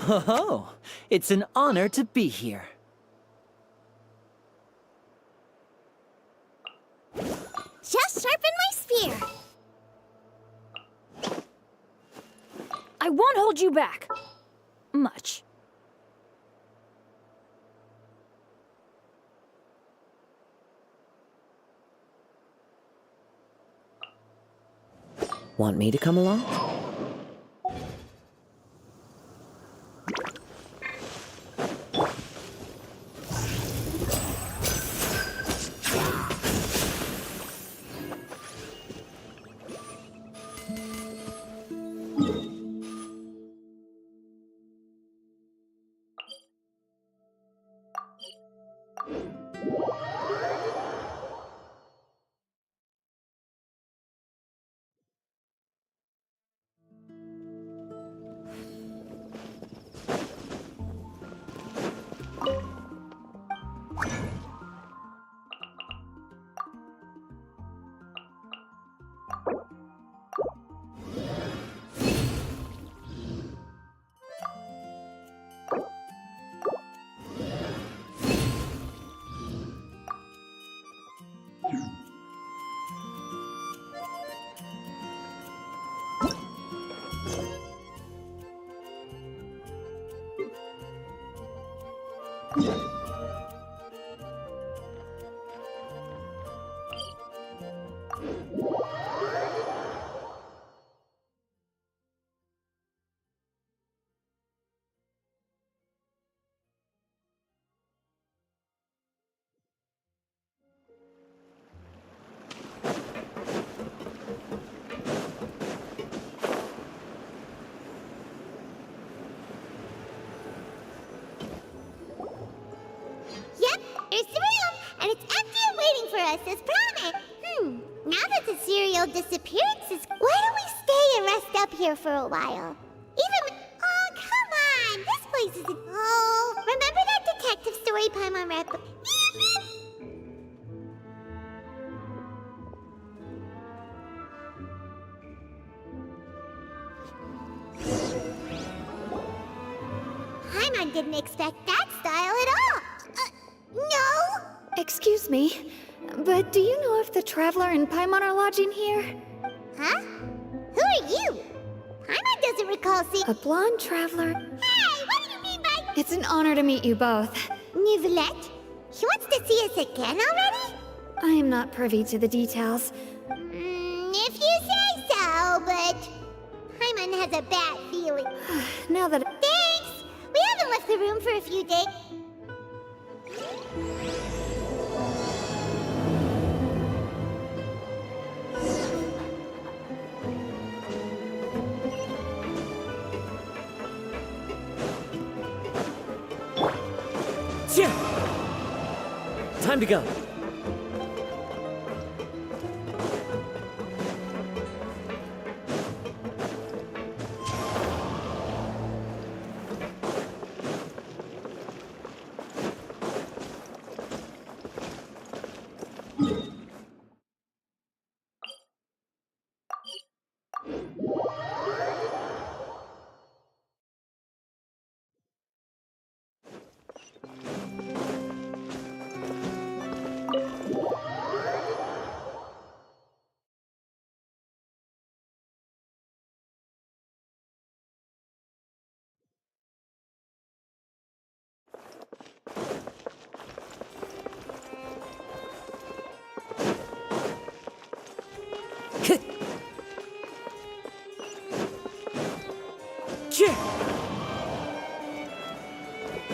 Oh, it's an honor to be here. Just sharpen my spear. I won't hold you back. Much. Want me to come along? Yep, there's the room, and it's empty and waiting for us as promised. Now that the serial disappearances, why don't we stay and rest up here for a while? Oh, come on, this place isn't... Oh, remember that detective story Paimon read? Paimon didn't expect that style at all. No? Excuse me, but do you know if the Traveler and Paimon are lodging here? Huh? Who are you? Paimon doesn't recall seeing... A blonde traveler? Hey, what do you mean by... It's an honor to meet you both. Nivelette? She wants to see us again already? I am not privy to the details. If you say so, but... Paimon has a bad feeling. Now that... Thanks! We haven't left the room for a few days. Yeah! Time to go.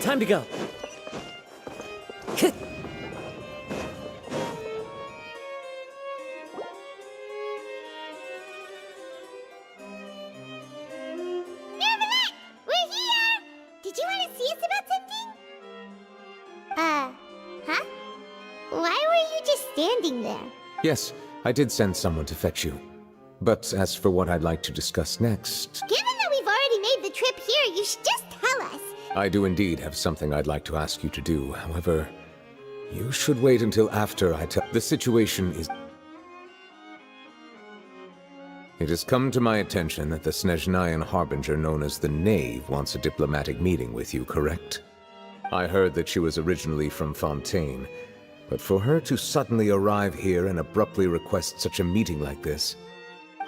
Time to go. Nivelette! We're here! Did you want to see us about something? Huh? Why were you just standing there? Yes, I did send someone to fetch you. But as for what I'd like to discuss next... Given that we've already made the trip here, you should just tell us. I do indeed have something I'd like to ask you to do. However, you should wait until after I tell... The situation is... It has come to my attention that the Snezhnayan harbinger known as the Knave wants a diplomatic meeting with you, correct? I heard that she was originally from Fontaine, but for her to suddenly arrive here and abruptly request such a meeting like this,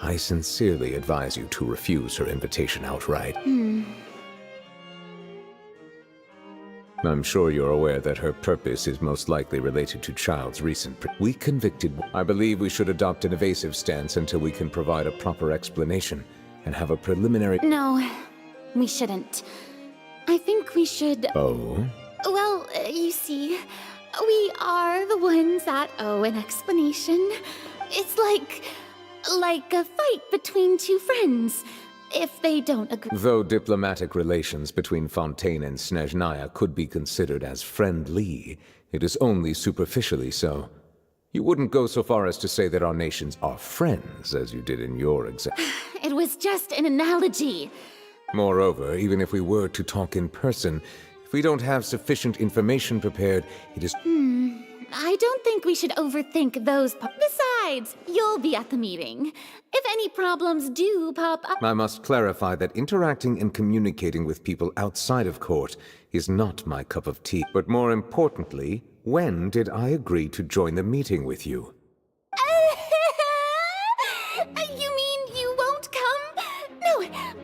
I sincerely advise you to refuse her invitation outright. I'm sure you're aware that her purpose is most likely related to Child's recent we convicted. I believe we should adopt an evasive stance until we can provide a proper explanation and have a preliminary— No, we shouldn't. I think we should... Oh? Well, you see, we are the ones that owe an explanation. It's like a fight between two friends. If they don't agree... Though diplomatic relations between Fontaine and Snezhnaya could be considered as friendly, it is only superficially so. You wouldn't go so far as to say that our nations are friends, as you did in your example. It was just an analogy. Moreover, even if we were to talk in person, if we don't have sufficient information prepared, it is— I don't think we should overthink those Besides, you'll be at the meeting. If any problems do pop up... I must clarify that interacting and communicating with people outside of court is not my cup of tea. But more importantly, when did I agree to join the meeting with you? You mean you won't come?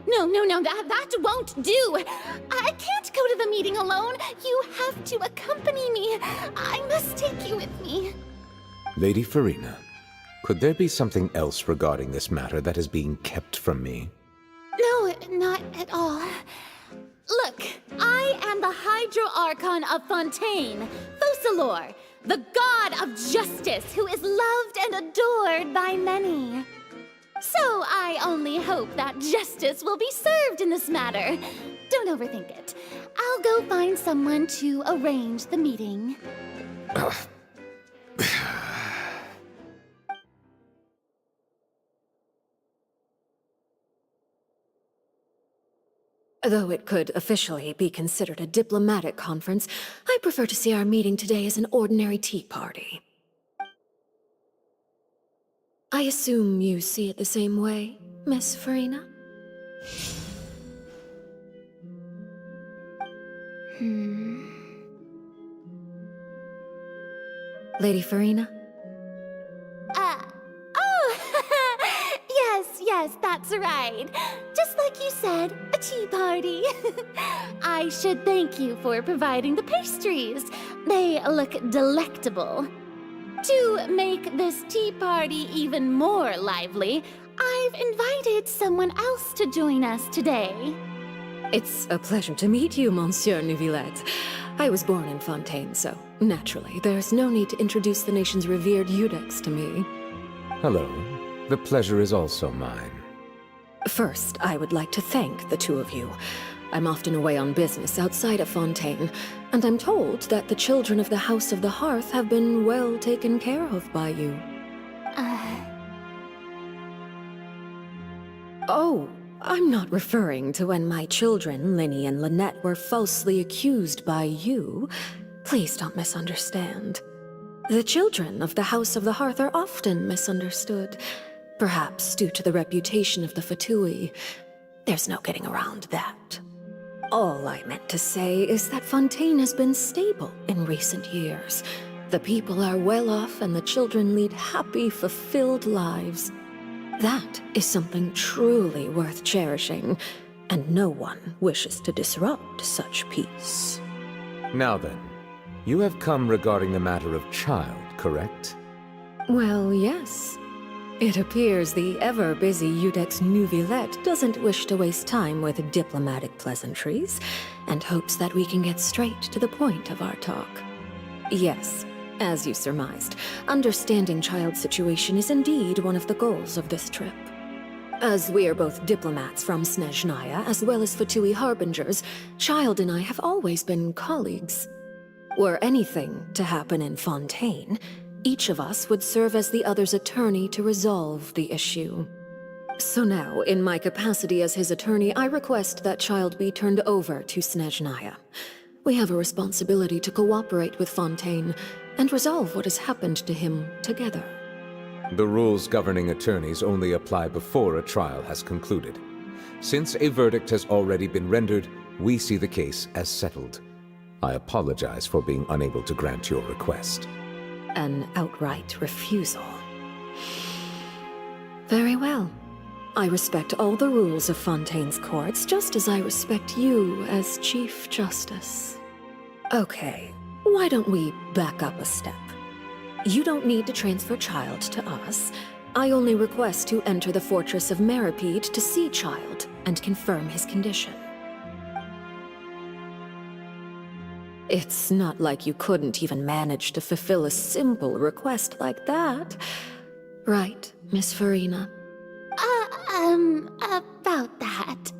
No, that won't do. I can't go to the meeting alone. You have to accompany me. I must take you with me. Lady Farina, could there be something else regarding this matter that is being kept from me? No, not at all. Look, I am the Hydro Archon of Fontaine, Focalor, the god of justice who is loved and adored by many. So I only hope that justice will be served in this matter. Don't overthink it. I'll go find someone to arrange the meeting. Though it could officially be considered a diplomatic conference, I prefer to see our meeting today as an ordinary tea party. I assume you see it the same way, Miss Farina? Lady Farina? Yes, that's right. Just like you said, a tea party. I should thank you for providing the pastries. They look delectable. To make this tea party even more lively, I've invited someone else to join us today. It's a pleasure to meet you, Monsieur Neuvillette. I was born in Fontaine, so naturally, there's no need to introduce the nation's revered Eudex to me. Hello. The pleasure is also mine. First, I would like to thank the two of you. I'm often away on business outside of Fontaine, and I'm told that the children of the House of the Hearth have been well taken care of by you. Oh, I'm not referring to when my children, Linny and Lynette, were falsely accused by you. Please don't misunderstand. The children of the House of the Hearth are often misunderstood, perhaps due to the reputation of the Fatui. There's no getting around that. All I meant to say is that Fontaine has been stable in recent years. The people are well off and the children lead happy, fulfilled lives. That is something truly worth cherishing, and no one wishes to disrupt such peace. Now then, you have come regarding the matter of Child, correct? Well, yes. It appears the ever-busy Eudex Neuvillette doesn't wish to waste time with diplomatic pleasantries, and hopes that we can get straight to the point of our talk. Yes, as you surmised, understanding Child's situation is indeed one of the goals of this trip. As we are both diplomats from Snezhnaya, as well as Fatui harbingers, Child and I have always been colleagues. Were anything to happen in Fontaine, each of us would serve as the other's attorney to resolve the issue. So now, in my capacity as his attorney, I request that Child be turned over to Snezhnaya. We have a responsibility to cooperate with Fontaine and resolve what has happened to him together. The rules governing attorneys only apply before a trial has concluded. Since a verdict has already been rendered, we see the case as settled. I apologize for being unable to grant your request. An outright refusal. Very well. I respect all the rules of Fontaine's courts, just as I respect you as Chief Justice. Okay, why don't we back up a step? You don't need to transfer Child to us. I only request to enter the Fortress of Meripede to see Child and confirm his condition. It's not like you couldn't even manage to fulfill a simple request like that. Right, Miss Farina? About that.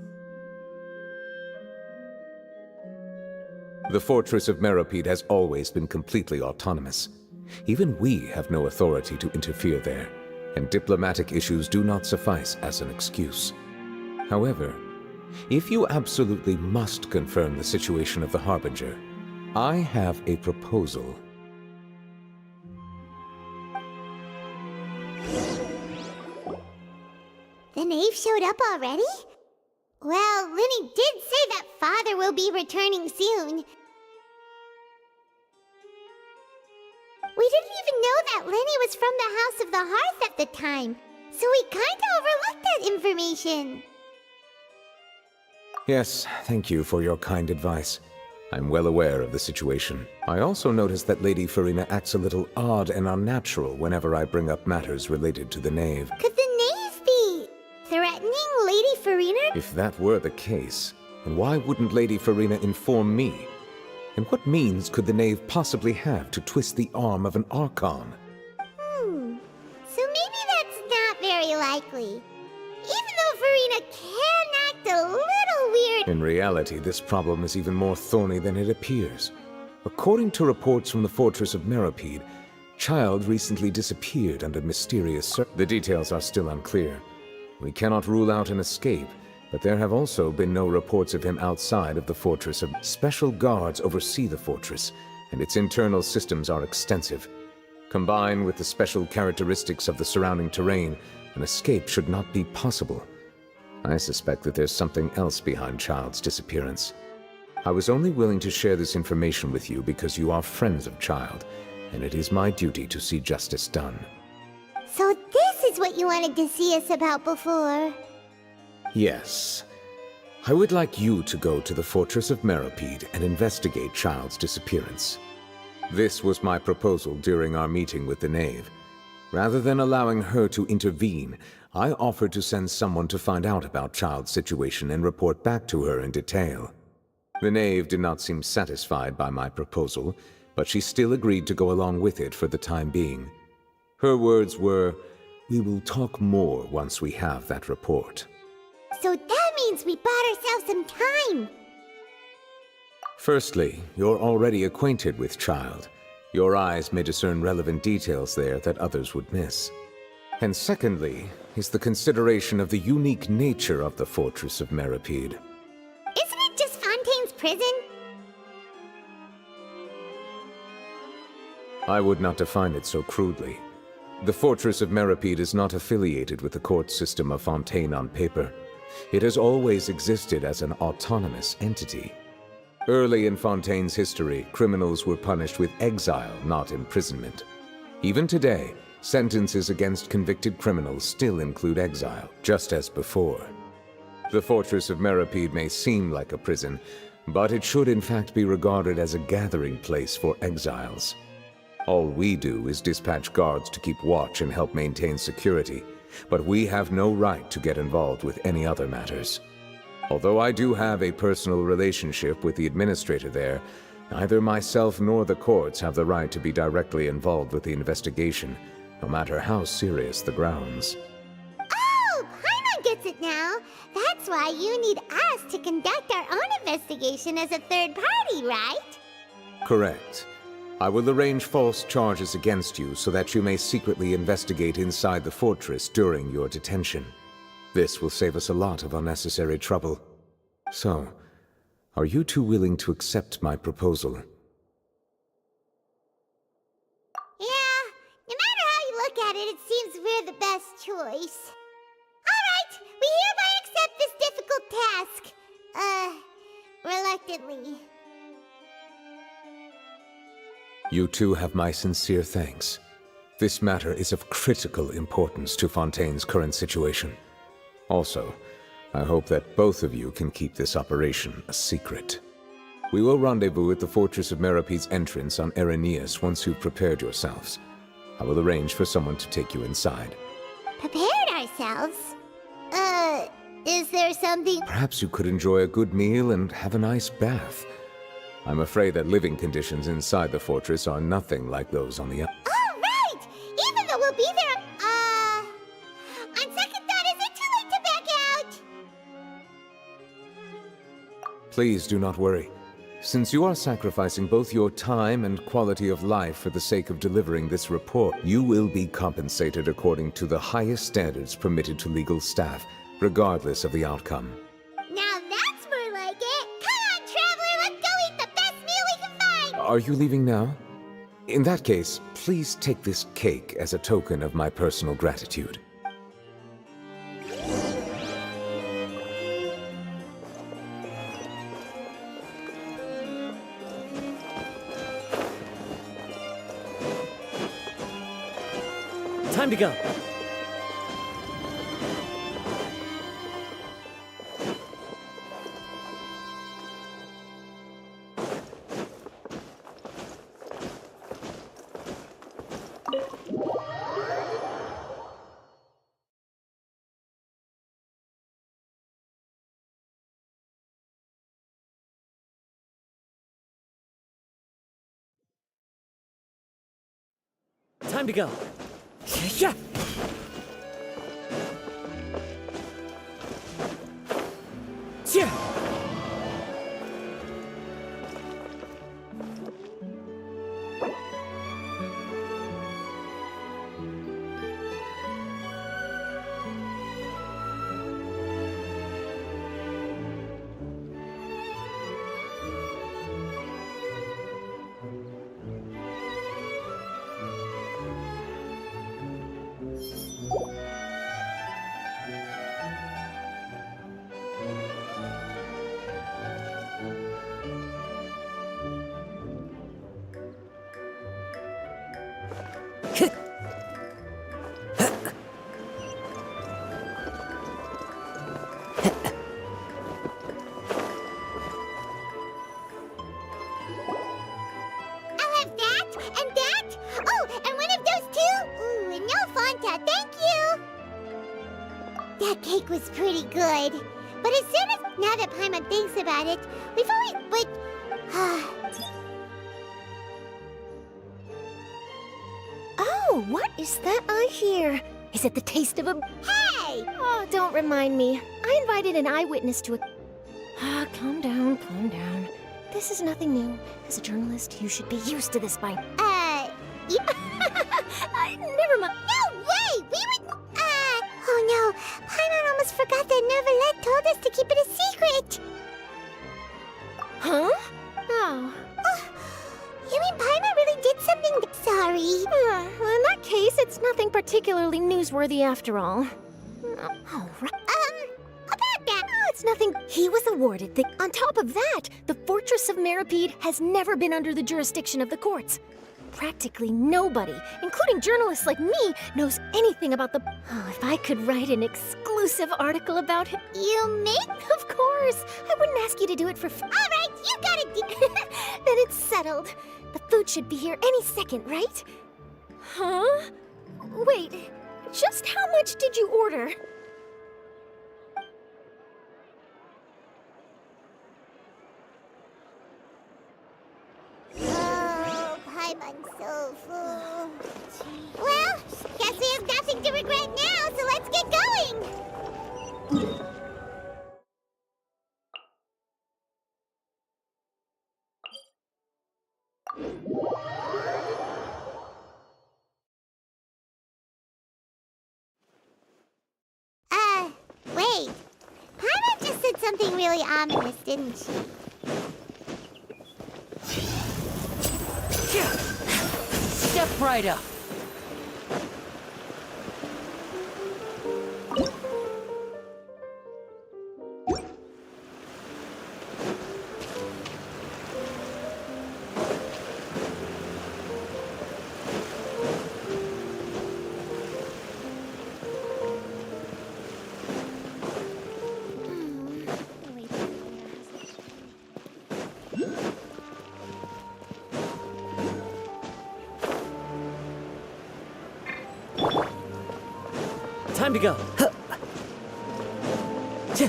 The Fortress of Meripede has always been completely autonomous. Even we have no authority to interfere there, and diplomatic issues do not suffice as an excuse. However, if you absolutely must confirm the situation of the Harbinger, I have a proposal. The knave showed up already? Well, Linny did say that Father will be returning soon. We didn't even know that Linny was from the House of the Hearth at the time, so we kinda overlooked that information. Yes, thank you for your kind advice. I'm well aware of the situation. I also noticed that Lady Farina acts a little odd and unnatural whenever I bring up matters related to the knave. Could the knave be threatening Lady Farina? If that were the case, then why wouldn't Lady Farina inform me? And what means could the knave possibly have to twist the arm of an Archon? So maybe that's not very likely. Even though Farina can act a little weird. In reality, this problem is even more thorny than it appears. According to reports from the Fortress of Meripede, Child recently disappeared under mysterious The details are still unclear. We cannot rule out an escape, but there have also been no reports of him outside of the fortress. Special guards oversee the fortress, and its internal systems are extensive. Combined with the special characteristics of the surrounding terrain, an escape should not be possible. I suspect that there's something else behind Child's disappearance. I was only willing to share this information with you because you are friends of Child, and it is my duty to see justice done. So this is what you wanted to see us about before. Yes. I would like you to go to the Fortress of Meripede and investigate Child's disappearance. This was my proposal during our meeting with the knave. Rather than allowing her to intervene, I offered to send someone to find out about Child's situation and report back to her in detail. The knave did not seem satisfied by my proposal, but she still agreed to go along with it for the time being. Her words were, "We will talk more once we have that report." So that means we bought ourselves some time. Firstly, you're already acquainted with Child. Your eyes may discern relevant details there that others would miss. And secondly, is the consideration of the unique nature of the Fortress of Meripede. Isn't it just Fontaine's prison? I would not define it so crudely. The Fortress of Meripede is not affiliated with the court system of Fontaine on paper. It has always existed as an autonomous entity. Early in Fontaine's history, criminals were punished with exile, not imprisonment. Even today, sentences against convicted criminals still include exile, just as before. The Fortress of Meripede may seem like a prison, but it should in fact be regarded as a gathering place for exiles. All we do is dispatch guards to keep watch and help maintain security, but we have no right to get involved with any other matters. Although I do have a personal relationship with the administrator there, neither myself nor the courts have the right to be directly involved with the investigation, no matter how serious the grounds. Oh, Paimon gets it now. That's why you need us to conduct our own investigation as a third party, right? Correct. I will arrange false charges against you so that you may secretly investigate inside the fortress during your detention. This will save us a lot of unnecessary trouble. So, are you two willing to accept my proposal? Yeah, no matter how you look at it, it seems unexpectedly. You too have my sincere thanks. This matter is of critical importance to Fontaine's current situation. Also, I hope that both of you can keep this operation a secret. We will rendezvous at the Fortress of Merapede's entrance on Erinius once you've prepared yourselves. I will arrange for someone to take you inside. Prepared ourselves? Is there something? Perhaps you could enjoy a good meal and have a nice bath. I'm afraid that living conditions inside the fortress are nothing like those on the Oh, right! Even though we'll be there, on second thought, is it too late to back out? Please do not worry. Since you are sacrificing both your time and quality of life for the sake of delivering this report, you will be compensated according to the highest standards permitted to legal staff, regardless of the outcome. Now that's more like it. Come on, traveler, let's go eat the best meal we can find. Are you leaving now? In that case, please take this cake as a token of my personal gratitude. Time to go. Time to go. Yeah. Yeah. I'll have that, and that. Oh, and one of those two. Ooh, and no Fanta, thank you. That cake was pretty good. But as soon as, now that Paimon thinks about it, we've always, but, Oh, what is that I hear? Is it the taste of a... hey! Oh, don't remind me. I invited an eyewitness to a... calm down, calm down. This is nothing new. As a journalist, you should be used to this by... You, Never mind. no way! We would, oh no, Paimon almost forgot that Neverlet told us to keep it a secret. Huh? Oh. You mean Paimon really did something? Sorry. Well, in that case, it's nothing particularly newsworthy after all. Oh, right. About that. Oh, it's nothing. He was awarded the... On top of that, the Fortress of Meripede has never been under the jurisdiction of the courts. Practically nobody, including journalists like me, knows anything about the... Oh, if I could write an exclusive article about him... You mean? Of course. I wouldn't ask you to do it for free. All right, you got it. Then it's settled. The food should be here any second, right? Huh? Wait, just how much did you order? Oh, Paimon's so full. Well, guess we have nothing to regret now, so let's get going. Wait. Paimon just said something really ominous, didn't she? Step right up. Time to go. Huh. Tch.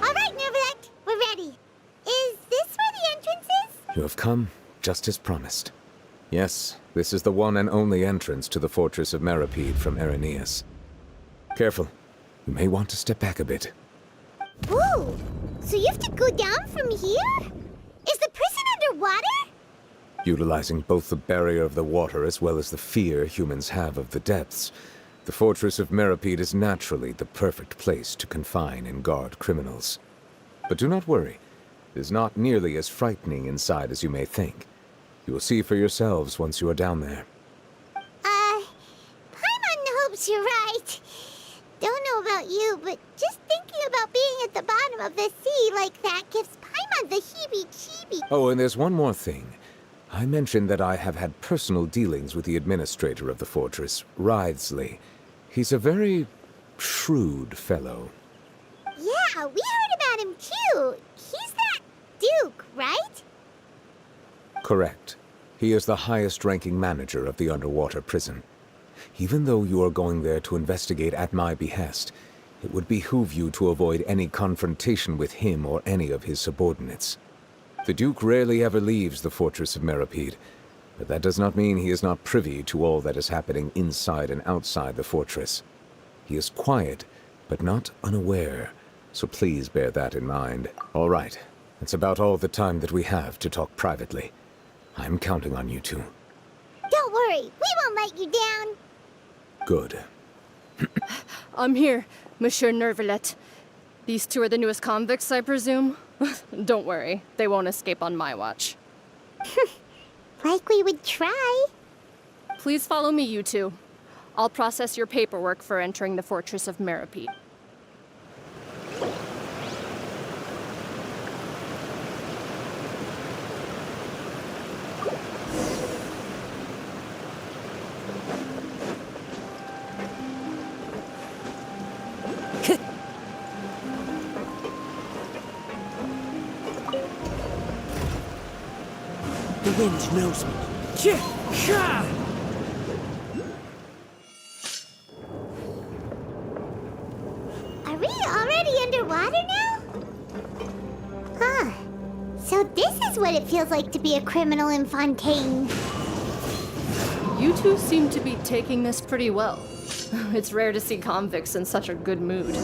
All right, Nervalek, we're ready. Is this where the entrance is? You have come, just as promised. Yes, this is the one and only entrance to the fortress of Meripede from Irenaeus. Careful. You may want to step back a bit. Whoa! So you have to go down from here? Is the prison underwater? Utilizing both the barrier of the water as well as the fear humans have of the depths, the fortress of Meripede is naturally the perfect place to confine and guard criminals. But do not worry. It is not nearly as frightening inside as you may think. You will see for yourselves once you are down there. Paimon hopes you're right. Don't know about you, but just thinking about being at the bottom of the sea like that gives Paimon the heebie-jeebie. Oh, and there's one more thing. I mentioned that I have had personal dealings with the administrator of the fortress, Wriothesley. He's a very shrewd fellow. Yeah, we heard about him too. He's that Duke, right? Correct. He is the highest-ranking manager of the underwater prison. Even though you are going there to investigate at my behest, it would behoove you to avoid any confrontation with him or any of his subordinates. The Duke rarely ever leaves the fortress of Meripede, but that does not mean he is not privy to all that is happening inside and outside the fortress. He is quiet, but not unaware, so please bear that in mind. All right, that's about all the time that we have to talk privately. I'm counting on you two. Don't worry, we won't let you down. Good. I'm here, Monsieur Nervalet. These two are the newest convicts, I presume? Don't worry, they won't escape on my watch. Like we would try. Please follow me, you two. I'll process your paperwork for entering the Fortress of Meripede. The wind knows me. Tch. Ha! Are we already underwater now? Huh. So this is what it feels like to be a criminal in Fontaine. You two seem to be taking this pretty well. It's rare to see convicts in such a good mood.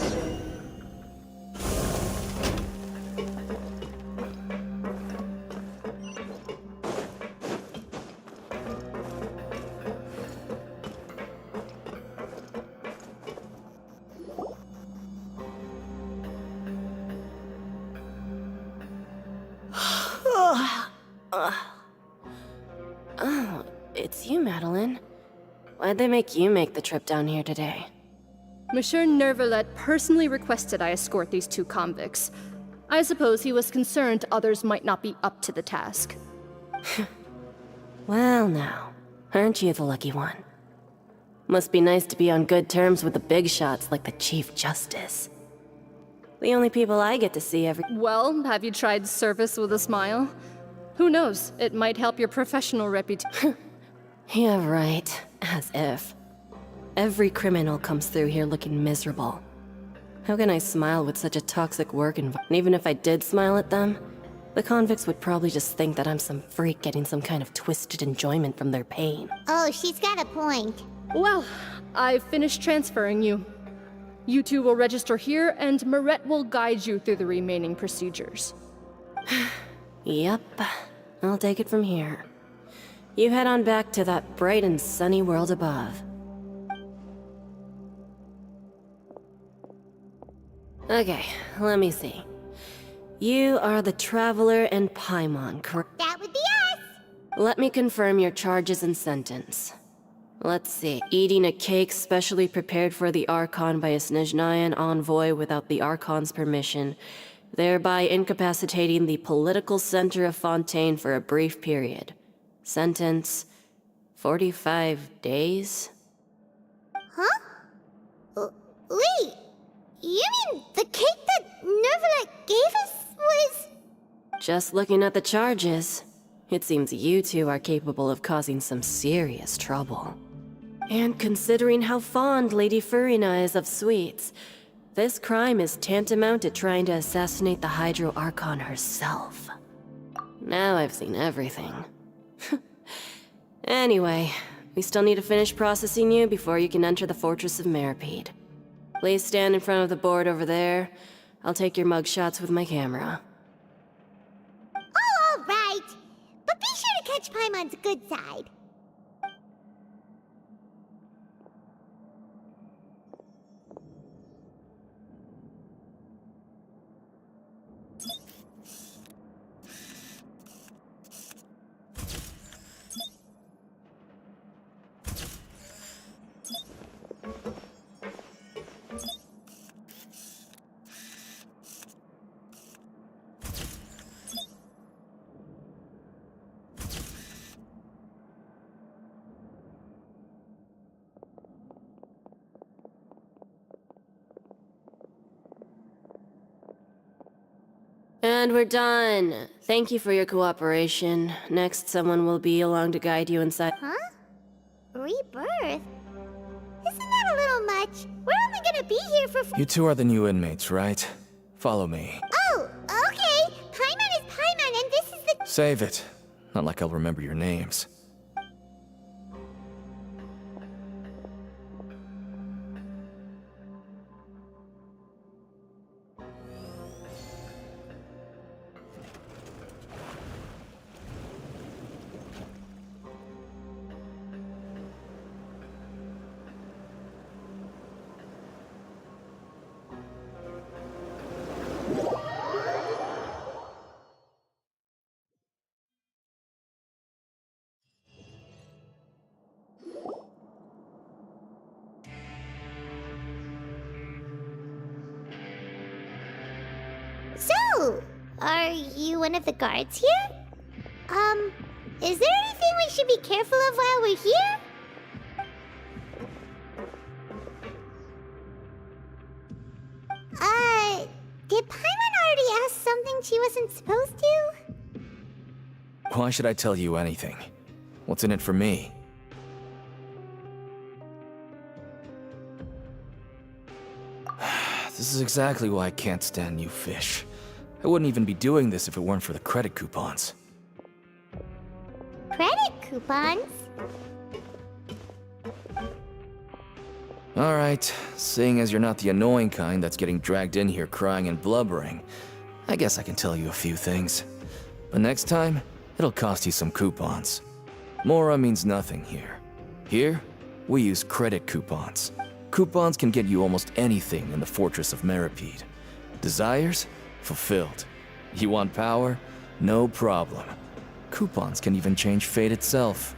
Oh, it's you, Madeline. Why'd they make you make the trip down here today? Monsieur Nervalet personally requested I escort these two convicts. I suppose he was concerned others might not be up to the task. Well now, aren't you the lucky one? Must be nice to be on good terms with the big shots like the Chief Justice. The only people I get to see every— Well, have you tried service with a smile? Who knows, it might help your professional reputation. Yeah, right. As if. Every criminal comes through here looking miserable. How can I smile with such a toxic work environment? Even if I did smile at them, the convicts would probably just think that I'm some freak getting some kind of twisted enjoyment from their pain. Oh, she's got a point. Well, I've finished transferring you. You two will register here, and Marette will guide you through the remaining procedures. Yep, I'll take it from here. You head on back to that bright and sunny world above. Okay, let me see. You are the Traveler and Paimon, correct? That would be us. Let me confirm your charges and sentence. Let's see. Eating a cake specially prepared for the Archon by a Snezhnayan envoy without the Archon's permission, thereby incapacitating the political center of Fontaine for a brief period. Sentence: 45 days? Huh? Just looking at the charges, it seems you two are capable of causing some serious trouble. And considering how fond Lady Furina is of sweets, this crime is tantamount to trying to assassinate the Hydro Archon herself. Now I've seen everything. Anyway, we still need to finish processing you before you can enter the Fortress of Meripede. Please stand in front of the board over there. I'll take your mug shots with my camera. Oh, all right. But be sure to catch Paimon's good side. And we're done. Thank you for your cooperation. Next, someone will be along to guide you inside. Huh? Rebirth? Isn't that a little much? We're only gonna be here for You two are the new inmates, right? Follow me. Oh, okay. Paimon is Paimon, and this is the... Save it. Not like I'll remember your names. So, are you one of the guards here? Is there anything we should be careful of while we're here? Did Paimon already ask something she wasn't supposed to? Why should I tell you anything? What's in it for me? This is exactly why I can't stand you fish. I wouldn't even be doing this if it weren't for the credit coupons. Credit coupons? Alright, seeing as you're not the annoying kind that's getting dragged in here crying and blubbering, I guess I can tell you a few things. But next time, it'll cost you some coupons. Mora means nothing here. Here, we use credit coupons. Coupons can get you almost anything in the Fortress of Meripede. Desires? Fulfilled. You want power? No problem. Coupons can even change fate itself.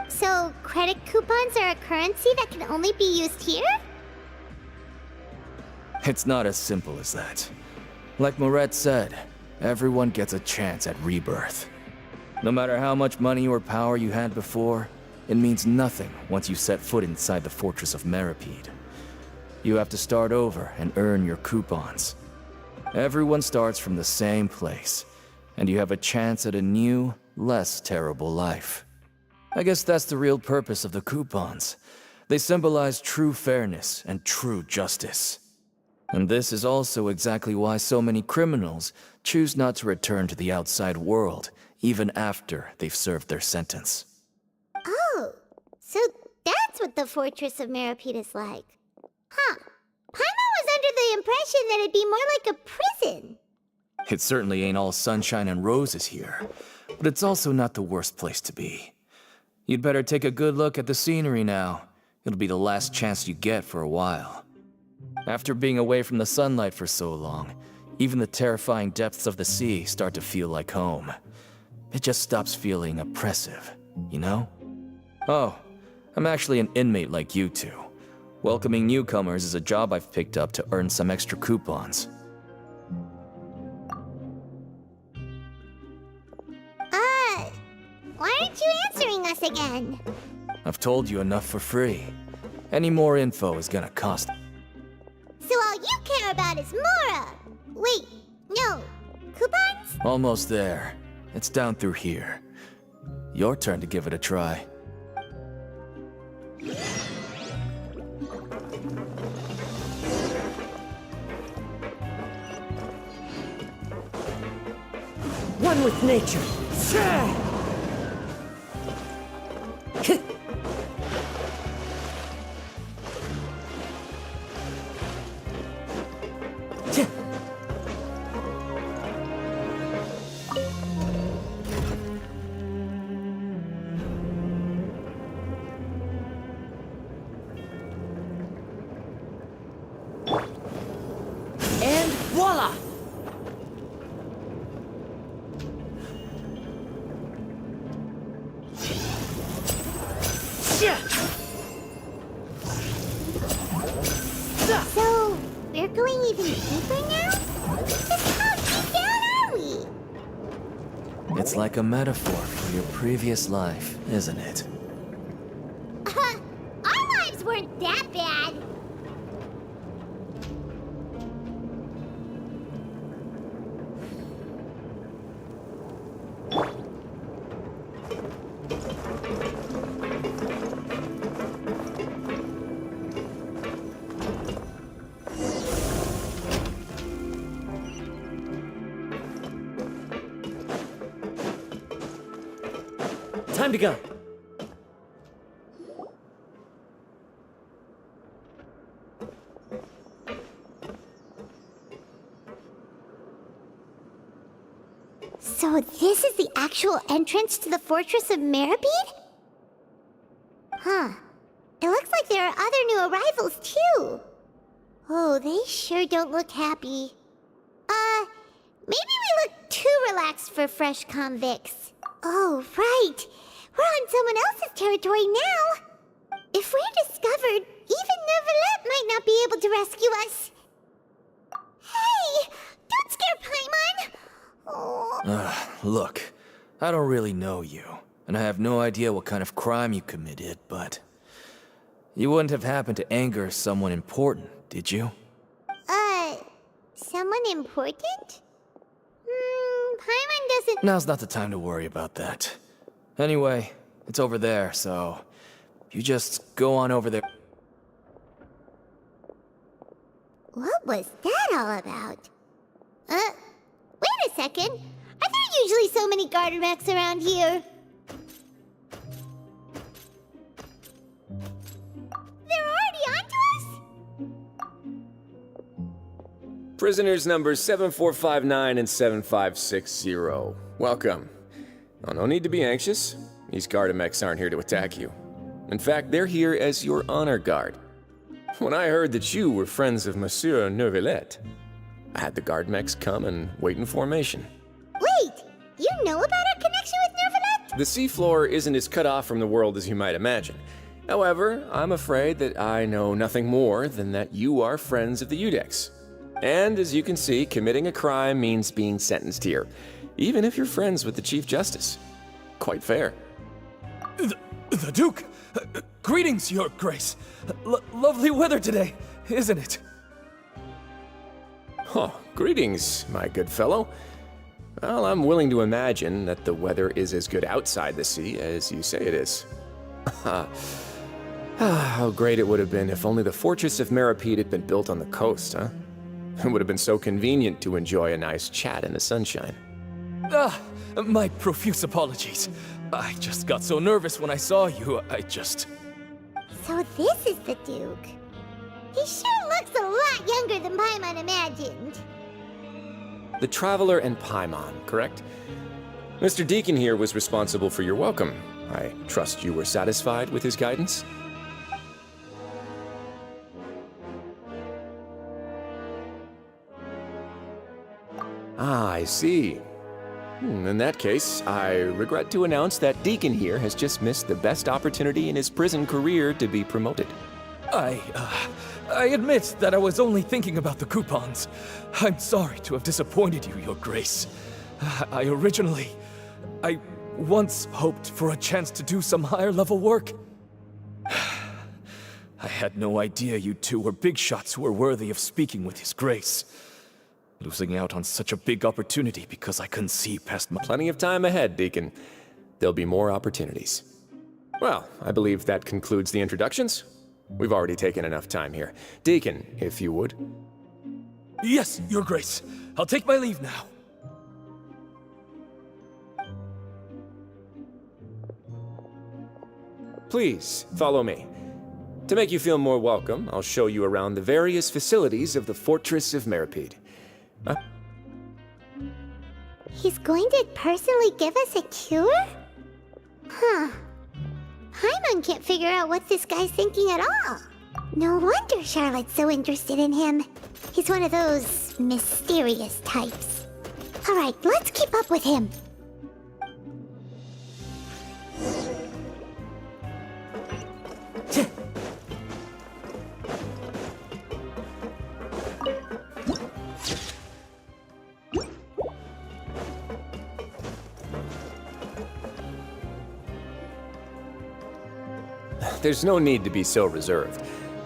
So, credit coupons are a currency that can only be used here? It's not as simple as that. Like Moret said, everyone gets a chance at rebirth. No matter how much money or power you had before, it means nothing once you set foot inside the Fortress of Meripede. You have to start over and earn your coupons. Everyone starts from the same place, and you have a chance at a new, less terrible life. I guess that's the real purpose of the coupons. They symbolize true fairness and true justice. And this is also exactly why so many criminals choose not to return to the outside world, even after they've served their sentence. Oh, so that's what the Fortress of Meripede is like. Huh. Paimon was under the impression that it'd be more like a prison. It certainly ain't all sunshine and roses here, but it's also not the worst place to be. You'd better take a good look at the scenery now. It'll be the last chance you get for a while. After being away from the sunlight for so long, even the terrifying depths of the sea start to feel like home. It just stops feeling oppressive, you know? Oh, I'm actually an inmate like you two. Welcoming newcomers is a job I've picked up to earn some extra coupons. Why aren't you answering us again? I've told you enough for free. Any more info is gonna cost. So all you care about is Mora! Wait, no. coupons? Almost there. It's down through here. Your turn to give it a try. One with nature. And voila! So, we're going even deeper now? Just how deep down are we? It's like a metaphor for your previous life, isn't it? Our lives weren't that bad. Time to go. So this is the actual entrance to the Fortress of Meripede? Huh. It looks like there are other new arrivals, too. Oh, they sure don't look happy. Maybe we look too relaxed for fresh convicts. Oh, right. We're on someone else's territory now. If we're discovered, even Nervalette might not be able to rescue us. Hey! Don't scare Paimon! Oh. Look, I don't really know you, and I have no idea what kind of crime you committed, but... You wouldn't have happened to anger someone important, did you? Someone important? Paimon doesn't... Now's not the time to worry about that. Anyway, it's over there, so... You just go on over there. What was that all about? Wait a second. Are there usually so many garter mechs around here? They're already onto us? Prisoners numbers 7459 and 7560. Welcome. Oh, no need to be anxious. These Gardamex aren't here to attack you. In fact, they're here as your honor guard. When I heard that you were friends of Monsieur Nervalette, I had the Gardamex come and wait in formation. Wait! You know about our connection with Nervalette? The seafloor isn't as cut off from the world as you might imagine. However, I'm afraid that I know nothing more than that you are friends of the Udex. And as you can see, committing a crime means being sentenced here, even if you're friends with the Chief Justice. Quite fair. The Duke! Greetings, Your Grace! Lovely weather today, isn't it? Oh, greetings, my good fellow. Well, I'm willing to imagine that the weather is as good outside the sea as you say it is. How great it would have been if only the Fortress of Meripede had been built on the coast, huh? It would have been so convenient to enjoy a nice chat in the sunshine. My profuse apologies. I just got so nervous when I saw you, So this is the Duke. He sure looks a lot younger than Paimon imagined. The Traveler and Paimon, correct? Mr. Deacon here was responsible for your welcome. I trust you were satisfied with his guidance? Ah, I see. In that case, I regret to announce that Deacon here has just missed the best opportunity in his prison career to be promoted. I admit that I was only thinking about the coupons. I'm sorry to have disappointed you, Your Grace. I once hoped for a chance to do some higher-level work. I had no idea you two were big shots who were worthy of speaking with His Grace. Losing out on such a big opportunity because I couldn't see past my... Plenty of time ahead, Deacon. There'll be more opportunities. Well, I believe that concludes the introductions. We've already taken enough time here. Deacon, if you would. Yes, Your Grace. I'll take my leave now. Please, follow me. To make you feel more welcome, I'll show you around the various facilities of the Fortress of Meripede. He's going to personally give us a cure? Huh. Paimon can't figure out what this guy's thinking at all. No wonder Charlotte's so interested in him. He's one of those mysterious types. Alright, let's keep up with him. There's no need to be so reserved.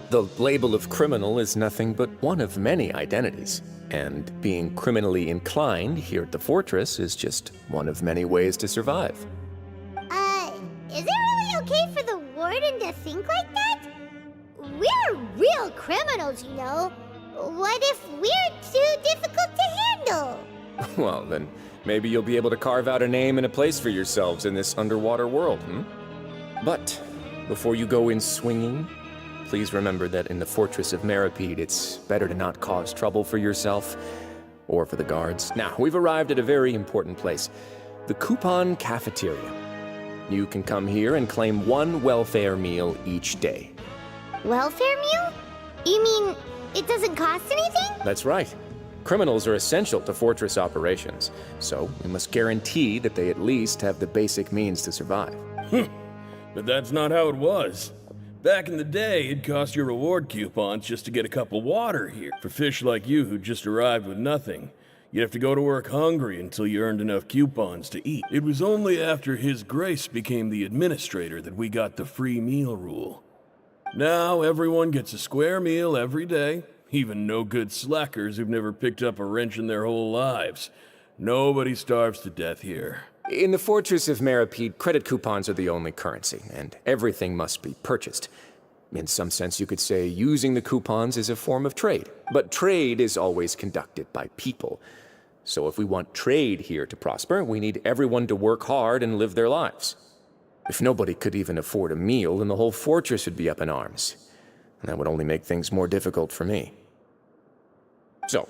The label of criminal is nothing but one of many identities, and being criminally inclined here at the fortress is just one of many ways to survive. Is it really okay for the warden to think like that? We're real criminals, you know. What if we're too difficult to handle? Well, then maybe you'll be able to carve out a name and a place for yourselves in this underwater world, But before you go in swinging, please remember that in the Fortress of Meripede, it's better to not cause trouble for yourself or for the guards. Now, we've arrived at a very important place, the Coupon Cafeteria. You can come here and claim one welfare meal each day. Welfare meal? You mean it doesn't cost anything? That's right. Criminals are essential to Fortress operations, so we must guarantee that they at least have the basic means to survive. But that's not how it was. Back in the day, it'd cost you reward coupons just to get a cup of water here. For fish like you who just arrived with nothing, you'd have to go to work hungry until you earned enough coupons to eat. It was only after His Grace became the administrator that we got the free meal rule. Now everyone gets a square meal every day, even no-good slackers who've never picked up a wrench in their whole lives. Nobody starves to death here. In the Fortress of Meripede, credit coupons are the only currency, and everything must be purchased. In some sense, you could say using the coupons is a form of trade. But trade is always conducted by people. So if we want trade here to prosper, we need everyone to work hard and live their lives. If nobody could even afford a meal, then the whole fortress would be up in arms. And that would only make things more difficult for me. So,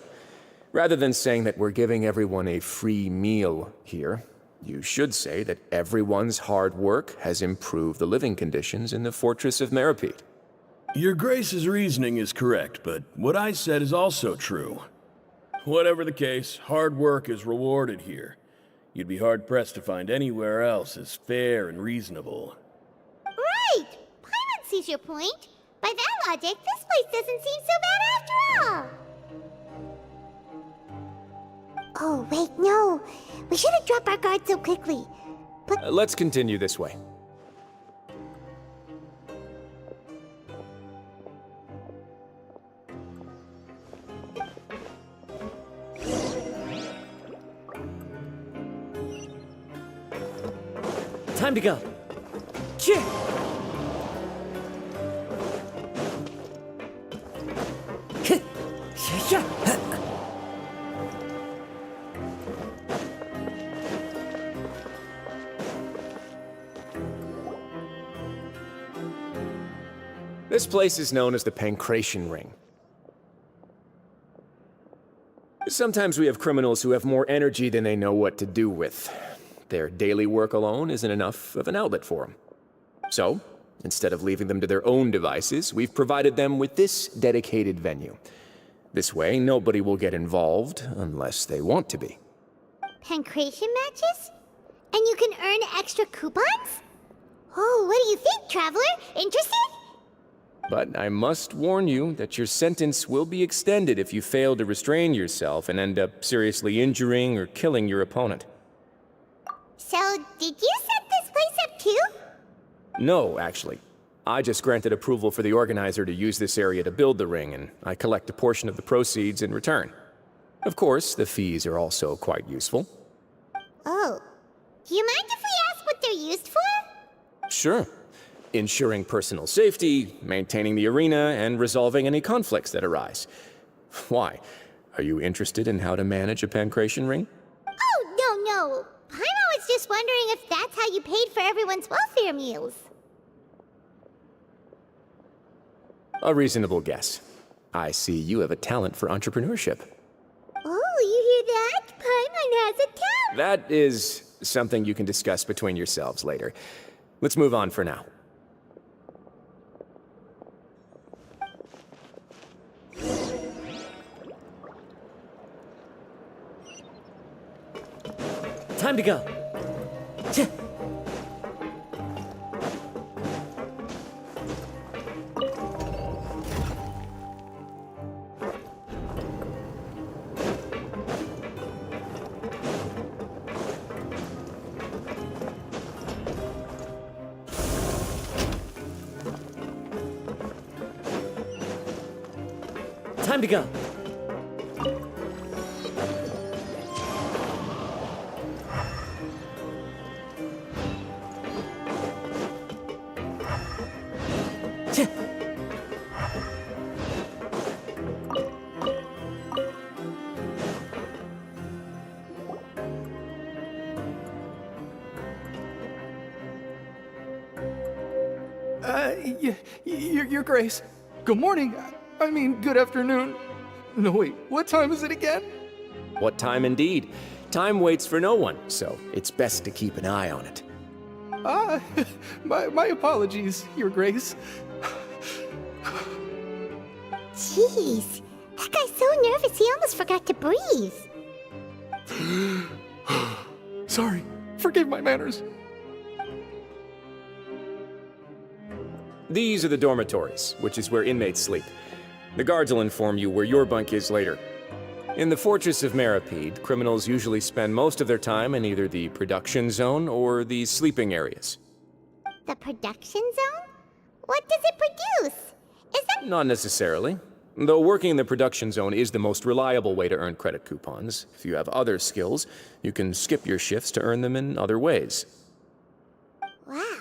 rather than saying that we're giving everyone a free meal here, you should say that everyone's hard work has improved the living conditions in the Fortress of Meripede. Your Grace's reasoning is correct, but what I said is also true. Whatever the case, hard work is rewarded here. You'd be hard-pressed to find anywhere else as fair and reasonable. Right! Paimon sees your point. By that logic, this place doesn't seem so bad after all. Oh, wait, no. We shouldn't drop our guard so quickly. But Let's continue this way. Time to go. Cheer! This place is known as the Pancration Ring. Sometimes we have criminals who have more energy than they know what to do with. Their daily work alone isn't enough of an outlet for them. So, instead of leaving them to their own devices, we've provided them with this dedicated venue. This way, nobody will get involved unless they want to be. pancration matches? And you can earn extra coupons? Oh, what do you think, Traveler? Interested? But I must warn you that your sentence will be extended if you fail to restrain yourself and end up seriously injuring or killing your opponent. So, did you set this place up too? No, actually. I just granted approval for the organizer to use this area to build the ring, and I collect a portion of the proceeds in return. Of course, the fees are also quite useful. Oh. Do you mind if we ask what they're used for? Sure. Ensuring personal safety, maintaining the arena, and resolving any conflicts that arise. Why? Are you interested in how to manage a pancration ring? Oh, no. Paimon was just wondering if that's how you paid for everyone's welfare meals. A reasonable guess. I see you have a talent for entrepreneurship. Oh, you hear that? Paimon has a talent. That is something you can discuss between yourselves later. Let's move on for now. Time to go. Tch. Time to go. Tch. Your Grace. Good morning. I mean, good afternoon. No, wait, what time is it again? What time indeed? Time waits for no one, so it's best to keep an eye on it. My apologies, Your Grace. Jeez. That guy's so nervous he almost forgot to breathe. Sorry, forgive my manners. These are the dormitories, which is where inmates sleep. The guards will inform you where your bunk is later. In the Fortress of Meripede, criminals usually spend most of their time in either the production zone or the sleeping areas. The production zone? What does it produce? Is that... Not necessarily. Though working in the production zone is the most reliable way to earn credit coupons. If you have other skills, you can skip your shifts to earn them in other ways. Wow.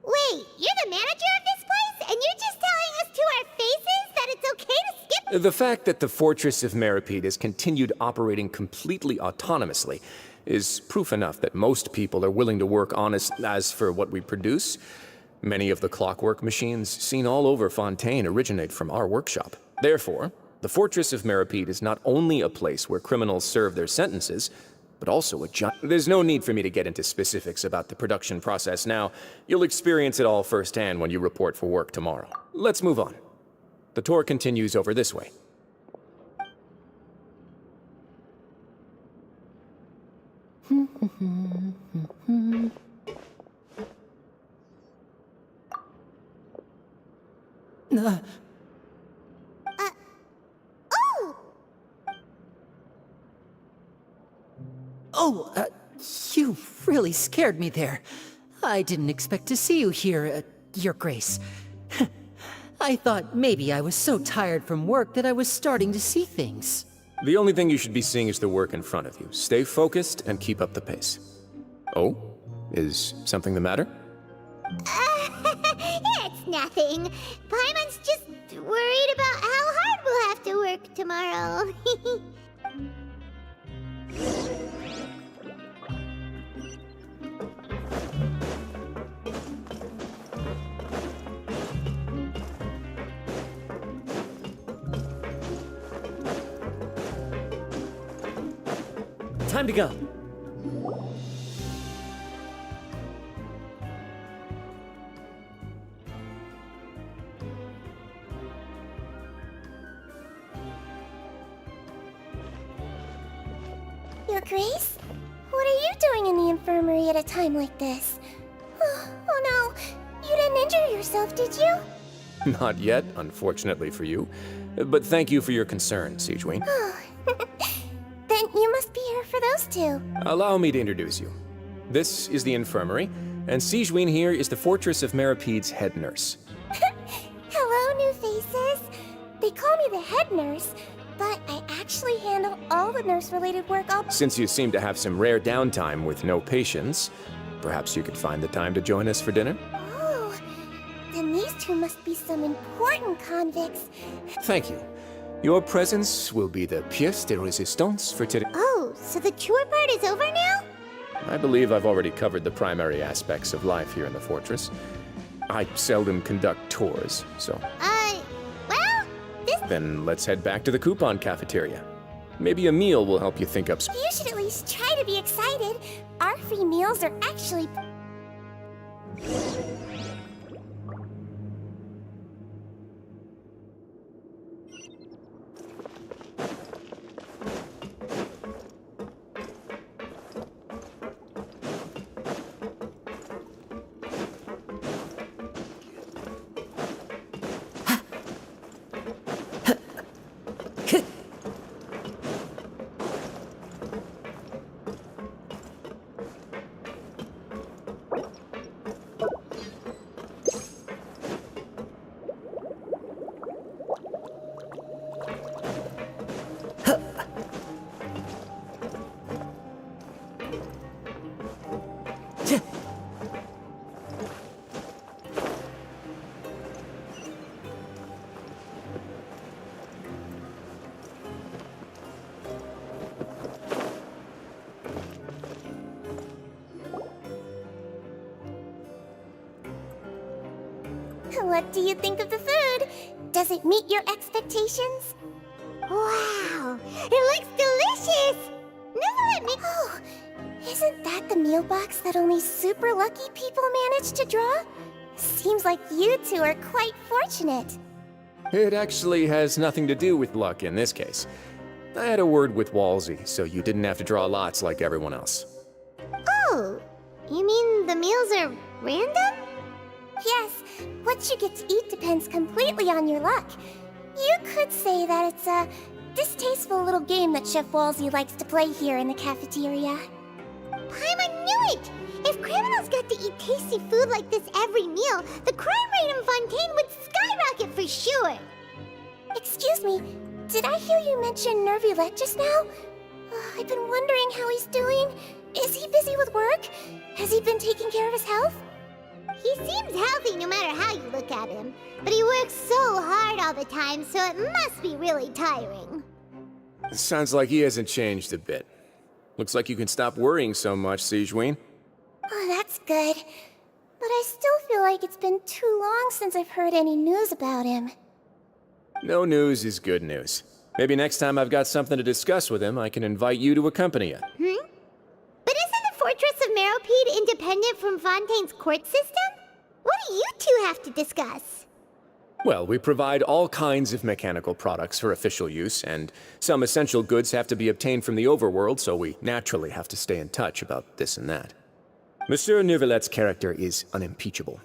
Wait, you're the manager of this place? And you're just telling us to our faces that it's okay to skip... The fact that the Fortress of Meripede has continued operating completely autonomously is proof enough that most people are willing to work honest. As for what we produce, many of the clockwork machines seen all over Fontaine originate from our workshop. Therefore, the Fortress of Meripede is not only a place where criminals serve their sentences, but also a giant... There's no need for me to get into specifics about the production process now. You'll experience it all firsthand when you report for work tomorrow. Let's move on. The tour continues over this way. You really scared me there. I didn't expect to see you here, Your Grace. I thought maybe I was so tired from work that I was starting to see things. The only thing you should be seeing is the work in front of you. Stay focused and keep up the pace. Oh? Is something the matter? It's nothing. Paimon's just worried about how hard we'll have to work tomorrow. Time to go. Your Grace? What are you doing in the infirmary at a time like this? Oh no, you didn't injure yourself, did you? Not yet, unfortunately for you. But thank you for your concern, Siegewing. Then you must be here for those two. Allow me to introduce you. This is the infirmary, and Siegewing here is the Fortress of Meripede's head nurse. Hello, new faces. They call me the head nurse, But I actually handle all the nurse-related work all— Since you seem to have some rare downtime with no patients, perhaps you could find the time to join us for dinner? Oh, then these two must be some important convicts. Thank you. Your presence will be the pièce de résistance for today. Oh, so the chore part is over now? I believe I've already covered the primary aspects of life here in the fortress. I seldom conduct tours, so... Well, this— Then let's head back to the coupon cafeteria. Maybe a meal will help you think up... You should at least try to be excited. Our free meals are actually— What do you think of the food? Does it meet your expectations? Wow, it looks delicious! Never let me— Oh, isn't that the meal box that only super lucky people manage to draw? Seems like you two are quite fortunate. It actually has nothing to do with luck in this case. I had a word with Walsey, so you didn't have to draw lots like everyone else. Oh, you mean the meals are random? Yes, what you get to eat depends completely on your luck. You could say that it's a distasteful little game that Chef Walsey likes to play here in the cafeteria. Paimon knew it! If criminals got to eat tasty food like this every meal, the crime rate in Fontaine would skyrocket for sure! Excuse me, did I hear you mention Nervulette just now? I've been wondering how he's doing. Is he busy with work? Has he been taking care of his health? He seems healthy no matter how you look at him, but he works so hard all the time, so it must be really tiring. Sounds like he hasn't changed a bit. Looks like you can stop worrying so much, Sigewinne. Oh, that's good. But I still feel like it's been too long since I've heard any news about him. No news is good news. Maybe next time I've got something to discuss with him, I can invite you to accompany it. But isn't the Fortress of Meropide independent from Fontaine's court system? What do you two have to discuss? Well, we provide all kinds of mechanical products for official use, and some essential goods have to be obtained from the overworld, so we naturally have to stay in touch about this and that. Monsieur Neuvillette's character is unimpeachable.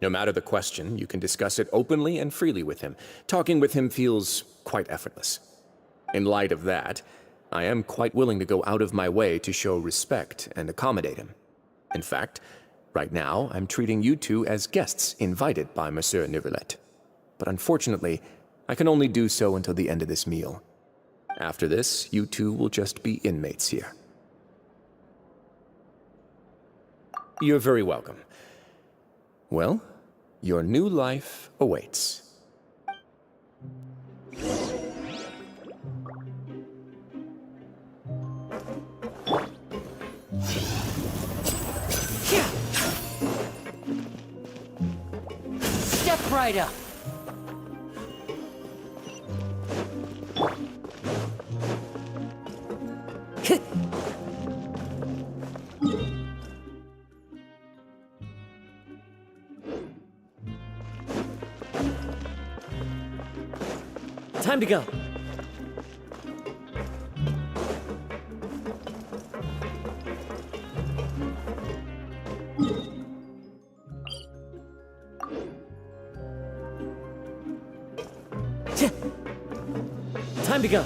No matter the question, you can discuss it openly and freely with him. Talking with him feels quite effortless. In light of that, I am quite willing to go out of my way to show respect and accommodate him. In fact, right now, I'm treating you two as guests invited by Monsieur Neuvillette. But unfortunately, I can only do so until the end of this meal. After this, you two will just be inmates here. You're very welcome. Well, your new life awaits. Step right up. Time to go. Time to go.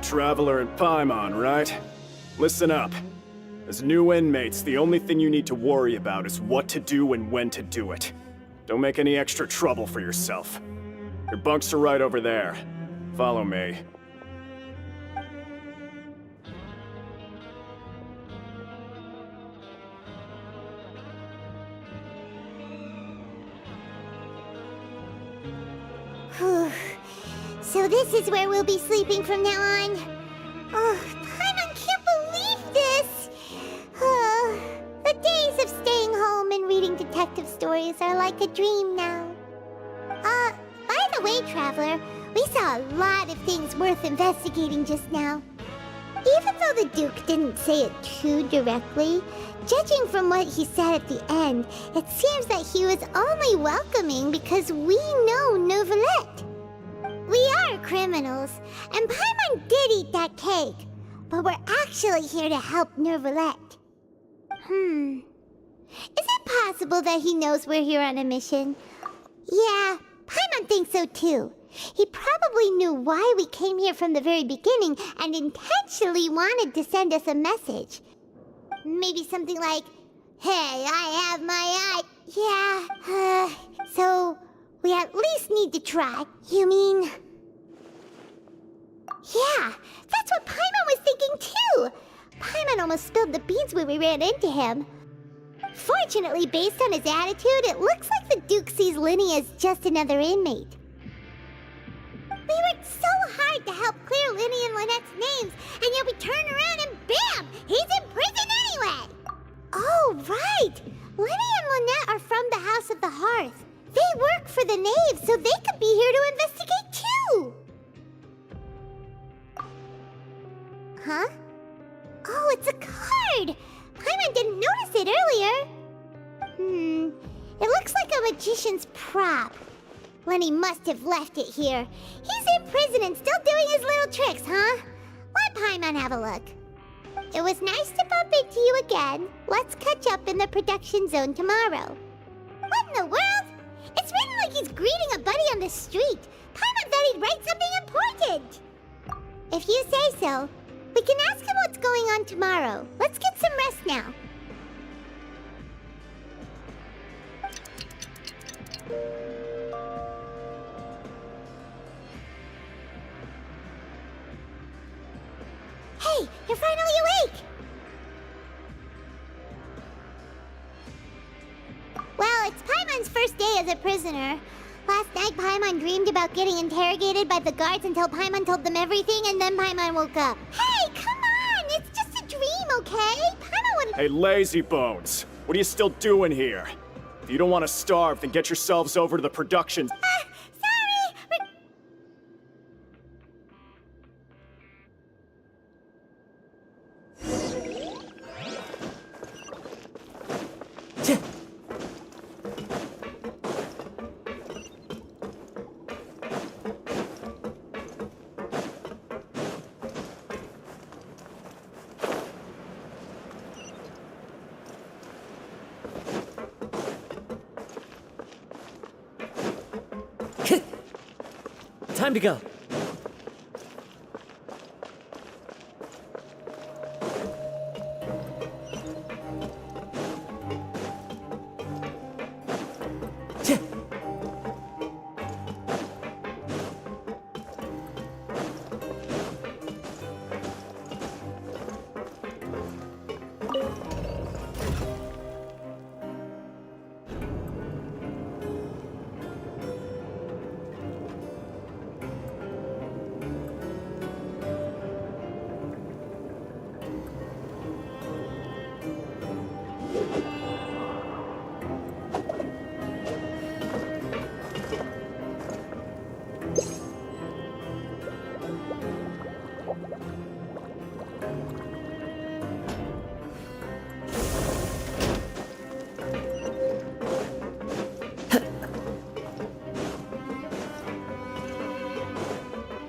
Traveler and Paimon, right? Listen up. As new inmates, the only thing you need to worry about is what to do and when to do it. Don't make any extra trouble for yourself. Your bunks are right over there. Follow me. So this is where we'll be sleeping from now on. Oh, Paimon can't believe this! The days of staying home and reading detective stories are like a dream now. By the way, Traveler, we saw a lot of things worth investigating just now. Even though the Duke didn't say it too directly, judging from what he said at the end, it seems that he was only welcoming because we know Neuvillette. We are criminals, and Paimon did eat that cake, but we're actually here to help Neuvillette. Is it possible that he knows we're here on a mission? Yeah, Paimon thinks so too. He probably knew why we came here from the very beginning and intentionally wanted to send us a message. Maybe something like, "Hey, I have my eye." Yeah, so we at least need to try. You mean... Yeah, that's what Paimon was thinking too. Paimon almost spilled the beans when we ran into him. Fortunately, based on his attitude, it looks like the Duke sees Linny as just another inmate. We worked so hard to help clear Linny and Lynette's names, and yet we turn around and bam! He's in prison anyway! Oh, right! Linny and Lynette are from the House of the Hearth. They work for the Knave, so they could be here to investigate too! Huh? Oh, it's a card! Paimon didn't notice it earlier. It looks like a magician's prop. Lenny must have left it here. He's in prison and still doing his little tricks, huh? Let Paimon have a look. It was nice to bump into you again. Let's catch up in the production zone tomorrow. What in the world? It's written like he's greeting a buddy on the street. Paimon thought he'd write something important. If you say so, we can ask him what's going on tomorrow. Let's get some rest now. Hey, you're finally awake! Well, it's Paimon's first day as a prisoner. Last night, Paimon dreamed about getting interrogated by the guards until Paimon told them everything, and then Paimon woke up. Hey, come on! It's just a dream, okay? Paimon wouldn't... Hey, lazy bones! What are you still doing here? If you don't want to starve, then get yourselves over to the production... sorry! Time to go.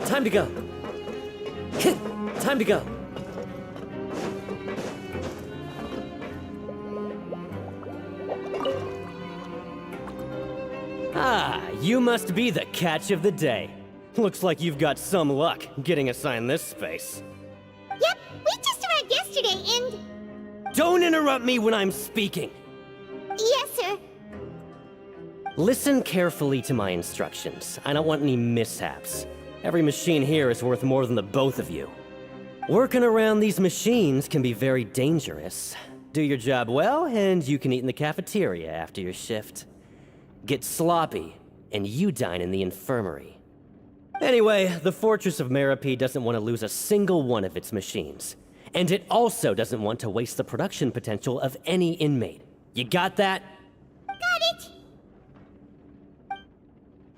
Time to go. Time to go. Ah, you must be the catch of the day. Looks like you've got some luck getting assigned this space. Yep, we just arrived yesterday and... Don't interrupt me when I'm speaking! Yes, sir. Listen carefully to my instructions. I don't want any mishaps. Every machine here is worth more than the both of you. Working around these machines can be very dangerous. Do your job well, and you can eat in the cafeteria after your shift. Get sloppy, and you dine in the infirmary. Anyway, the Fortress of Meripede doesn't want to lose a single one of its machines. And it also doesn't want to waste the production potential of any inmate. You got that? Got it.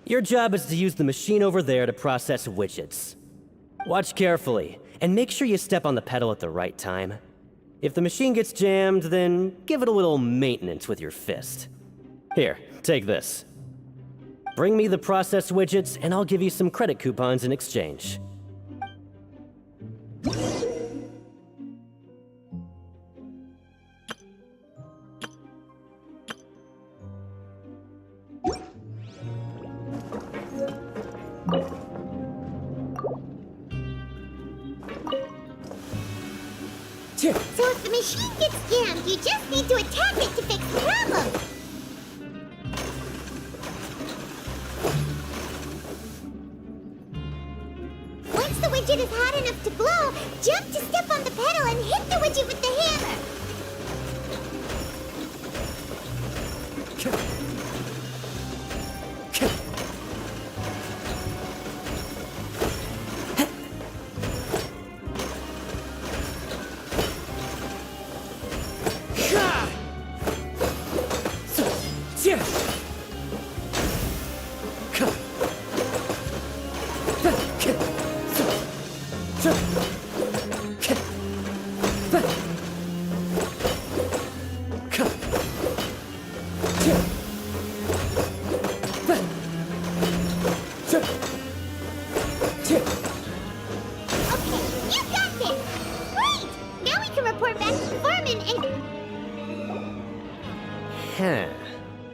Your job is to use the machine over there to process widgets. Watch carefully, and make sure you step on the pedal at the right time. If the machine gets jammed, then give it a little maintenance with your fist. Here, take this. Bring me the processed widgets, and I'll give you some credit coupons in exchange. So if the machine gets jammed, you just need to attack it to fix the problem. Once the widget is hot enough to blow, jump to step on the pedal and hit the widget with the hammer.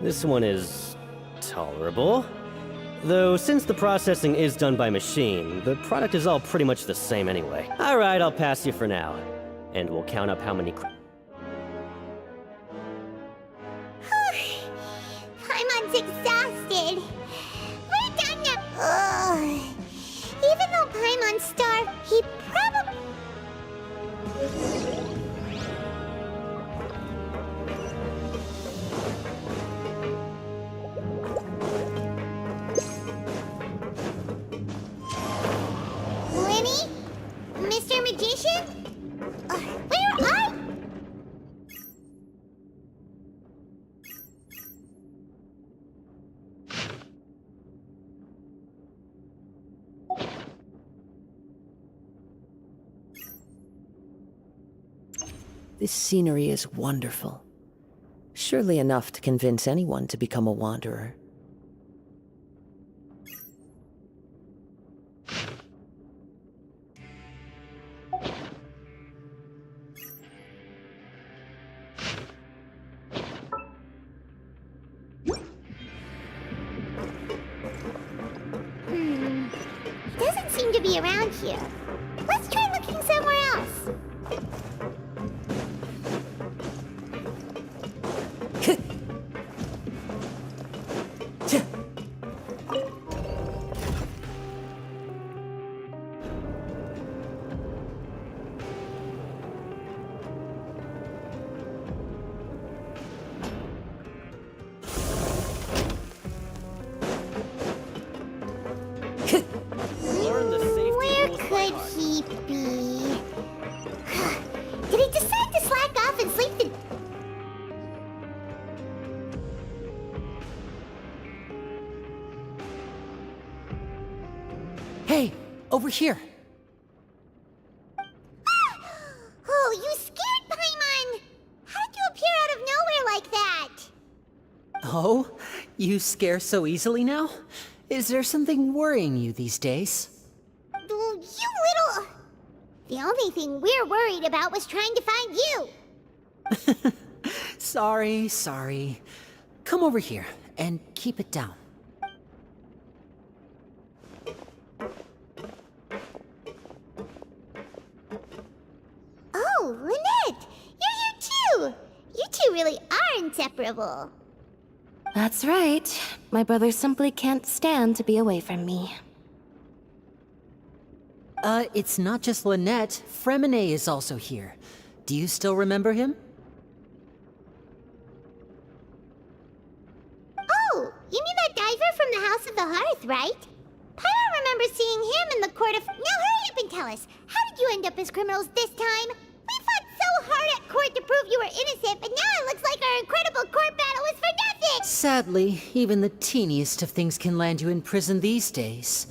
This one is tolerable. Though, since the processing is done by machine, the product is all pretty much the same anyway. Alright, I'll pass you for now. And we'll count up how many... Paimon's exhausted. We're done now. Ugh. Even though Paimon's starved, he probably... Mr. Magician? Where are... This scenery is wonderful. Surely enough to convince anyone to become a wanderer. Doesn't seem to be around here. Let's try looking somewhere else. Where could he be? Did he decide to slack off and sleep the... Hey, over here. Oh, you scared Paimon! How did you appear out of nowhere like that? Oh, you scare so easily now? Is there something worrying you these days? You little... The only thing we're worried about was trying to find you. Sorry. Come over here and keep it down. inseparable. That's right. My brother simply can't stand to be away from me. It's not just Lynette. Fremine is also here. Do you still remember him? Oh, you mean that diver from the House of the Hearth, right? Paimon remembers seeing him in the court of... Now hurry up and tell us, how did you end up as criminals this time? We fought so hard at court to prove you were innocent, but now it looks like our incredible court battle was for nothing! Sadly, even the teeniest of things can land you in prison these days.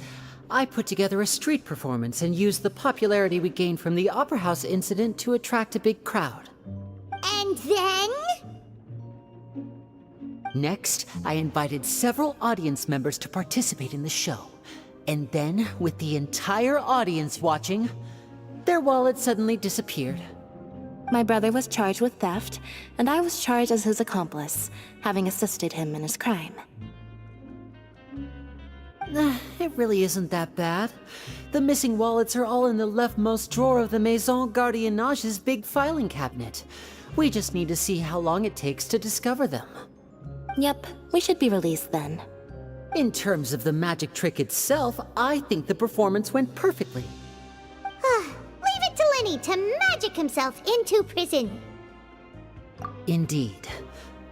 I put together a street performance and used the popularity we gained from the Opera House incident to attract a big crowd. And then? Next, I invited several audience members to participate in the show. And then, with the entire audience watching, their wallet suddenly disappeared. My brother was charged with theft, and I was charged as his accomplice, having assisted him in his crime. It really isn't that bad. The missing wallets are all in the leftmost drawer of the Maison Gardiennage's big filing cabinet. We just need to see how long it takes to discover them. Yep, we should be released then. In terms of the magic trick itself, I think the performance went perfectly. Leave it to Lenny to magic himself into prison. Indeed.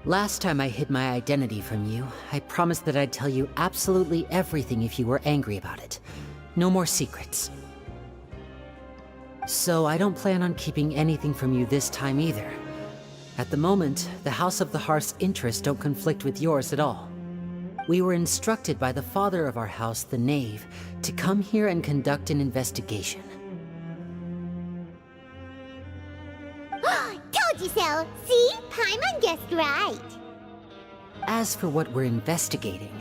Last time I hid my identity from you, I promised that I'd tell you absolutely everything if you were angry about it. No more secrets. So I don't plan on keeping anything from you this time either. At the moment, the House of the Hearth's interests don't conflict with yours at all. We were instructed by the father of our house, the Knave, to come here and conduct an investigation. Told you so! See? Paimon guessed right. As for what we're investigating,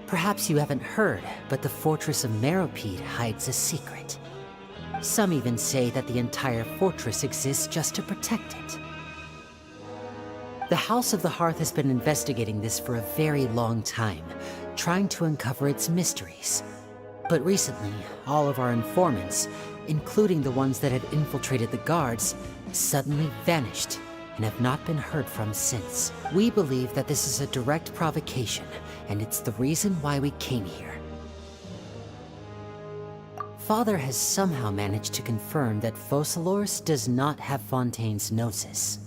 perhaps you haven't heard, but the fortress of Meropide hides a secret. Some even say that the entire fortress exists just to protect it. The House of the Hearth has been investigating this for a very long time, trying to uncover its mysteries. But recently, all of our informants, including the ones that had infiltrated the guards, suddenly vanished and have not been heard from since. We believe that this is a direct provocation, and it's the reason why we came here. Father has somehow managed to confirm that Focalors does not have Fontaine's Gnosis.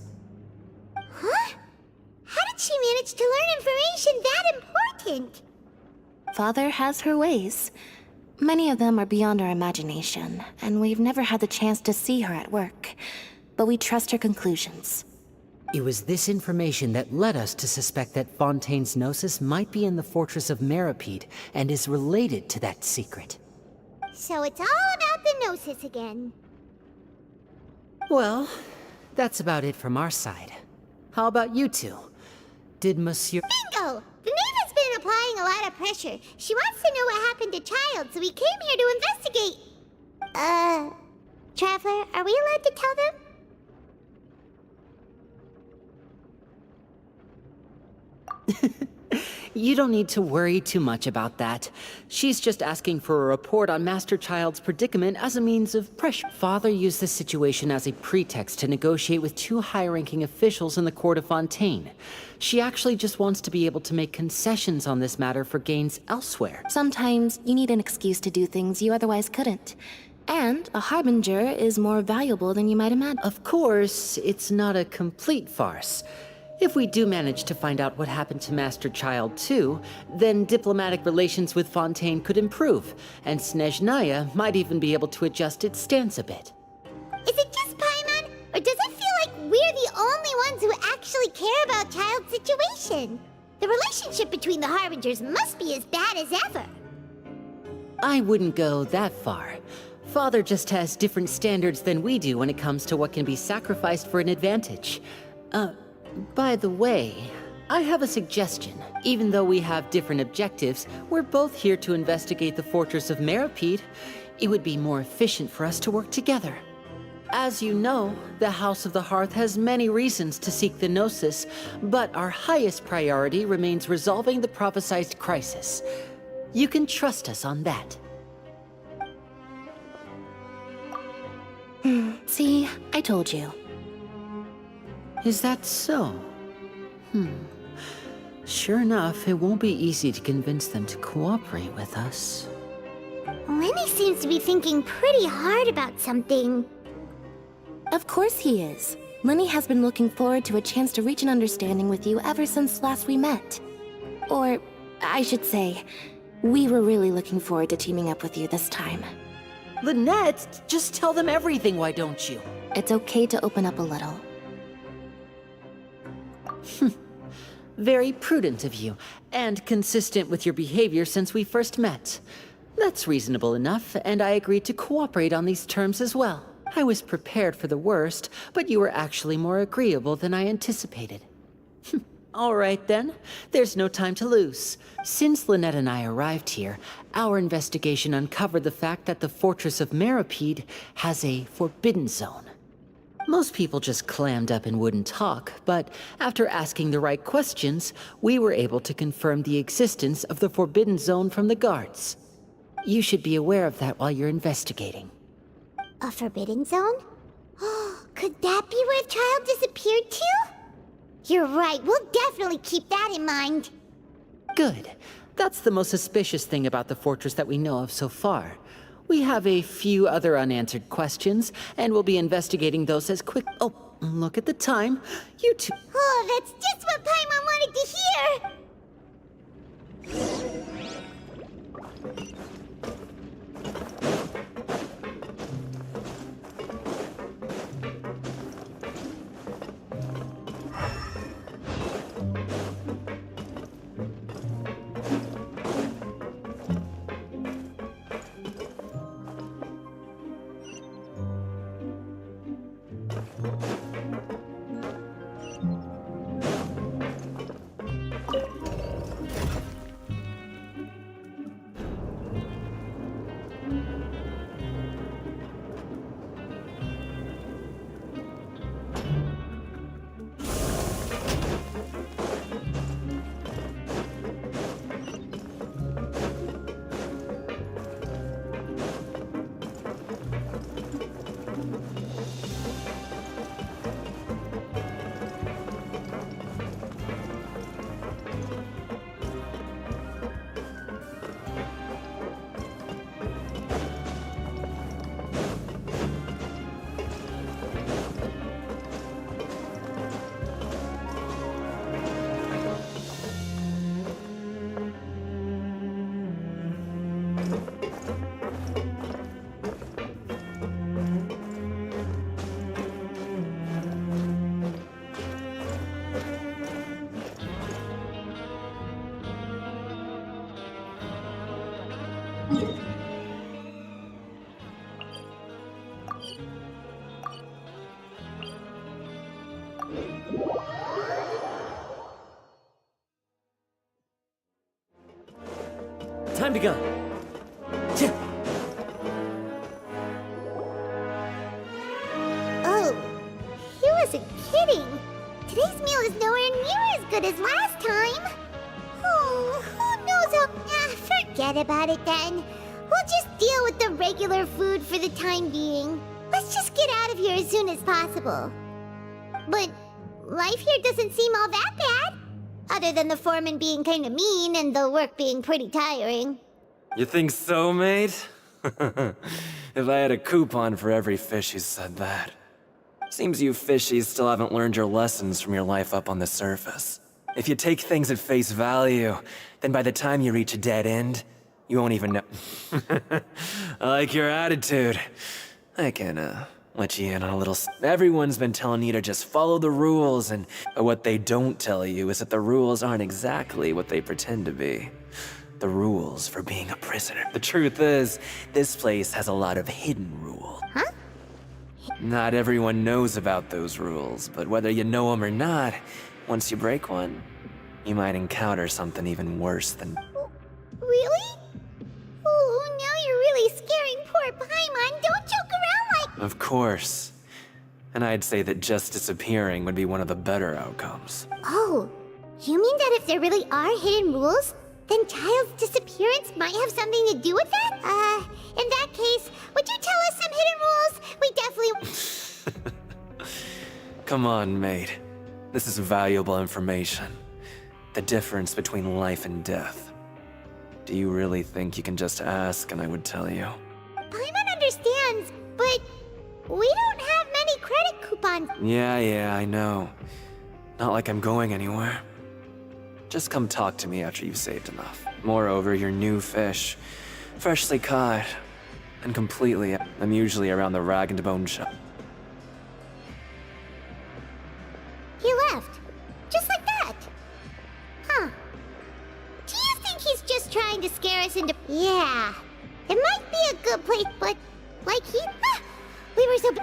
Huh? How did she manage to learn information that important? Father has her ways. Many of them are beyond our imagination, and we've never had the chance to see her at work. But we trust her conclusions. It was this information that led us to suspect that Fontaine's Gnosis might be in the fortress of Meropide and is related to that secret. So it's all about the Gnosis again. Well, that's about it from our side. How about you two? Did Monsieur... Bingo! The Knave has been applying a lot of pressure. She wants to know what happened to Child, so we came here to investigate. Traveler, are we allowed to tell them? You don't need to worry too much about that. She's just asking for a report on Master Child's predicament as a means of pressure. Father used the situation as a pretext to negotiate with two high-ranking officials in the court of Fontaine. She actually just wants to be able to make concessions on this matter for gains elsewhere. Sometimes you need an excuse to do things you otherwise couldn't. And a harbinger is more valuable than you might imagine. Of course, it's not a complete farce. If we do manage to find out what happened to Master Child too, then diplomatic relations with Fontaine could improve, and Snezhnaya might even be able to adjust its stance a bit. Is it just Paimon, or does it feel like we're the only ones who actually care about Child's situation? The relationship between the Harbingers must be as bad as ever. I wouldn't go that far. Father just has different standards than we do when it comes to what can be sacrificed for an advantage. By the way, I have a suggestion. Even though we have different objectives, we're both here to investigate the fortress of Meropide. It would be more efficient for us to work together. As you know, the House of the Hearth has many reasons to seek the Gnosis, but our highest priority remains resolving the prophesized crisis. You can trust us on that. See, I told you. Is that so? Sure enough, it won't be easy to convince them to cooperate with us. Lenny seems to be thinking pretty hard about something. Of course he is. Lenny has been looking forward to a chance to reach an understanding with you ever since last we met. Or, I should say, we were really looking forward to teaming up with you this time. Lynette, just tell them everything, why don't you? It's okay to open up a little. Very prudent of you, and consistent with your behavior since we first met. That's reasonable enough, and I agreed to cooperate on these terms as well. I was prepared for the worst, but you were actually more agreeable than I anticipated. All right then, there's no time to lose. Since Lynette and I arrived here, our investigation uncovered the fact that the Fortress of Meripede has a forbidden zone. Most people just clammed up and wouldn't talk, but after asking the right questions, we were able to confirm the existence of the forbidden zone from the guards. You should be aware of that while you're investigating. A forbidden zone? Could that be where the child disappeared to? You're right, we'll definitely keep that in mind. Good. That's the most suspicious thing about the fortress that we know of so far. We have a few other unanswered questions, and we'll be investigating those as quick— Oh, look at the time. You two— Oh, that's just what Paimon wanted to hear! Time to go. Oh, he wasn't kidding. Today's meal is nowhere near as good as last time. Oh, who knows how... forget about it then. We'll just deal with the regular food for the time being. Let's just get out of here as soon as possible. But life here doesn't seem all that bad. Other than the foreman being kinda mean and the work being pretty tiring. You think so, mate? If I had a coupon for every fish who said that. Seems you fishies still haven't learned your lessons from your life up on the surface. If you take things at face value, then by the time you reach a dead end, you won't even know. I like your attitude. I can, let you in on a little... Everyone's been telling you to just follow the rules, and what they don't tell you is that the rules aren't exactly what they pretend to be. The rules for being a prisoner. The truth is, this place has a lot of hidden rules. Huh? Not everyone knows about those rules, but whether you know them or not, once you break one, you might encounter something even worse than... Really? Oh, now you're really scaring poor Paimon. Don't joke around like... Of course. And I'd say that just disappearing would be one of the better outcomes. Oh, you mean that if there really are hidden rules, then Child's disappearance might have something to do with that? In that case, would you tell us some hidden rules? We definitely... Come on, mate. This is valuable information. The difference between life and death. Do you really think you can just ask and I would tell you? Paimon understands, but we don't have many credit coupons. Yeah, I know. Not like I'm going anywhere. Just come talk to me after you've saved enough. Moreover, your new fish, freshly caught, and completely. I'm usually around the rag and bone shop. He left. Just like that. Huh. Do you think he's just trying to scare us into... Yeah. It might be a good place, but... Like he... Ah, we were so...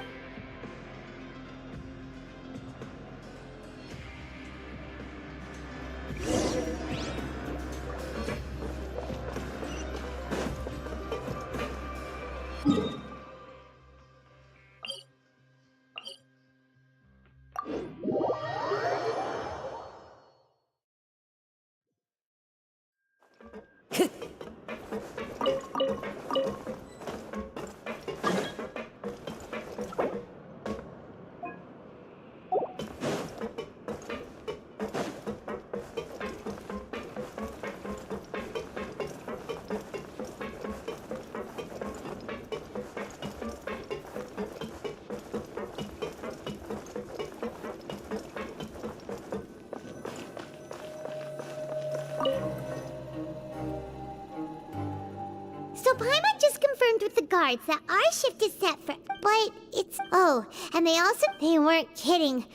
So Paimon just confirmed with the guards that our shift is set for... But it's... Oh, and they also... They weren't kidding.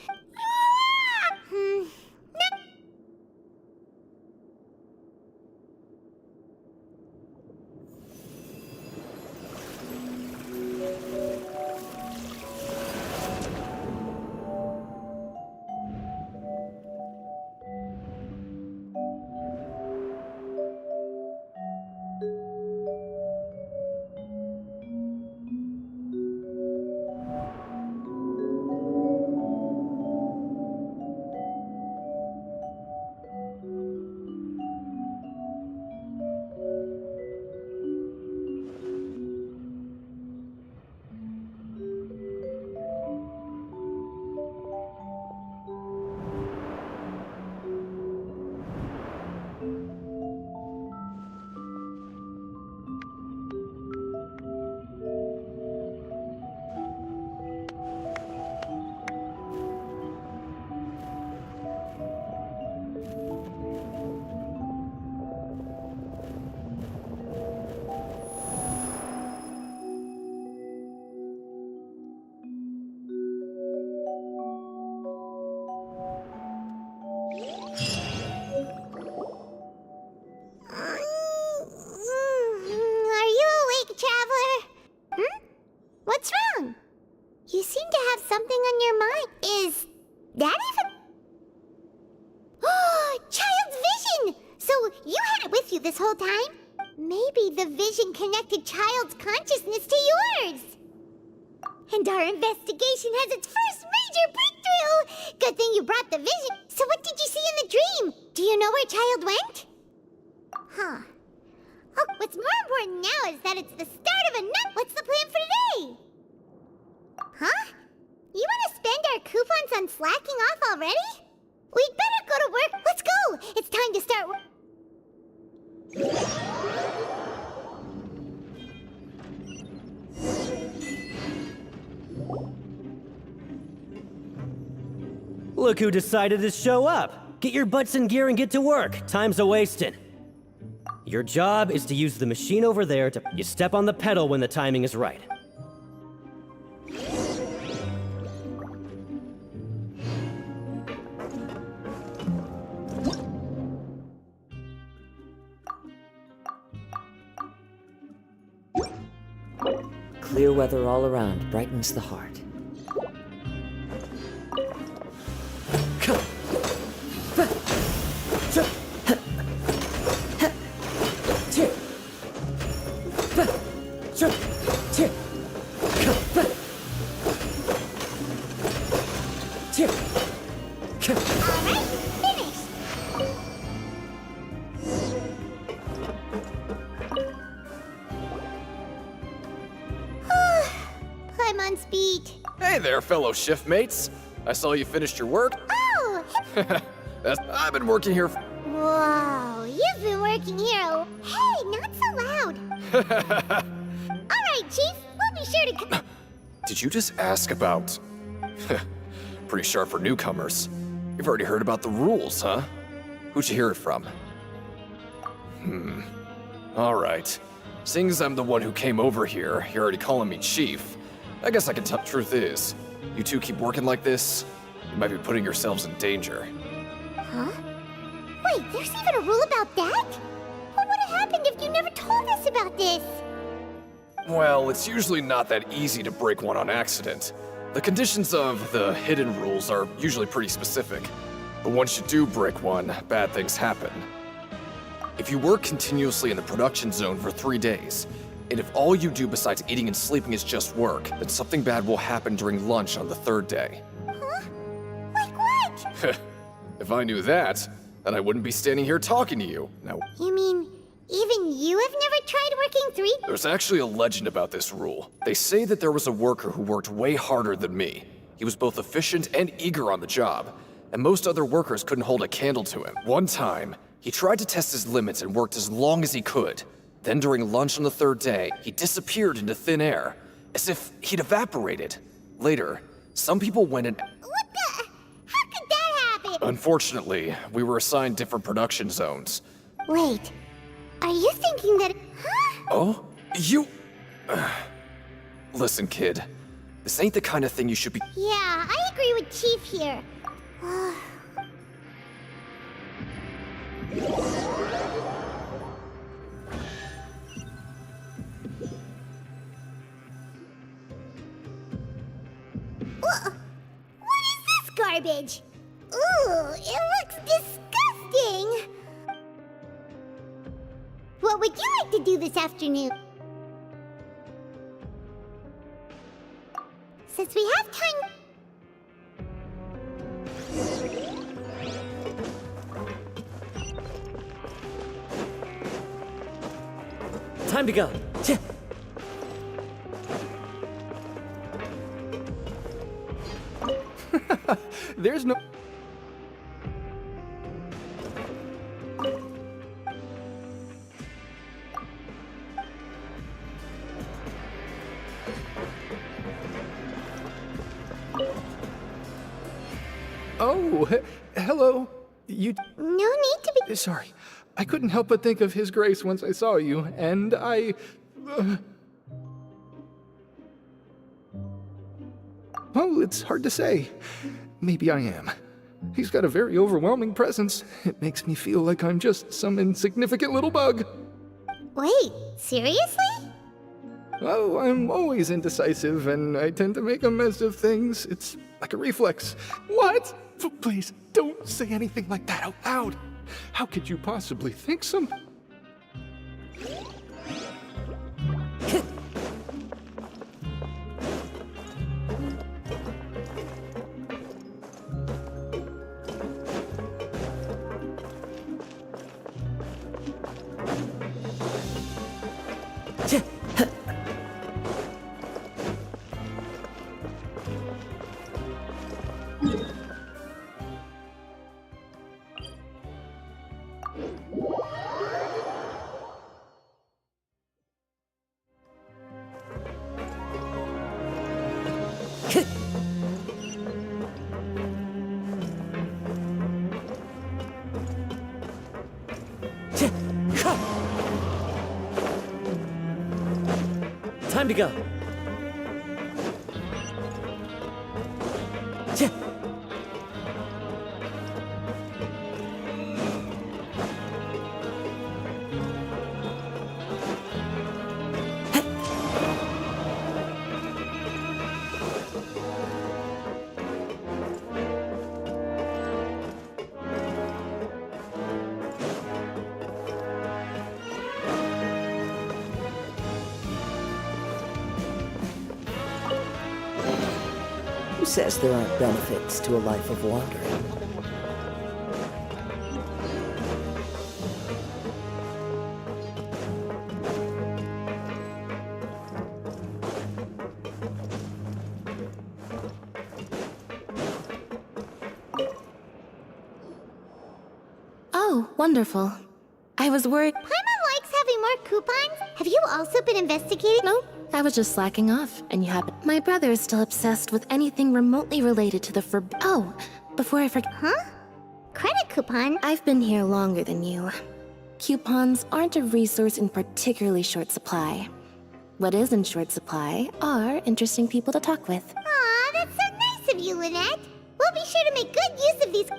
What's wrong? You seem to have something on your mind. Is that even... Oh, child's vision! So you had it with you this whole time? Maybe the vision connected child's consciousness to yours. And our investigation has its first major breakthrough! Good thing you brought the vision. So what did you see in the dream? Do you know where child went? Huh. Oh, what's more important now is that it's the start of a nut. What's the plan for today? Huh? You want to spend our coupons on slacking off already? We'd better go to work. Let's go! It's time to start Look who decided to show up! Get your butts in gear and get to work. Time's a-wasting. Your job is to use the machine over there to... You step on the pedal when the timing is right. Clear weather all around brightens the heart. I'm on speed. Hey there, fellow shift mates. I saw you finished your work. Oh, I've been working here. Whoa, you've been working here. Hey, not so loud. All right, Chief, we'll be sure to. Did you just ask about? Pretty sharp for newcomers. You've already heard about the rules, huh? Who'd you hear it from? All right. Seeing as I'm the one who came over here, you're already calling me Chief. I guess I can tell. Truth is, you two keep working like this, you might be putting yourselves in danger. Huh? Wait, there's even a rule about that? What would have happened if you never told us about this? Well, it's usually not that easy to break one on accident. The conditions of the hidden rules are usually pretty specific. But once you do break one, bad things happen. If you work continuously in the production zone for 3 days, and if all you do besides eating and sleeping is just work, then something bad will happen during lunch on the 3rd day. Huh? Like what? If I knew that, then I wouldn't be standing here talking to you. Now, You mean, even you have never tried working 3? there's actually a legend about this rule. They say that there was a worker who worked way harder than me. He was both efficient and eager on the job, and most other workers couldn't hold a candle to him. One time, he tried to test his limits and worked as long as he could. Then during lunch on the 3rd day, he disappeared into thin air, as if he'd evaporated. Later, some people went and... What the? How could that happen? Unfortunately, we were assigned different production zones. Wait, are you thinking that... Huh? Oh? You... Listen, kid. This ain't the kind of thing you should be... Yeah, I agree with Chief here. What is this garbage? Ooh, it looks disgusting! What would you like to do this afternoon? Since we have time... Time to go. There's no... Oh, hello. You... No need to be... Sorry. I couldn't help but think of His Grace once I saw you, and I... Well, it's hard to say. Maybe I am. He's got a very overwhelming presence. It makes me feel like I'm just some insignificant little bug. Wait, seriously? Oh, I'm always indecisive, and I tend to make a mess of things. It's like a reflex. What? Please, don't say anything like that out loud. How could you possibly think some... Time to go. Who says there aren't benefits to a life of wandering? wonderful. I was worried. Paimon likes having more coupons? Have you also been investigating? No, I was just slacking off, and you happen. My brother is still obsessed with anything remotely related to the Oh, before I forget. Huh? Credit coupon? I've been here longer than you. Coupons aren't a resource in particularly short supply. What is in short supply are interesting people to talk with. Aw, that's so nice of you, Lynette. We'll be sure to make good use of these.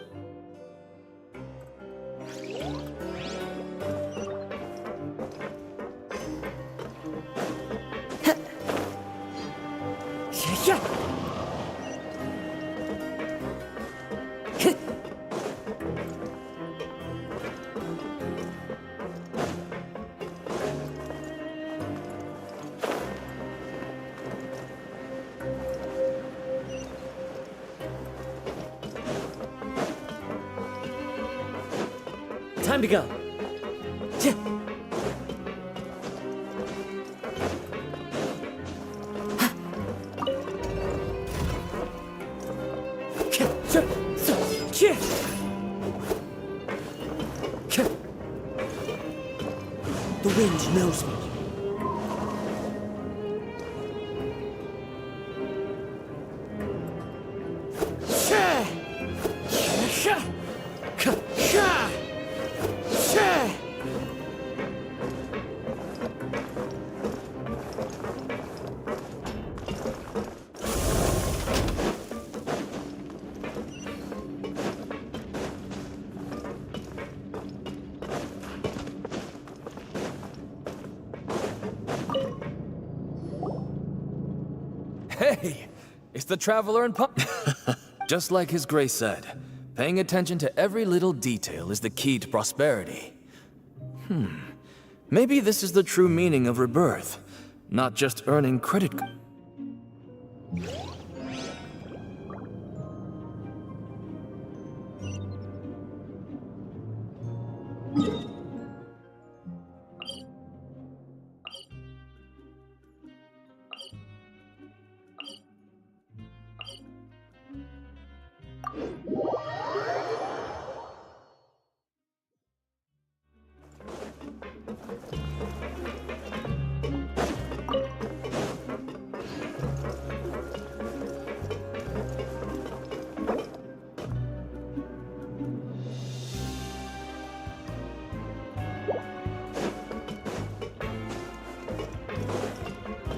Time to go. The wind knows me. Hey! It's the Traveler in Just like His Grace said, paying attention to every little detail is the key to prosperity. Maybe this is the true meaning of rebirth, not just earning credit.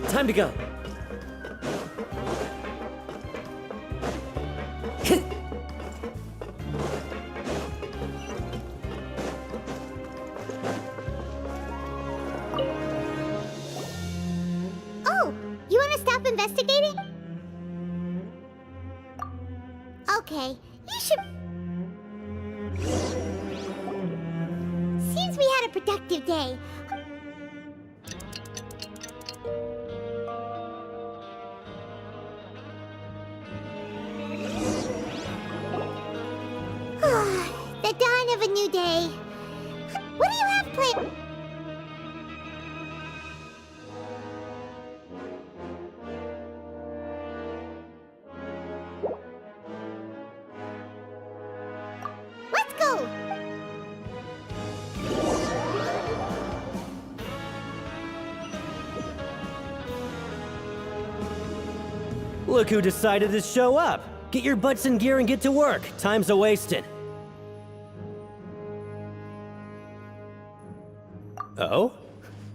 Time to go. Oh, you want to stop investigating? Okay, you should. Seems we had a productive day. The dawn of a new day. What do you have planned? Let's go! Look who decided to show up. Get your butts in gear and get to work. Time's a-wasting. Oh?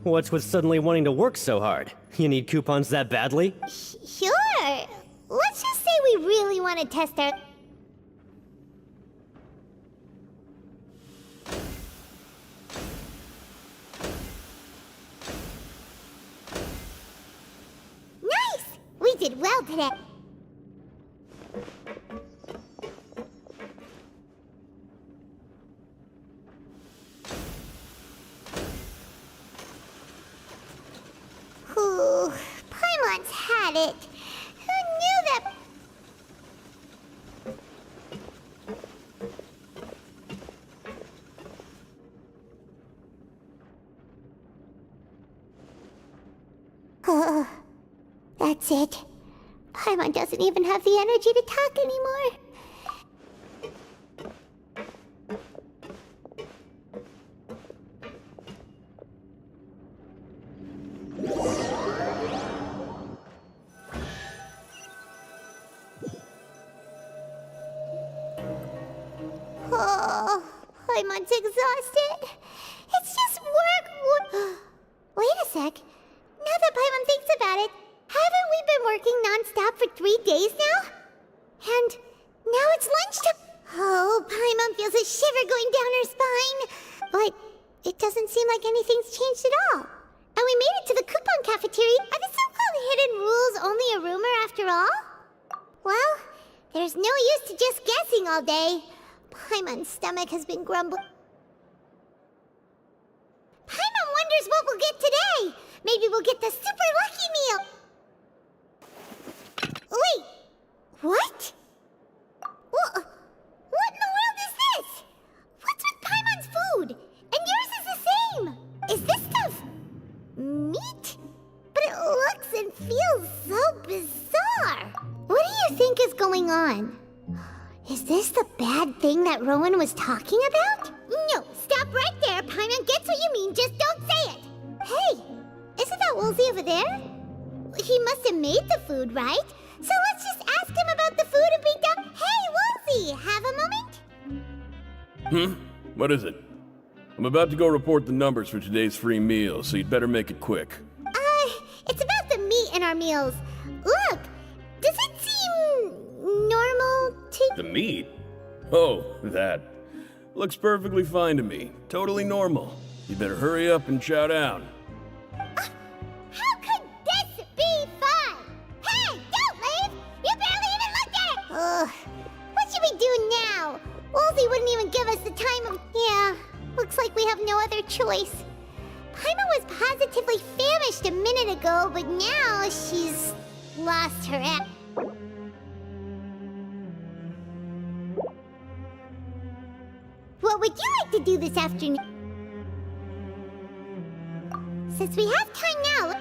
What's with suddenly wanting to work so hard? You need coupons that badly? Sure. Let's just say we really want to test our... Nice! We did well today. Ooh, Paimon's had it. Who knew that? Oh, that's it. Paimon doesn't even have the energy to talk anymore. Paimon's exhausted. It's just work. Wait a sec. Now that Paimon thinks about it, haven't we been working non-stop for 3 days now? And now it's lunchtime. Oh, Paimon feels a shiver going down her spine. But it doesn't seem like anything's changed at all. And we made it to the coupon cafeteria. Are the so-called hidden rules only a rumor after all? Well, there's no use to just guessing all day. Paimon's stomach has been grumbling. Paimon wonders what we'll get today. Maybe we'll get the super lucky meal. Wait, what? What in the world is this? What's with Paimon's food? And yours is the same. Is this stuff meat? But it looks and feels so bizarre. What do you think is going on? Is this the bad thing that Rowan was talking about? No, stop right there. Paimon gets what you mean, just don't say it. Hey, isn't that Woolsey over there? He must have made the food, right? So let's just ask him about the food and be done. Hey, Woolsey, have a moment? What is it? I'm about to go report the numbers for today's free meal, so you'd better make it quick. It's about the meat in our meals. Look, does it seem normal to... The meat? Oh, that. Looks perfectly fine to me. Totally normal. You better hurry up and chow down. How could this be fun? Hey, don't leave! You barely even looked at it! Ugh, what should we do now? Woolsey wouldn't even give us the time of... Yeah, looks like we have no other choice. Paimon was positively famished a minute ago, but now she's lost her act. What would you like to do this afternoon? Since we have time now...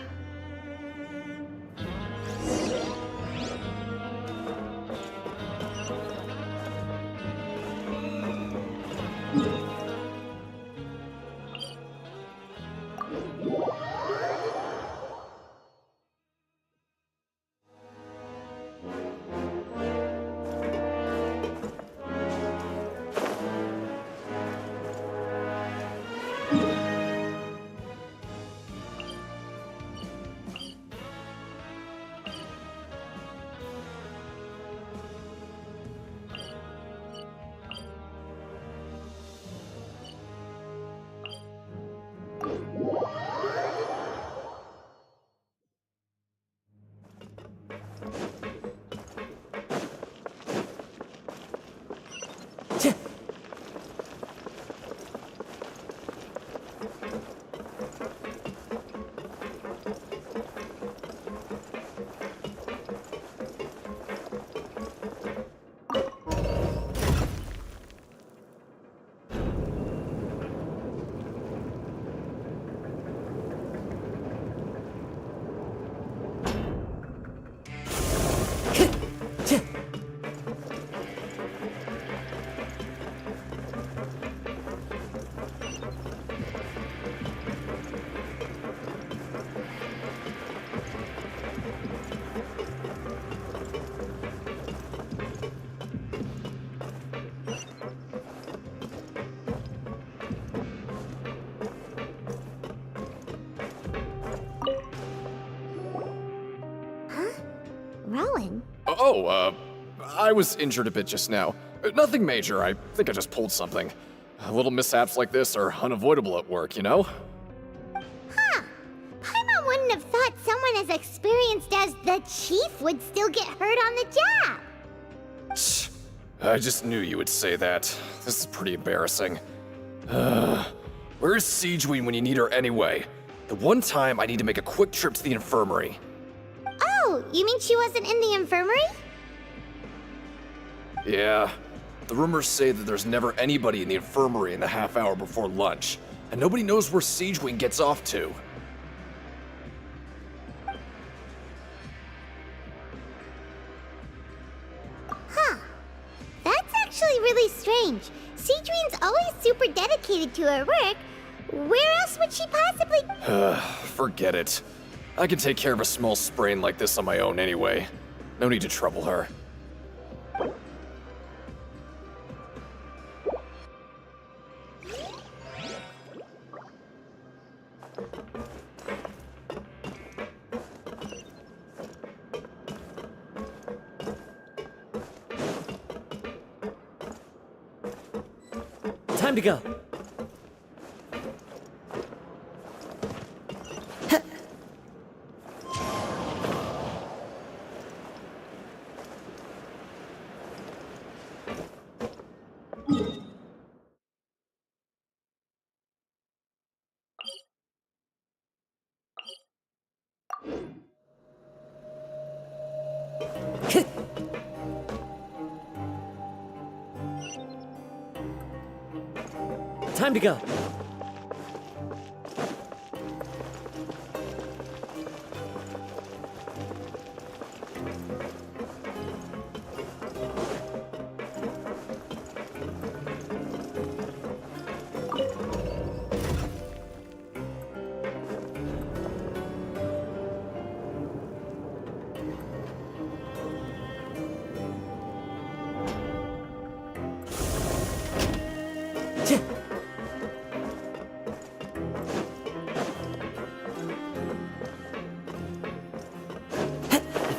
Rowan? I was injured a bit just now. Nothing major, I think I just pulled something. Little mishaps like this are unavoidable at work, you know? Huh. Paimon wouldn't have thought someone as experienced as the Chief would still get hurt on the job. I just knew you would say that. This is pretty embarrassing. Where's Siegeween when you need her anyway? The one time I need to make a quick trip to the infirmary. Oh, you mean she wasn't in the infirmary? Yeah. The rumors say that there's never anybody in the infirmary in the half hour before lunch, and nobody knows where Siegeween gets off to. Huh. That's actually really strange. Siegeween's always super dedicated to her work. Where else would she possibly... Forget it. I can take care of a small sprain like this on my own anyway. No need to trouble her. Time to go. Time to go.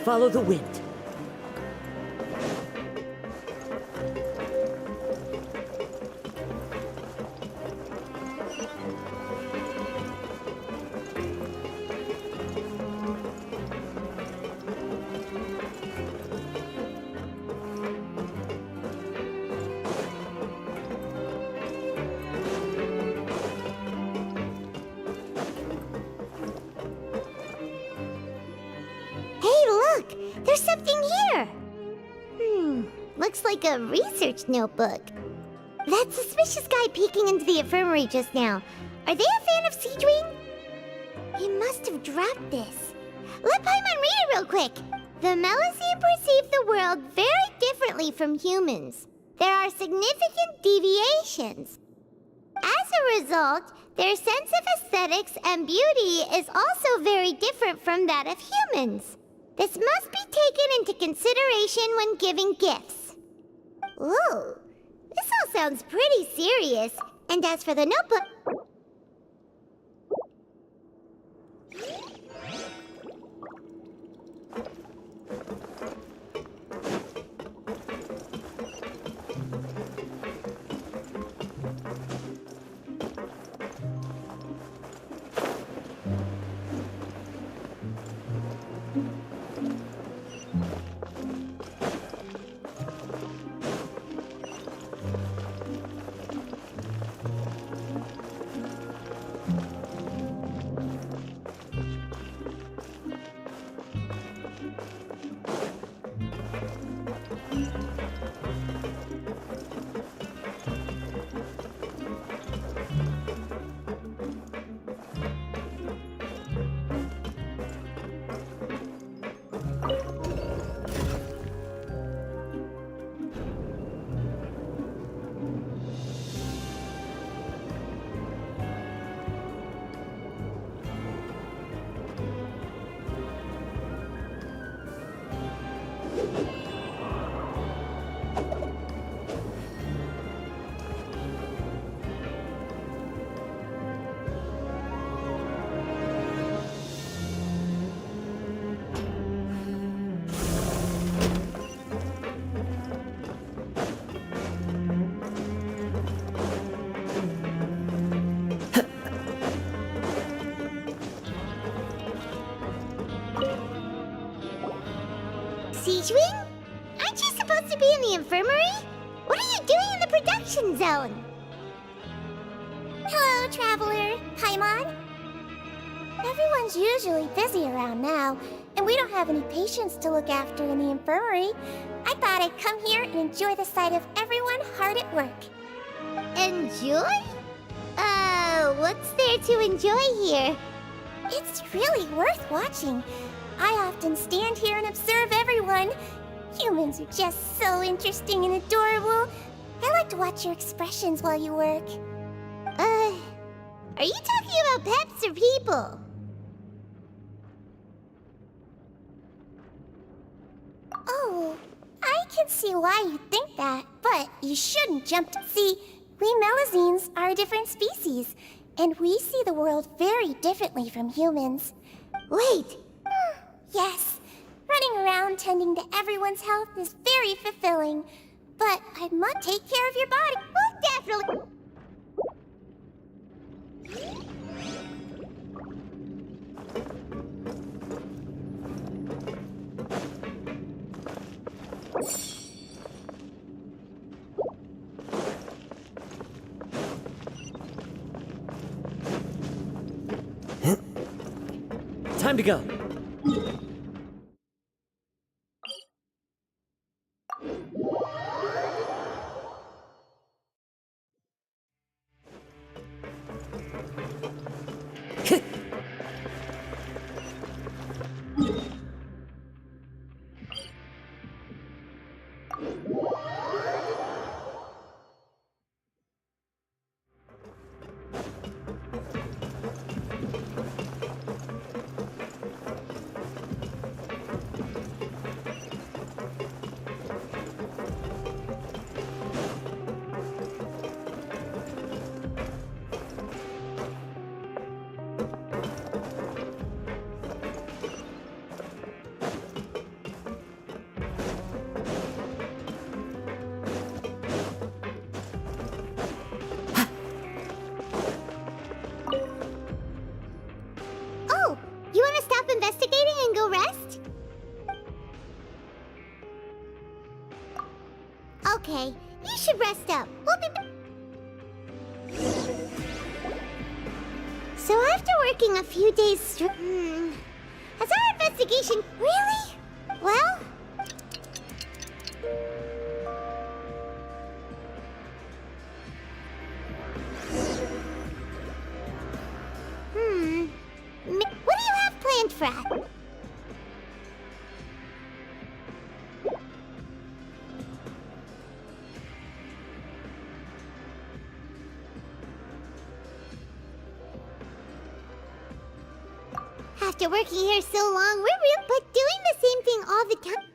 Follow the wind. There's something here! Looks like a research notebook. That suspicious guy peeking into the infirmary just now, are they a fan of Siege Wing? He must have dropped this. Let Paimon read it real quick! The Melusine perceive the world very differently from humans. There are significant deviations. As a result, their sense of aesthetics and beauty is also very different from that of humans. This must be taken into consideration when giving gifts. Ooh, this all sounds pretty serious. And as for the notebook... Siege Wing? Aren't you supposed to be in the infirmary? What are you doing in the production zone? Hello, traveler. Paimon? Everyone's usually busy around now, and we don't have any patients to look after in the infirmary. I thought I'd come here and enjoy the sight of everyone hard at work. Enjoy? What's there to enjoy here? It's really worth watching. I often stand here and observe everyone. Humans are just so interesting and adorable. I like to watch your expressions while you work. Are you talking about pets or people? Oh, I can see why you think that, but you shouldn't jump to... See, we Melusines are a different species, and we see the world very differently from humans. Wait! Yes, running around tending to everyone's health is very fulfilling, but I must take care of your body. Well, definitely... Time to go. Oh, you want to stop investigating and go rest? Okay, you should rest up. We'll be back. So after working a few days has our investigation really? Well, what do you have planned for us? After working here so long, we're real, but doing the same thing all the time.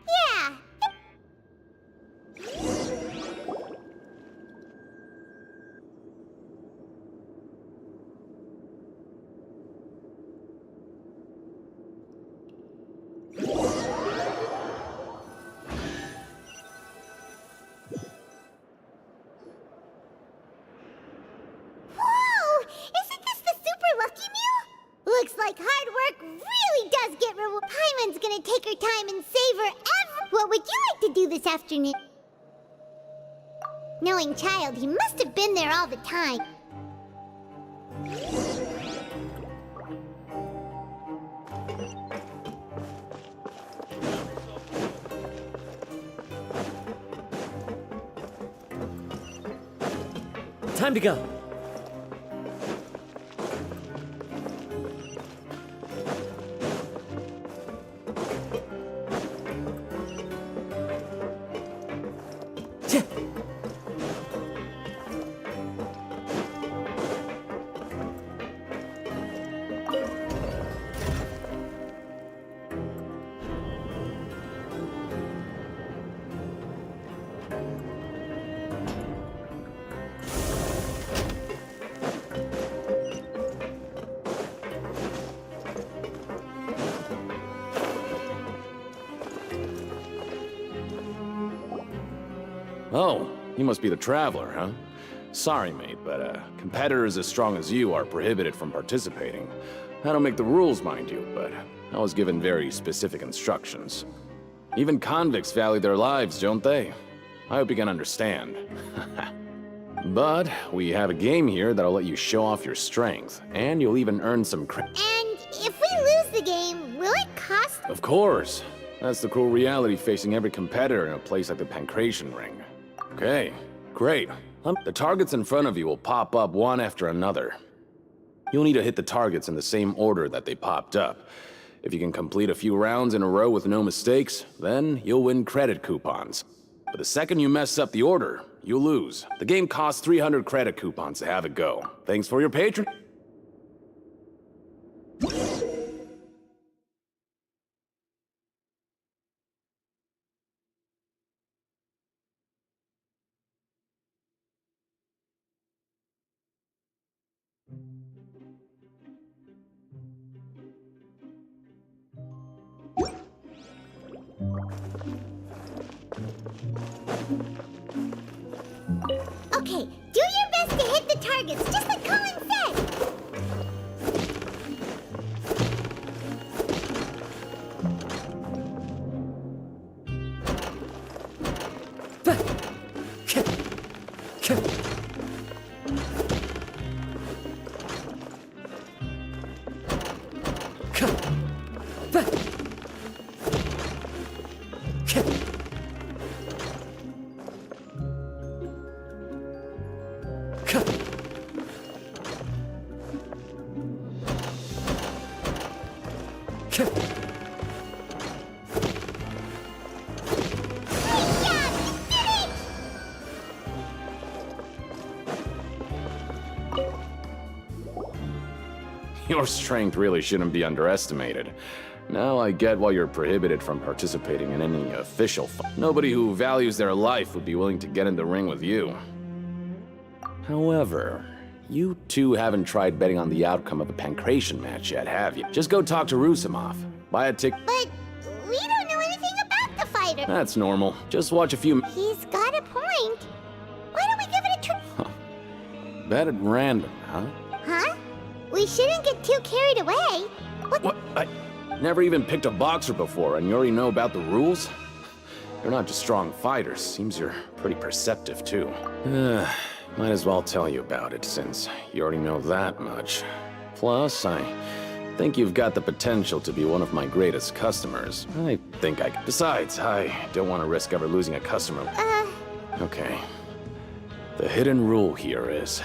Yeah. Whoa! Isn't this the super lucky meal? Looks like hard work really does get rewarded. Paimon's gonna take her time and savor every. What would you like to do this afternoon? Knowing child, he must have been there all the time. Time to go. Oh, you must be the Traveler, huh? Sorry, mate, but competitors as strong as you are prohibited from participating. I don't make the rules, mind you, but I was given very specific instructions. Even convicts value their lives, don't they? I hope you can understand. But we have a game here that'll let you show off your strength, and you'll even earn some credit. And if we lose the game, will it cost? Of course. That's the cruel reality facing every competitor in a place like the Pancration Ring. Okay, great. The targets in front of you will pop up one after another. You'll need to hit the targets in the same order that they popped up. If you can complete a few rounds in a row with no mistakes, then you'll win credit coupons. But the second you mess up the order, you'll lose. The game costs 300 credit coupons to have it go. Thanks for your patron. Okay, do your best Your strength really shouldn't be underestimated. Now I get why you're prohibited from participating in any official fight. Nobody who values their life would be willing to get in the ring with you. However, you two haven't tried betting on the outcome of the Pancration match yet, have you? Just go talk to Rusimov. Buy a ticket. But we don't know anything about the fighter. That's normal. Just watch a few. He's got a point. Why don't we give it a try? Bet at random, huh? Huh? We shouldn't get too carried away. What? I never even picked a boxer before, and you already know about the rules? You're not just strong fighters. Seems you're pretty perceptive, too. Might as well tell you about it, since you already know that much. Plus, I think you've got the potential to be one of my greatest customers. I think I... Besides, I don't want to risk ever losing a customer. Okay. The hidden rule here is,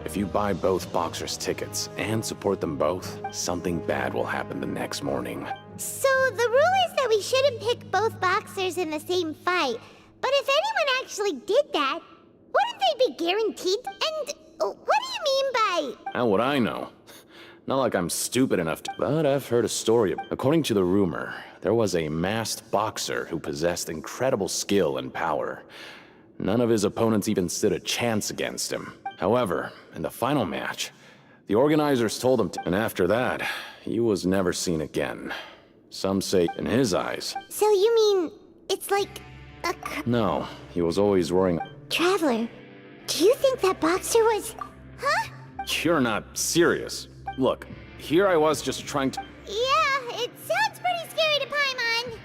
if you buy both boxers' tickets and support them both, something bad will happen the next morning. So the rule is that we shouldn't pick both boxers in the same fight. But if anyone actually did that, wouldn't they be guaranteed? And what do you mean by... How would I know? Not like I'm stupid enough to... But I've heard a story. According to the rumor, there was a masked boxer who possessed incredible skill and power. None of his opponents even stood a chance against him. However, in the final match, the organizers told him to... And after that, he was never seen again. Some say in his eyes. So you mean it's like a... No, he was always roaring... Traveler, do you think that boxer was... Huh? You're not serious. Look, here I was just trying to... Yeah, it sounds pretty scary to Paimon.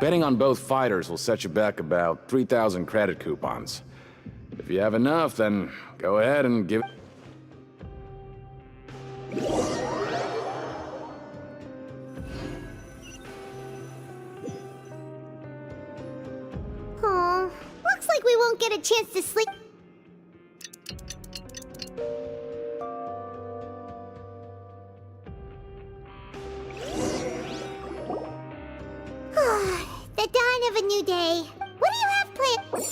Betting on both fighters will set you back about 3,000 credit coupons. If you have enough, then go ahead and give... Oh, looks like we won't get a chance to sleep. The dawn of a new day. What do you have planned?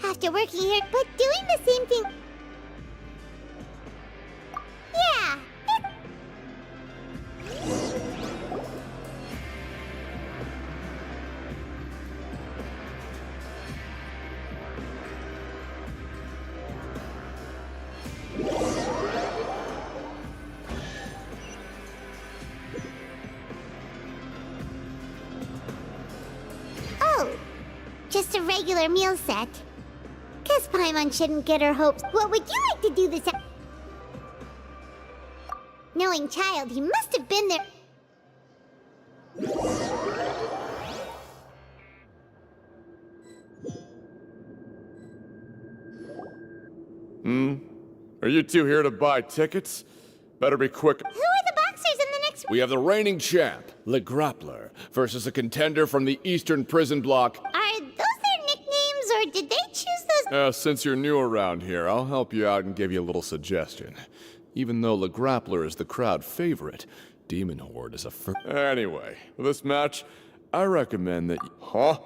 After working here, but doing the same thing. Yeah. Oh, just a regular meal set. Guess Paimon shouldn't get her hopes. What would you like to do this? Knowing child, he must have been there. Are you two here to buy tickets? Better be quick. Who are the boxers in the next... We have the reigning champ, Le Grappler, versus a contender from the Eastern Prison Block. Are those their nicknames, or did they choose those... Since you're new around here, I'll help you out and give you a little suggestion. Even though Le Grappler is the crowd favorite, Demon Horde is a Anyway, for this match, I recommend that you... Huh?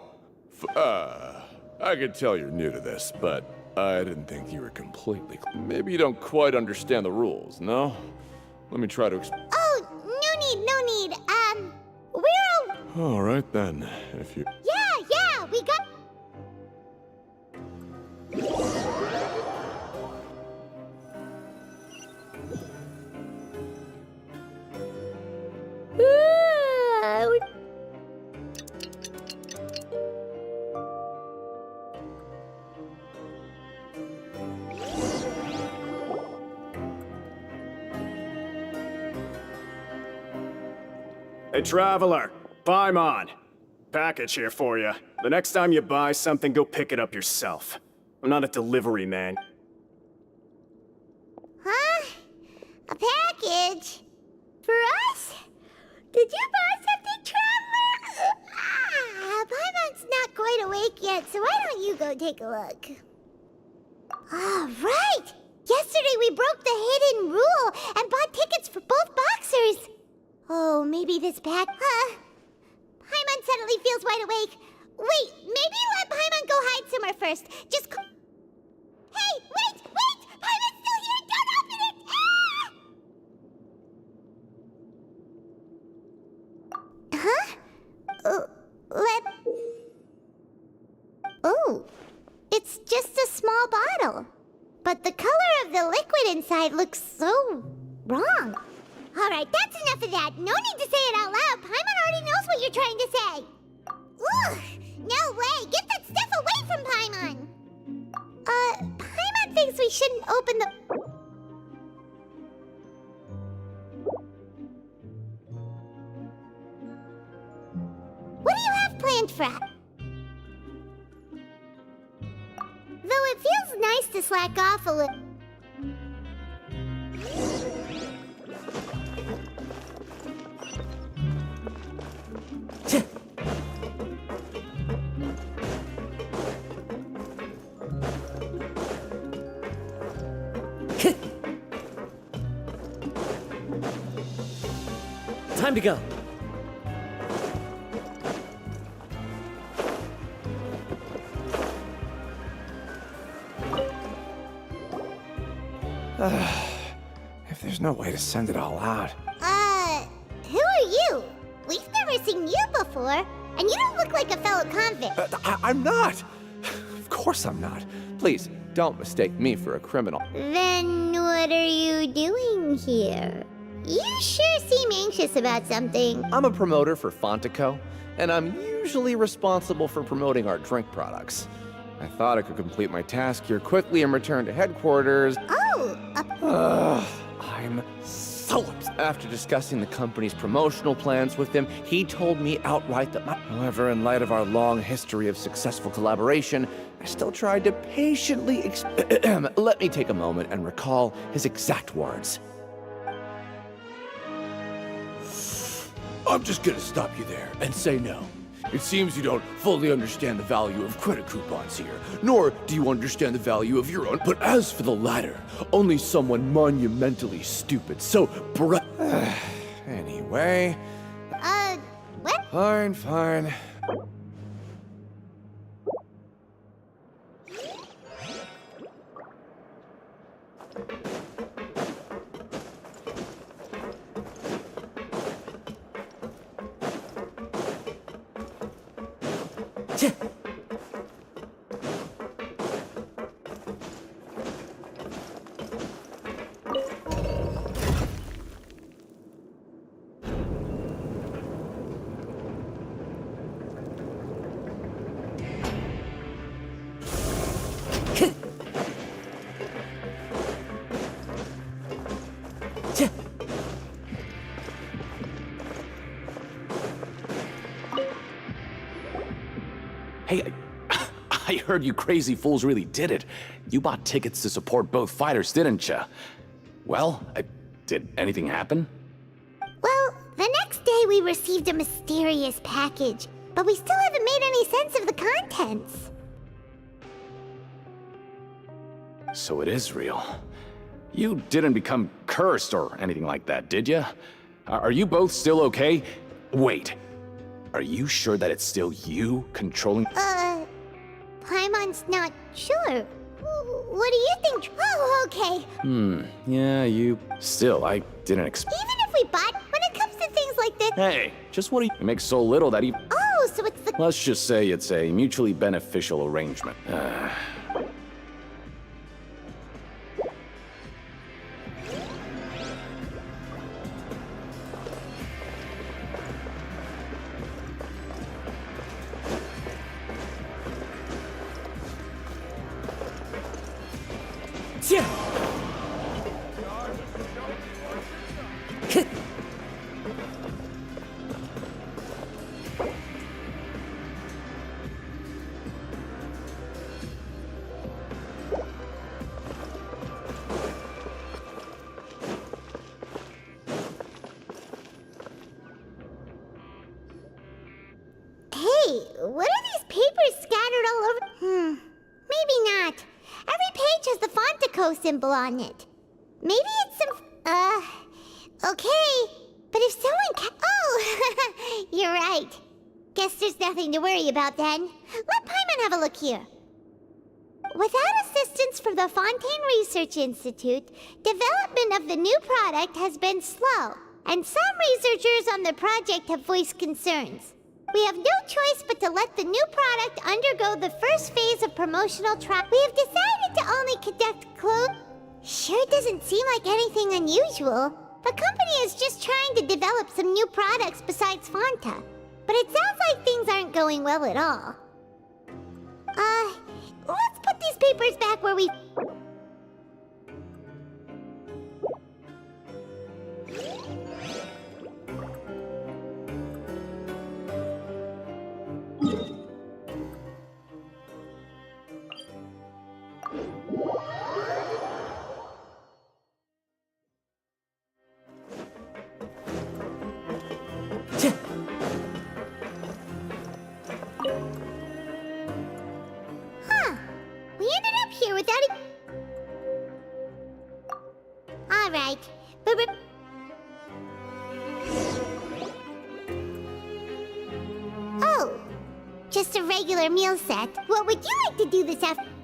I could tell you're new to this, but I didn't think you were completely... Maybe you don't quite understand the rules, no? Let me try to explain. Oh, no need. We're all... All right then, if you... Yeah, we got... Hey, Traveler, Paimon! Package here for you. The next time you buy something, go pick it up yourself. I'm not a delivery man. Huh? A package? For us? Did you buy something, Traveler? Paimon's not quite awake yet, so why don't you go take a look? Ah, right! Yesterday we broke the hidden rule and bought tickets for both boxers. Oh, maybe this pack... Paimon suddenly feels wide awake. Wait, maybe let Paimon go hide somewhere first. Just... Hey, wait! Paimon's still here! Don't open it! Ah! Huh? Oh, it's just a small bottle. But the color of the liquid inside looks so wrong. All right, that's enough of that. No need to say it out loud. Paimon already knows what you're trying to say. Ugh, no way. Get that stuff away from Paimon. Paimon thinks we shouldn't open the... What do you have planned for us? Though it feels nice to slack off a little. Time to go. If there's no way to send it all out. Who are you? We've never seen you before, and you don't look like a fellow convict. I'm not! Of course I'm not. Please, don't mistake me for a criminal. Then what are you doing here? You sure seem anxious about something. I'm a promoter for Fontico, and I'm usually responsible for promoting our drink products. I thought I could complete my task here quickly and return to headquarters. Oh! I'm so upset. After discussing the company's promotional plans with him, he told me outright that However, in light of our long history of successful collaboration, I still tried to patiently Let me take a moment and recall his exact words. I'm just gonna stop you there and say no. It seems you don't fully understand the value of credit coupons here, nor do you understand the value of your own. But as for the latter, only someone monumentally stupid, so Anyway... What? Fine. Hey, I heard you crazy fools really did it. You bought tickets to support both fighters, didn't ya? Well, did anything happen? Well, the next day we received a mysterious package, but we still haven't made any sense of the contents. So it is real. You didn't become cursed or anything like that, did ya? Are you both still okay? Wait. Are you sure that it's still you controlling? Paimon's not sure. What do you think? Oh, okay. Yeah, you... Still, I didn't expect... Even if we bought, when it comes to things like this... Hey, just what do you... It makes so little that even... Oh, so it's the... Let's just say it's a mutually beneficial arrangement. Wait, what are these papers scattered all over? Maybe not. Every page has the Fontico symbol on it. Maybe it's some... okay. But if someone Oh, you're right. Guess there's nothing to worry about then. Let Paimon have a look here. Without assistance from the Fontaine Research Institute, development of the new product has been slow, and some researchers on the project have voiced concerns. We have no choice but to let the new product undergo the first phase of promotional trial. We have decided to only conduct Sure doesn't seem like anything unusual. The company is just trying to develop some new products besides Fanta. But it sounds like things aren't going well at all. Let's put these papers back where we... We ended up here without it. All right, but oh, just a regular meal set. What would you like to do this afternoon?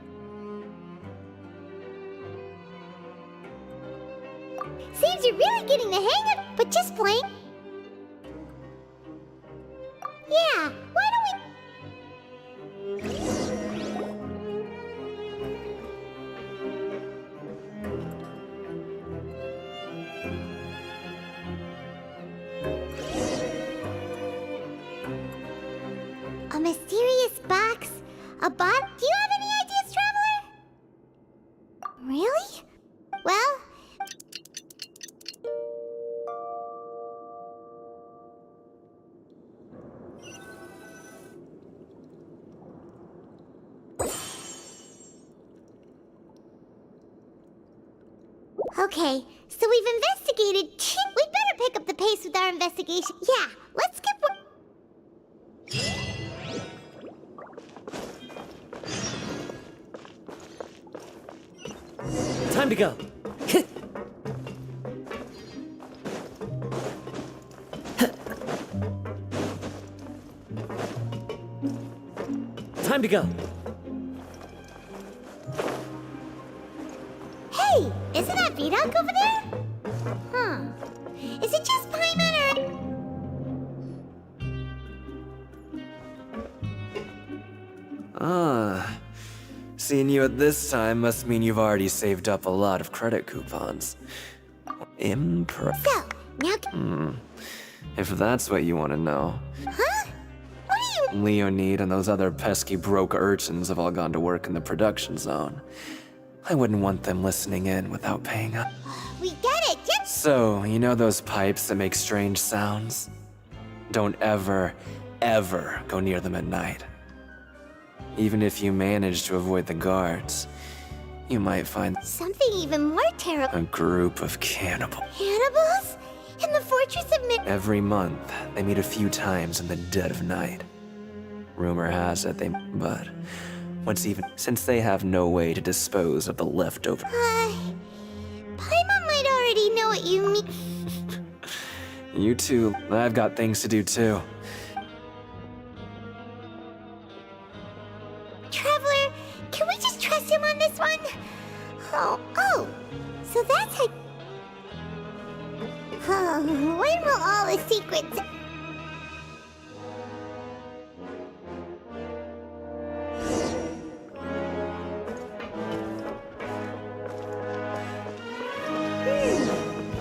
Seems you're really getting the hang of, but just plain. Yeah, why don't we? A mysterious box? A bot? Do you have any ideas, Traveler? Really? Well... Okay, so we've investigated... We'd better pick up the pace with our investigation. Yeah, let's skip... Time to go. Time to go. Hey, isn't that Vidok over there? Huh. Is it just Paimon or... Ah. Seeing you at this time must mean you've already saved up a lot of credit coupons. Impressive. So, now... If that's what you want to know. Huh? What are you... Leonid and those other pesky broke urchins have all gone to work in the production zone. I wouldn't want them listening in without paying up. We get it, just... So, you know those pipes that make strange sounds? Don't ever, ever go near them at night. Even if you manage to avoid the guards, you might find something even more terrible. A group of cannibals. Cannibals? In the Fortress of Every month, they meet a few times in the dead of night. Rumor has it but since they have no way to dispose of the leftover. Paimon might already know what you mean. You too, I've got things to do too. Traveler, can we just trust him on this one? Oh, so that's how... Oh, when will all the secrets...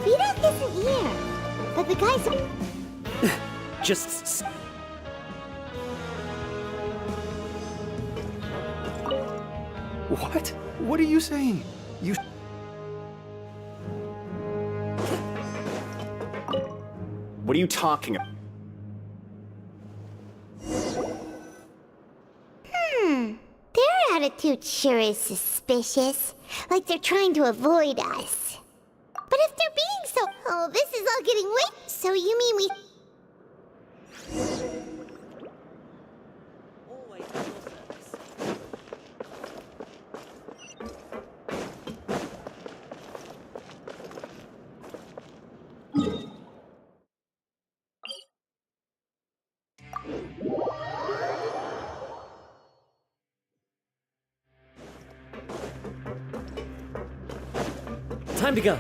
Vidok isn't here, but the guys... Just... What? What are you saying? You... What are you talking about? Their attitude sure is suspicious. Like they're trying to avoid us. But if they're being so... Oh, this is all getting way... So you mean we... Time to go.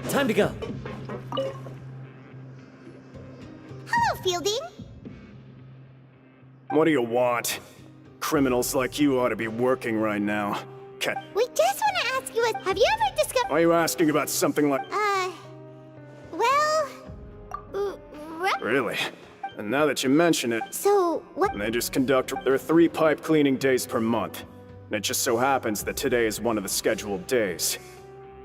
Time to go. Hello, Fielding. What do you want? Criminals like you ought to be working right now. We just want to ask you, have you ever discovered... Why are you asking about something like... well... Really? And now that you mention it... So, what... They just conduct... There are 3 pipe cleaning days per month. And it just so happens that today is one of the scheduled days.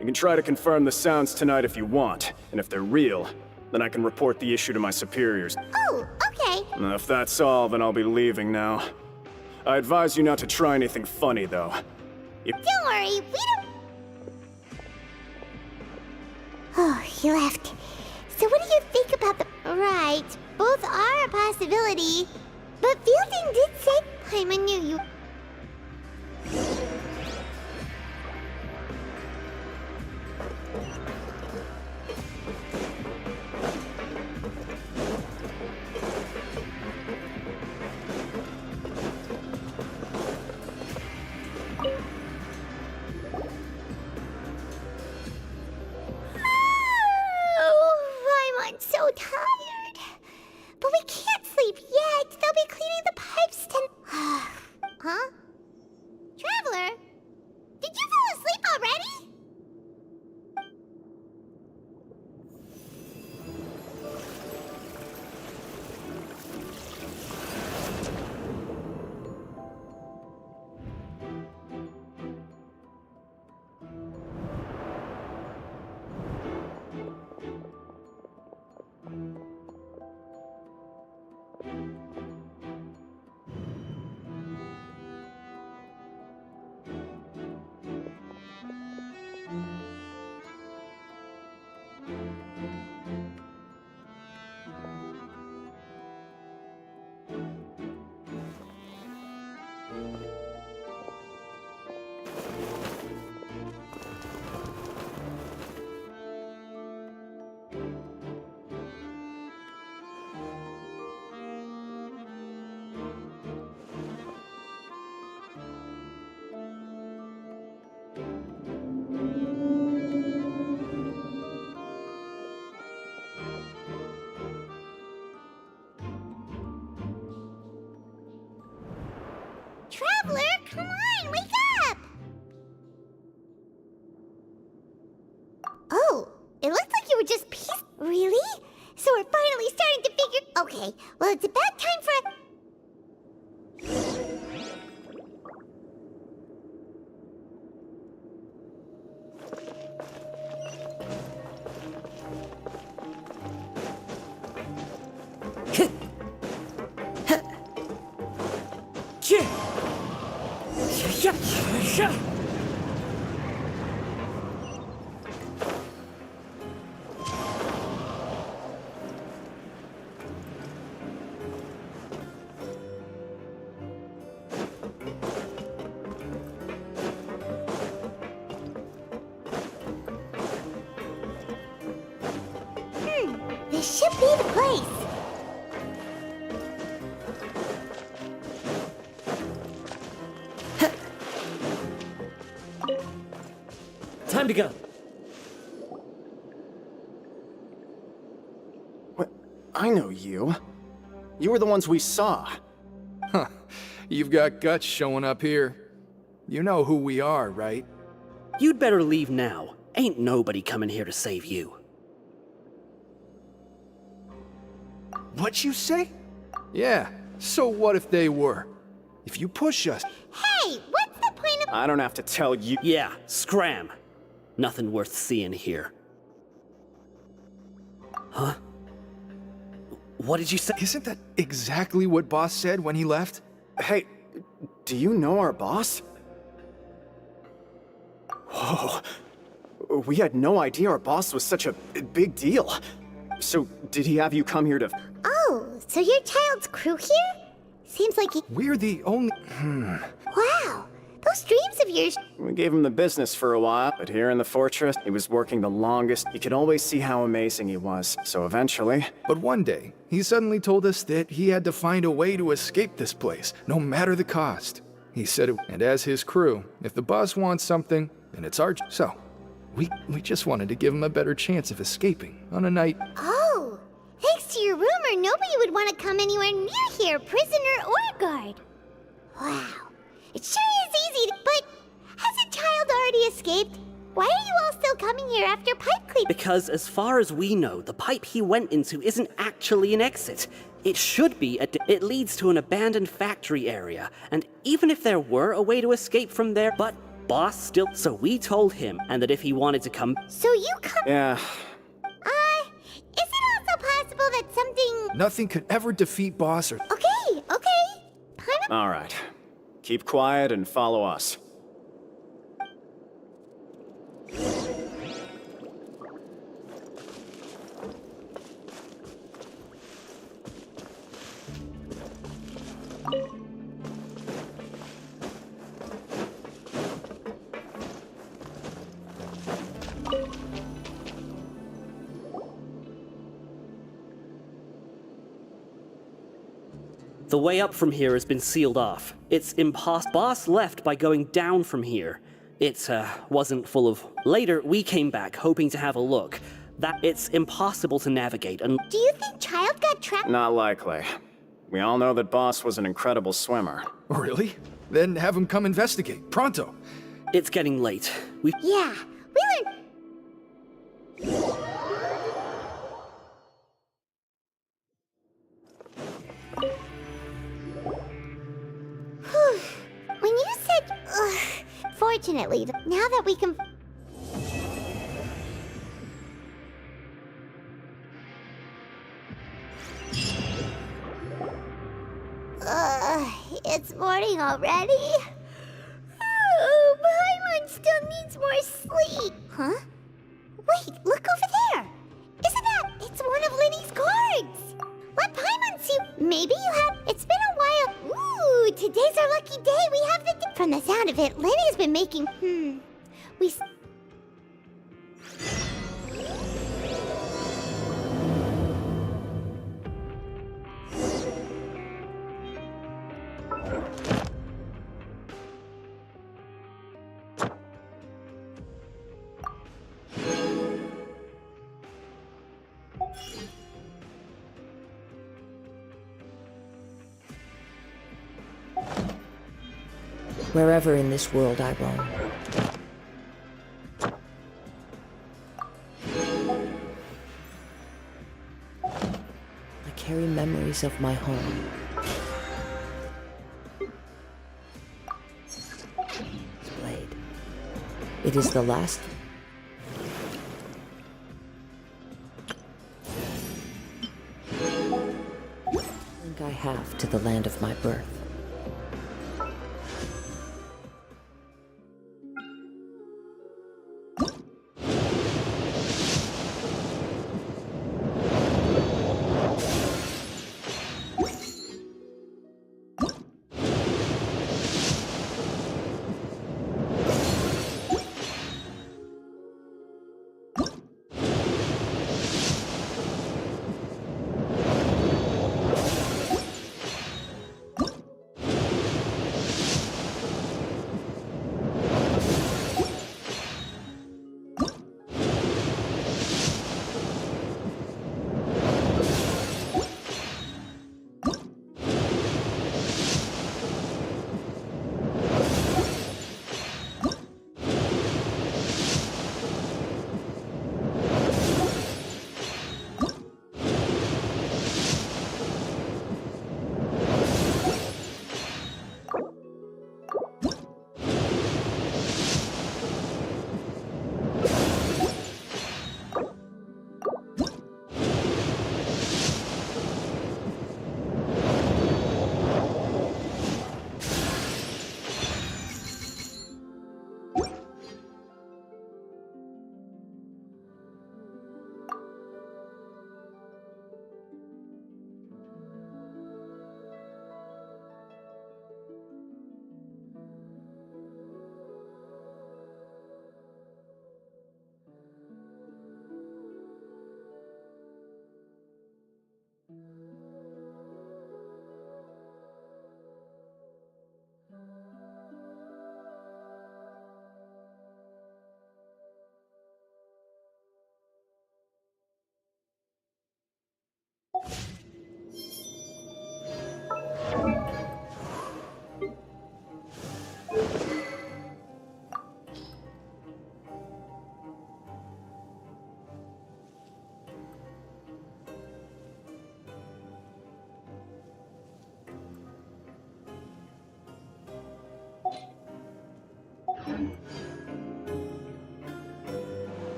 You can try to confirm the sounds tonight if you want. And if they're real, then I can report the issue to my superiors. Oh, okay. And if that's all, then I'll be leaving now. I advise you not to try anything funny, though. Don't worry, we don't... Oh, he left. So what do you think about the... Right, both are a possibility. But Fielding did say... Paimon knew you... I'm so tired. But we can't sleep yet. They'll be cleaning the pipes Huh? Traveler? Did you fall asleep already? Traveler, come on, wake up! Oh, it looks like you were just Really? So we're finally starting to figure... Okay, well, it's about time for a... This should be the place. Time to go. What? I know you. You were the ones we saw. Huh. You've got guts showing up here. You know who we are, right? You'd better leave now. Ain't nobody coming here to save you. What'd you say? Yeah, so what if they were? If you push us... Hey, what's the point of... I don't have to tell you... Yeah, scram. Nothing worth seeing here. Huh? What did you say? Isn't that exactly what Boss said when he left? Hey, do you know our boss? Whoa. We had no idea our boss was such a big deal. So, did he have you come here to... Oh, so your child's crew here? Seems like he... We're the only... Wow, those dreams of your We gave him the business for a while, but here in the fortress, he was working the longest. You could always see how amazing he was. So eventually... But one day, he suddenly told us that he had to find a way to escape this place, no matter the cost. He said it, and as his crew, if the boss wants something, then it's our... So, we just wanted to give him a better chance of escaping on a night... Oh, thanks to your rumor, nobody would want to come anywhere near here, prisoner or guard. Wow, it sure is easy, but has a child already escaped? Why are you all still coming here after pipe clean? Because as far as we know, the pipe he went into isn't actually an exit. It should be. It leads to an abandoned factory area, and even if there were a way to escape from there, but boss still... So we told him, and that if he wanted to come... So you come... Yeah. Is it also possible that something... Nothing could ever defeat boss or... Okay. All right. Keep quiet and follow us. The way up from here has been sealed off. It's impossible. Boss left by going down from here. It wasn't full of... Later, we came back hoping to have a look. That it's impossible to navigate and... Do you think Child got trapped? Not likely. We all know that Boss was an incredible swimmer. Really? Then have him come investigate, pronto. It's getting late. Yeah, we learned... When you said, ugh, fortunately, now that we can... It's morning already? Oh, Paimon still needs more sleep. Huh? Wait, look over there. Isn't that... It's one of Linny's guards. Let Paimon see... Maybe you have... It's been a while. Ooh, today's our lucky day. We have the... From the sound of it, Linny's been making... We... Wherever in this world I roam. I carry memories of my home. This blade. It is the last... link I have to the land of my birth.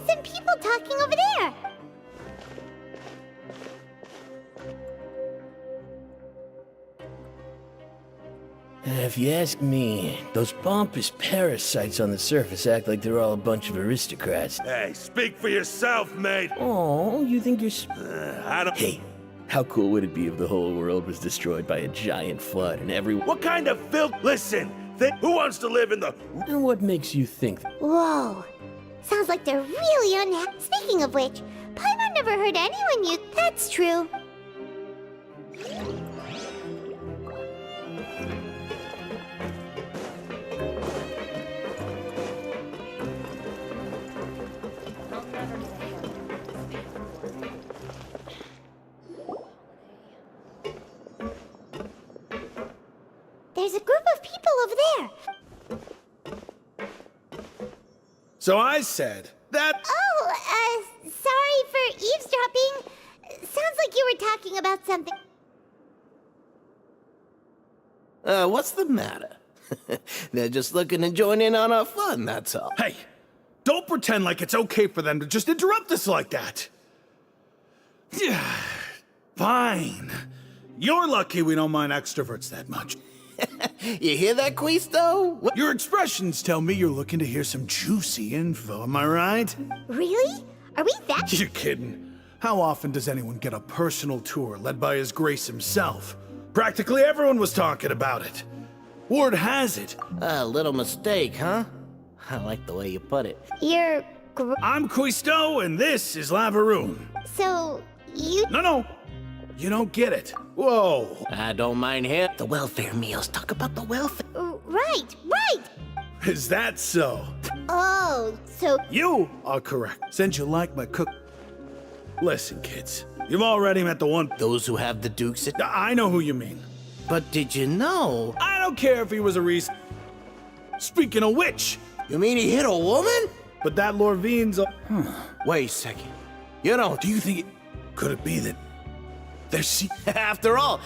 some people talking over there. If you ask me, those pompous parasites on the surface act like they're all a bunch of aristocrats. Hey, speak for yourself, mate. Oh, you think you're... I don't... Hey, how cool would it be if the whole world was destroyed by a giant flood and everyone... What kind of filth? Listen, who wants to live in the... And what makes you think... Whoa. Sounds like they're really unhappy. Speaking of which, Paimon never heard anyone use... That's true. There's a group of people over there. So I said that... Oh, sorry for eavesdropping. Sounds like you were talking about something. What's the matter? They're just looking to join in on our fun, that's all. Hey, don't pretend like it's okay for them to just interrupt us like that. Fine. You're lucky we don't mind extroverts that much. You hear that, Quisto? Your expressions tell me you're looking to hear some juicy info, am I right? Really? Are we that... You're kidding. How often does anyone get a personal tour led by His Grace himself? Practically everyone was talking about it. Word has it. A little mistake, huh? I like the way you put it. You're... I'm Quisto, and this is Lavaroon. So, you... No. You don't get it. Whoa. I don't mind here. The welfare meals. Talk about the welfare. Right. Is that so? Oh, so... You are correct. Since you like my cook... Listen, kids. You've already met the one... Those who have the dukes at... I know who you mean. But did you know... I don't care if he was a reason. Speaking of which... You mean he hit a woman? But that Lorvine's a... Wait a second. You know... Do you think it... Could it be that... There's... After all...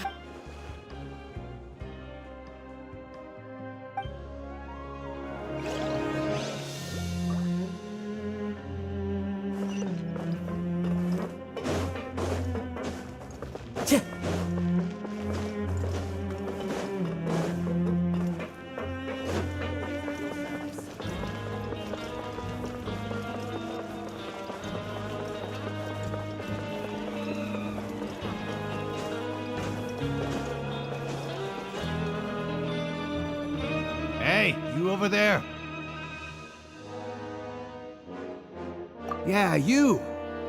Hey, you over there? Yeah, you.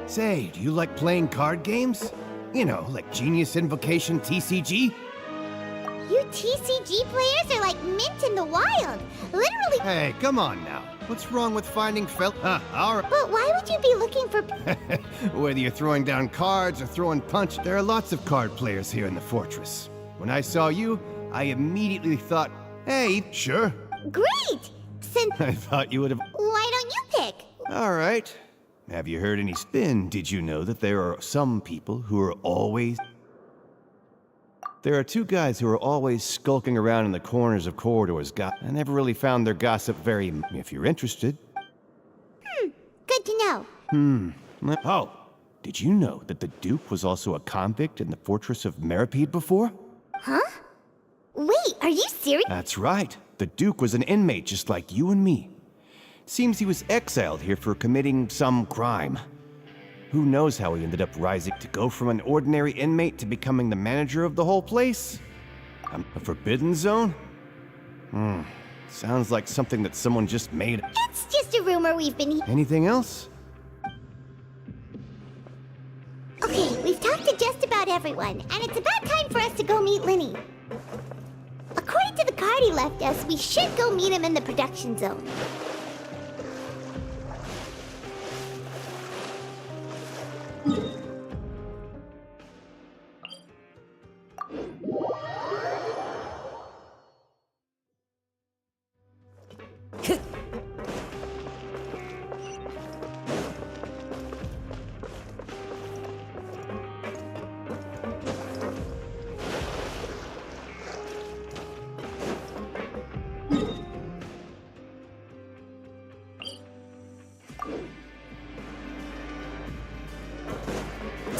Say, do you like playing card games? You know, like Genius Invocation TCG? You TCG players are like mint in the wild. Literally... Hey, come on now. What's wrong with finding alright. But why would you be looking for... Whether you're throwing down cards or throwing punch, there are lots of card players here in the fortress. When I saw you, I immediately thought, hey, sure. Great! Since... I thought you would have... Why don't you pick? Alright. Have you heard any spin? Did you know that there are some people who are always... There are two guys who are always skulking around in the corners of corridors. I never really found their gossip very... If you're interested. Good to know. Oh, did you know that the Duke was also a convict in the fortress of Meripede before? Huh? Wait, are you serious? That's right. The Duke was an inmate just like you and me. Seems he was exiled here for committing some crime. Who knows how he ended up rising to go from an ordinary inmate to becoming the manager of the whole place? A forbidden zone? Sounds like something that someone just made. It's just a rumor we've been... Anything else? Okay, we've talked to just about everyone, and it's about time for us to go meet Linny. According to the card he left us, we should go meet him in the production zone.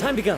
Time to go.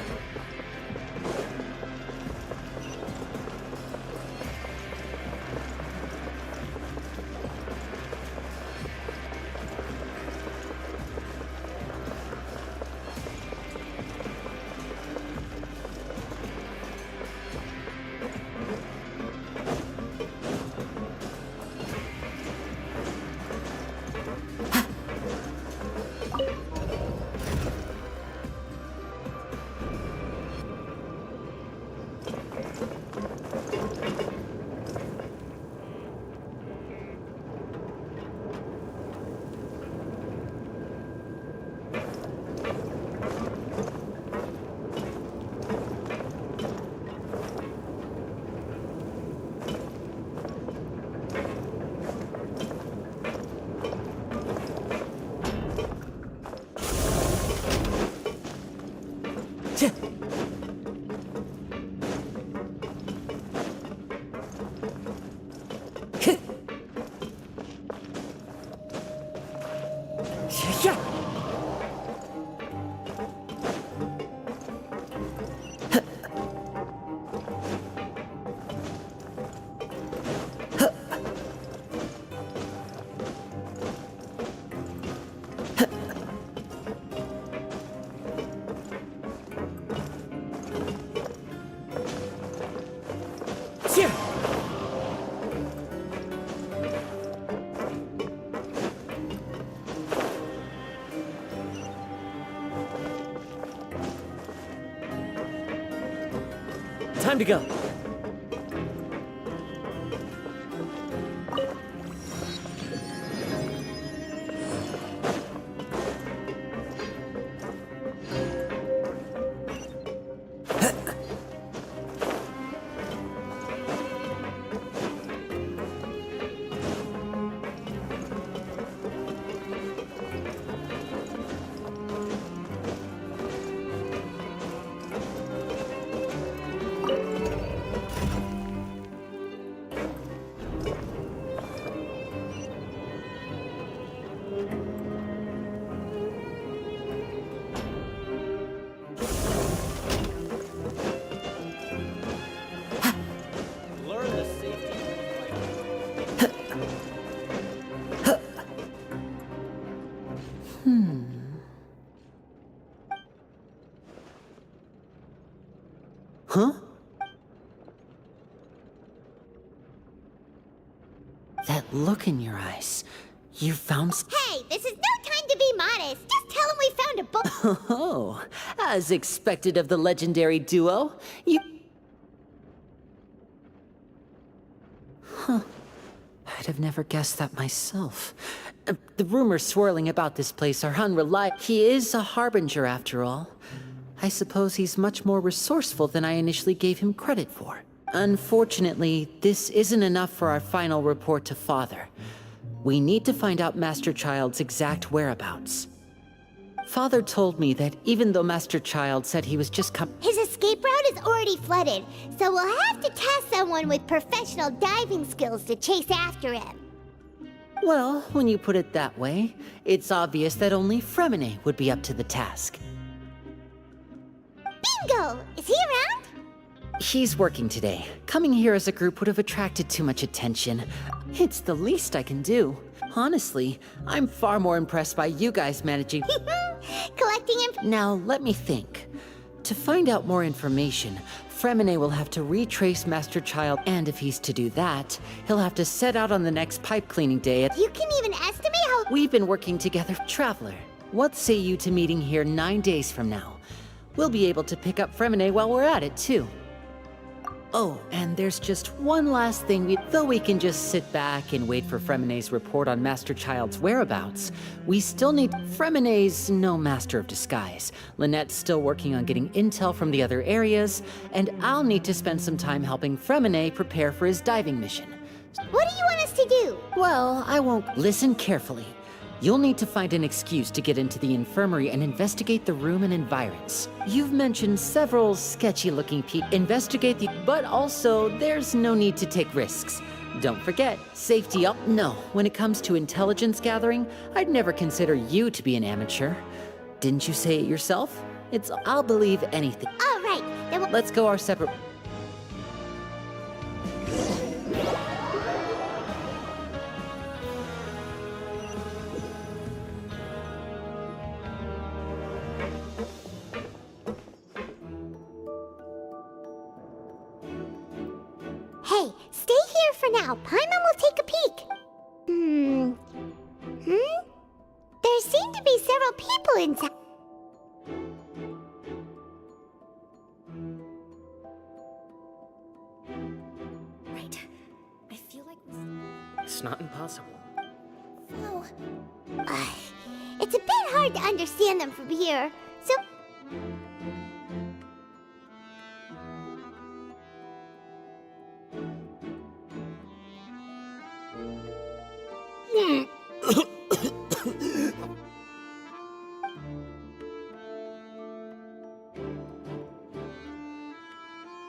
Time to go. Huh? That look in your eyes. You found Hey, this is no time to be modest. Just tell him we found a book. Oh, as expected of the legendary duo, you... Huh. I'd have never guessed that myself. The rumors swirling about this place are unreliable. He is a harbinger, after all. I suppose he's much more resourceful than I initially gave him credit for. Unfortunately, this isn't enough for our final report to Father. We need to find out Master Child's exact whereabouts. Father told me that even though Master Child said he was just His escape route is already flooded, so we'll have to task someone with professional diving skills to chase after him. Well, when you put it that way, it's obvious that only Fremine would be up to the task. Bingo! Is he around? He's working today. Coming here as a group would have attracted too much attention. It's the least I can do. Honestly, I'm far more impressed by you guys managing... Collecting Now, let me think. To find out more information, Fremine will have to retrace Master Child, and if he's to do that, he'll have to set out on the next pipe cleaning day at... You can even estimate how... We've been working together. Traveler, what say you to meeting here 9 days from now? We'll be able to pick up Fremine while we're at it, too. Oh, and there's just one last thing. Though we can just sit back and wait for Fremine's report on Master Child's whereabouts, we still need... Fremine's no master of disguise. Lynette's still working on getting intel from the other areas, and I'll need to spend some time helping Fremine prepare for his diving mission. What do you want us to do? Well, I won't... Listen carefully. You'll need to find an excuse to get into the infirmary and investigate the room and environs. You've mentioned several sketchy-looking people. Investigate the... But also, there's no need to take risks. Don't forget, safety up. No, when it comes to intelligence gathering, I'd never consider you to be an amateur. Didn't you say it yourself? I'll believe anything. All right, then we'll... Let's go our separate... Hey, stay here for now. Paimon will take a peek. There seem to be several people inside. Right. I feel like It's not impossible. Oh. It's a bit hard to understand them from here, so...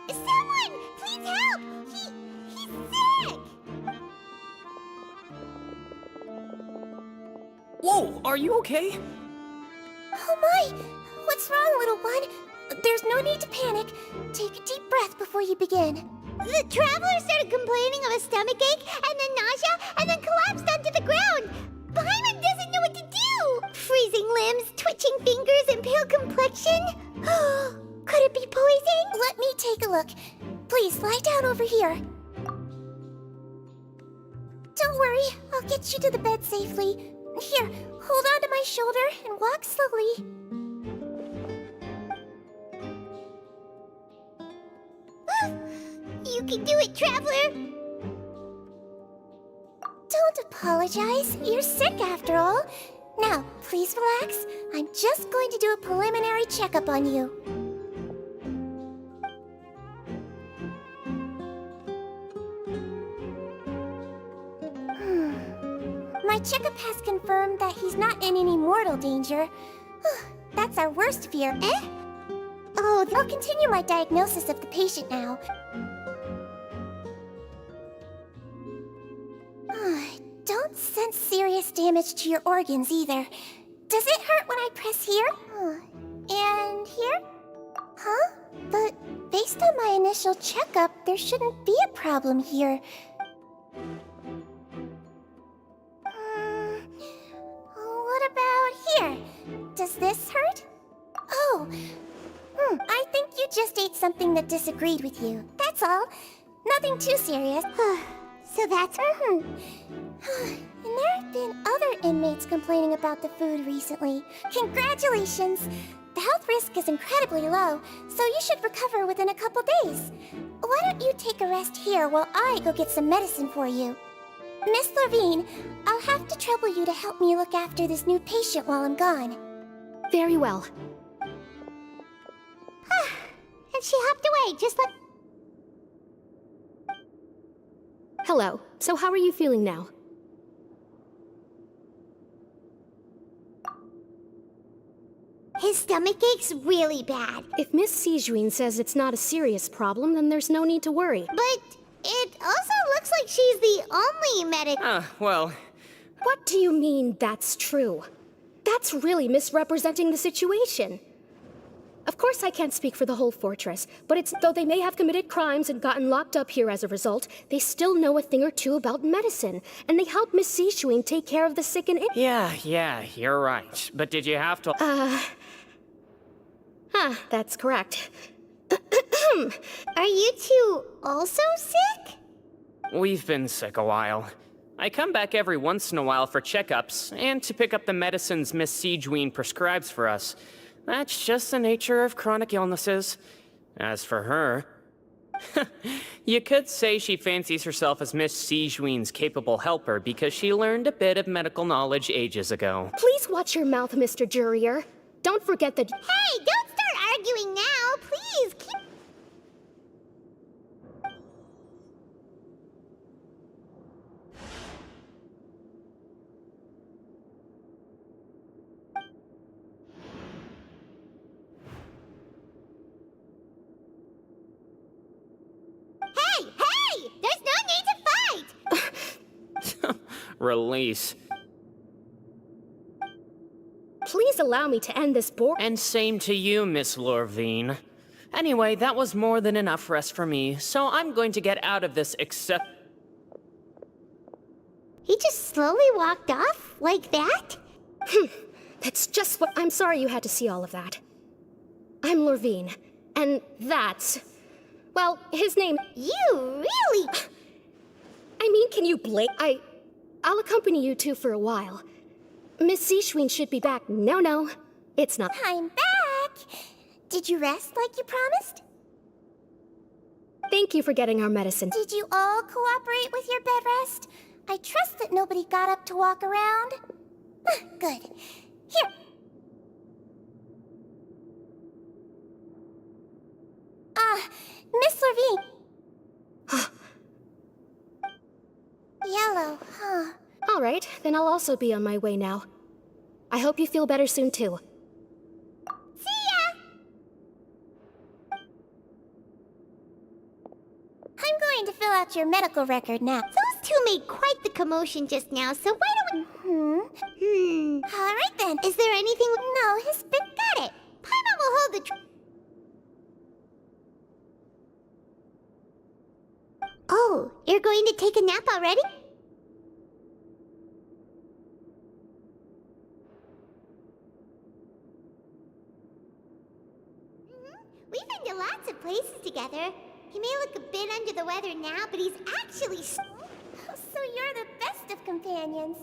Someone! Please help! He's sick! Whoa, are you okay? Oh my! What's wrong, little one? There's no need to panic. Take a deep breath before you begin. The traveler started complaining of a stomachache, and then nausea, and then collapsed onto the ground. Paimon doesn't know what to do! Freezing limbs, twitching fingers, and pale complexion? Could it be poison? Let me take a look. Please, lie down over here. Don't worry, I'll get you to the bed safely. Here, hold on to my shoulder and walk slowly. You can do it, Traveler! Don't apologize. You're sick after all. Now, please relax. I'm just going to do a preliminary checkup on you. My checkup has confirmed that he's not in any mortal danger. That's our worst fear, eh? Oh, I'll continue my diagnosis of the patient now. Don't sense serious damage to your organs either. Does it hurt when I press here? And here? Huh? But based on my initial checkup, there shouldn't be a problem here. What about here? Does this hurt? Oh, I think you just ate something that disagreed with you. That's all. Nothing too serious. So that's... And there have been other inmates complaining about the food recently. Congratulations! The health risk is incredibly low, so you should recover within a couple days. Why don't you take a rest here while I go get some medicine for you? Miss Levine, I'll have to trouble you to help me look after this new patient while I'm gone. Very well. And she hopped away, just like... Hello. So how are you feeling now? His stomach ache's really bad. If Miss Sijuin says it's not a serious problem, then there's no need to worry. But it also looks like she's the only medic... Well... What do you mean, that's true? That's really misrepresenting the situation. Of course I can't speak for the whole fortress, but though they may have committed crimes and gotten locked up here as a result, they still know a thing or two about medicine, and they help Miss Sijuin take care of the sick and Yeah, you're right. But did you have to... That's correct. Are you two also sick? We've been sick a while. I come back every once in a while for checkups, and to pick up the medicines Miss Sijuin prescribes for us. That's just the nature of chronic illnesses. As for her... you could say she fancies herself as Miss Sijuin's capable helper because she learned a bit of medical knowledge ages ago. Please watch your mouth, Mr. Jurrier. Don't forget that... Hey, don't start arguing now, please! Keep... Hey! There's no need to fight! Release. Please please allow me to end this And same to you, Miss Lorvine. Anyway, that was more than enough rest for me, so I'm going to get out of this except... He just slowly walked off like that? That's just what... I'm sorry you had to see all of that. I'm Lorvine, and that's... Well, his name... You really... I mean, can you blame... I'll accompany you two for a while. Miss Sichuan should be back. No, it's not. I'm back! Did you rest like you promised? Thank you for getting our medicine. Did you all cooperate with your bed rest? I trust that nobody got up to walk around. Good. Here. Miss Lorvine. Yellow, huh? All right, then I'll also be on my way now. I hope you feel better soon, too. See ya! I'm going to fill out your medical record now. Those two made quite the commotion just now, so why don't we... All right then. Is there anything... No, his spit got it. Paimon will hold the... Oh, you're going to take a nap already? We've been to lots of places together. He may look a bit under the weather now, but he's actually... So you're the best of companions.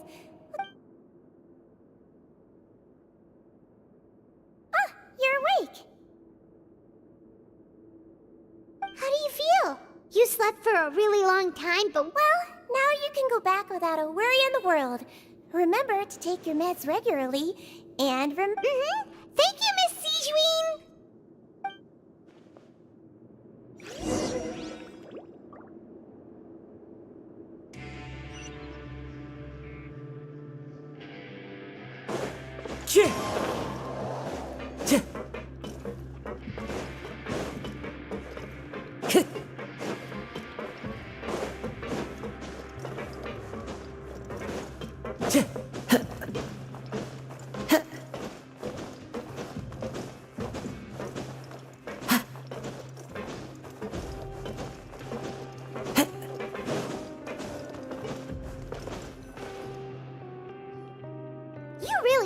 Ah, you're awake. How do you feel? You slept for a really long time, but well, now you can go back without a worry in the world. Remember to take your meds regularly, and Thank you, Miss Sichuan!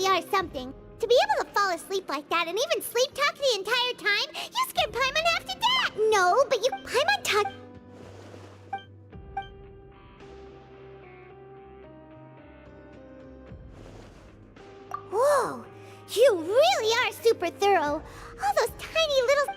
Are something. To be able to fall asleep like that and even sleep talk the entire time, you scared Paimon half to death! No, but you... Paimon talk... Whoa! You really are super thorough! All those tiny little...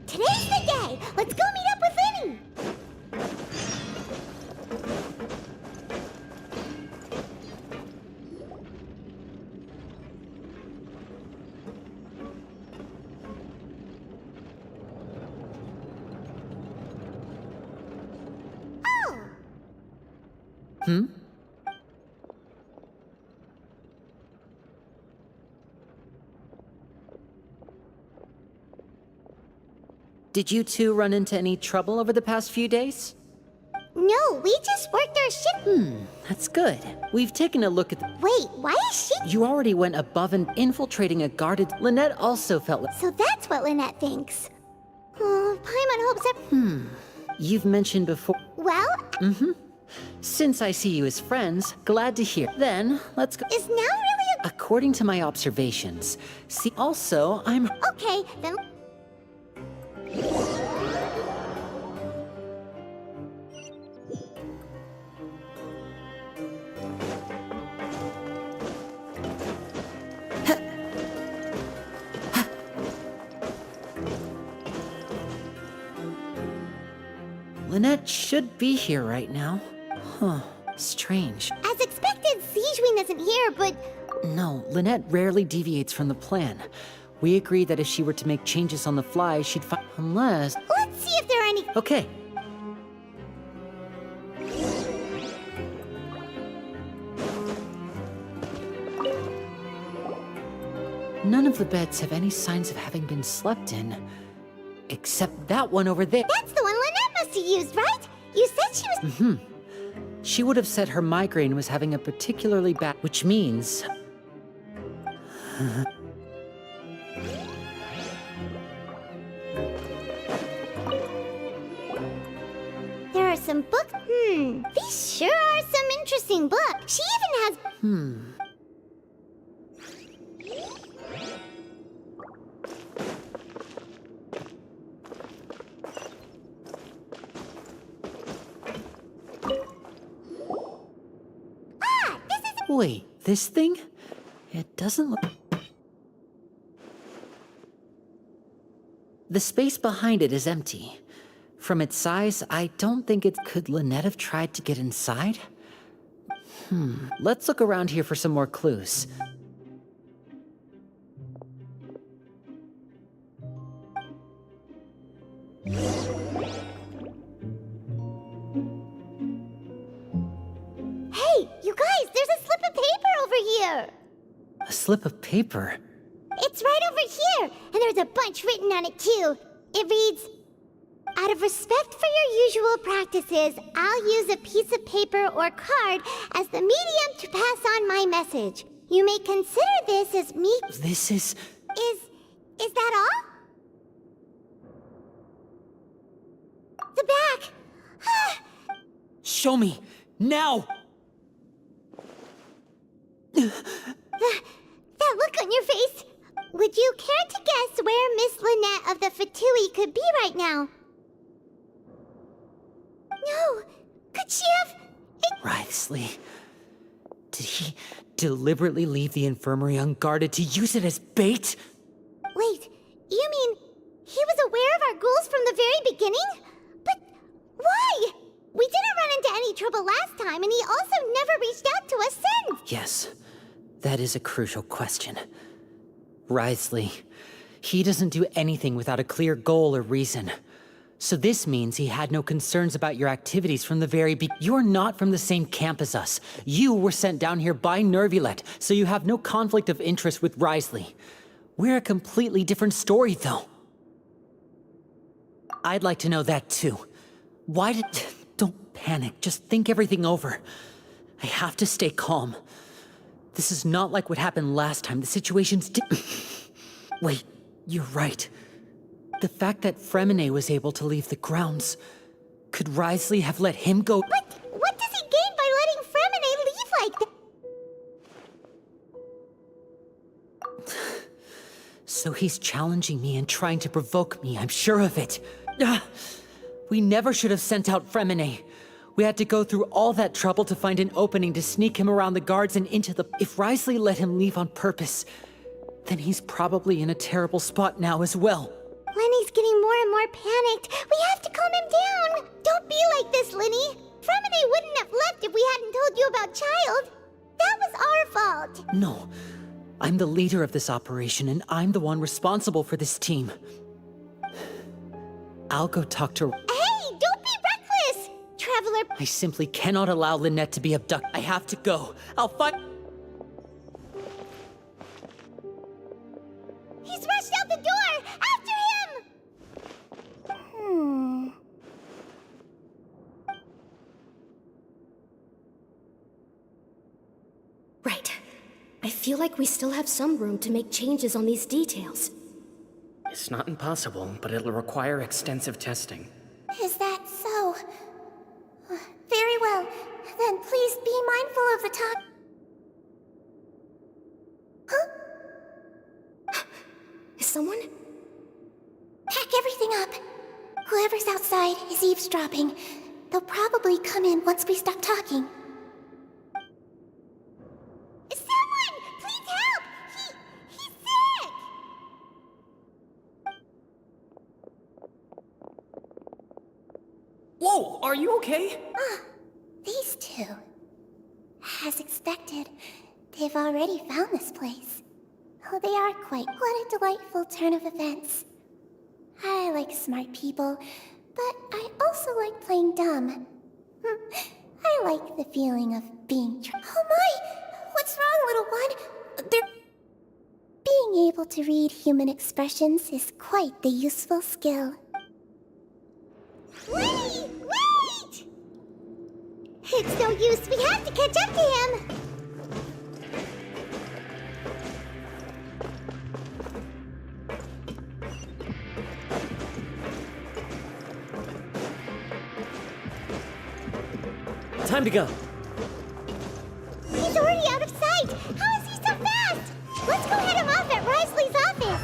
Today's the day! Let's go meet up with Vinny! Oh! Did you two run into any trouble over the past few days? No, we just worked our shift. That's good. We've taken a look at the... Wait, why is she... You already went above and infiltrating a guarded... Lynette also felt like... So that's what Lynette thinks. Oh, Paimon hopes that... You've mentioned before... Well... Since I see you as friends, glad to hear. Then, let's go... Is now really a... According to my observations. See, also, I'm... Okay, then... Lynette should be here right now. Huh, strange. As expected, Siegewein isn't here, but No, Lynette rarely deviates from the plan. We agreed that if she were to make changes on the fly, she'd find... Unless... let's see if there are any... Okay. None of the beds have any signs of having been slept in. Except that one over there. That's the one Lynette must have used, right? You said she was... Mm-hmm. She would have said her migraine was having a particularly bad... Which means... There are some books. These sure are some interesting books. She even has... Wait, this thing? It doesn't look... The space behind it is empty. From its size, I don't think it... Could Lynette have tried to get inside? Let's look around here for some more clues. Hey, you guys, there's a slip of paper over here. A slip of paper? It's right over here, and there's a bunch written on it too. It reads, out of respect for your usual practices, I'll use a piece of paper or card as the medium to pass on my message. You may consider this as me... This is... Is that all? The back! Show me! Now! That look on your face! Would you care to guess where Miss Lynette of the Fatui could be right now? No! Could she have... Wriothesley. Did he deliberately leave the infirmary unguarded to use it as bait? Wait, you mean he was aware of our goals from the very beginning? But why? We didn't run into any trouble last time, and he also never reached out to us since! Yes, that is a crucial question. Wriothesley, he doesn't do anything without a clear goal or reason. So this means he had no concerns about your activities from the very beginning. You're not from the same camp as us. You were sent down here by Nervulet, so you have no conflict of interest with Wriothesley. We're a completely different story, though. I'd like to know that, too. Why did... Don't panic, just think everything over. I have to stay calm. This is not like what happened last time. The situation's Wait, you're right. The fact that Fremine was able to leave the grounds... Could Wriothesley have let him go? But what does he gain by letting Fremine leave like that? So he's challenging me and trying to provoke me, I'm sure of it. We never should have sent out Fremine. We had to go through all that trouble to find an opening to sneak him around the guards and into the... If Wriothesley let him leave on purpose, then he's probably in a terrible spot now as well. Lenny's getting more and more panicked. We have to calm him down. Don't be like this, Lenny. Fremine wouldn't have left if we hadn't told you about Child. That was our fault. No. I'm the leader of this operation, and I'm the one responsible for this team. I'll go talk to... Hey, don't be reckless! Traveler... I simply cannot allow Lynette to be abducted. I have to go. I'll find... He's rushed out the door! After him! Right. I feel like we still have some room to make changes on these details. It's not impossible, but it'll require extensive testing. Is that so? Very well. Then please be mindful of the time. Huh? Is someone? Pack everything up. Whoever's outside is eavesdropping. They'll probably come in once we stop talking. Someone! Please help! He's sick! Whoa, are you okay? Ah, these two. As expected, they've already found this place. Oh, they are quite. What a delightful turn of events. I like smart people, but I also like playing dumb. I like the feeling of being Oh my! What's wrong, little one? Being able to read human expressions is quite the useful skill. Wait! Wait! It's no use. We have to catch up to him. Time to go. He's already out of sight. How is he so fast? Let's go head him off at Risley's office.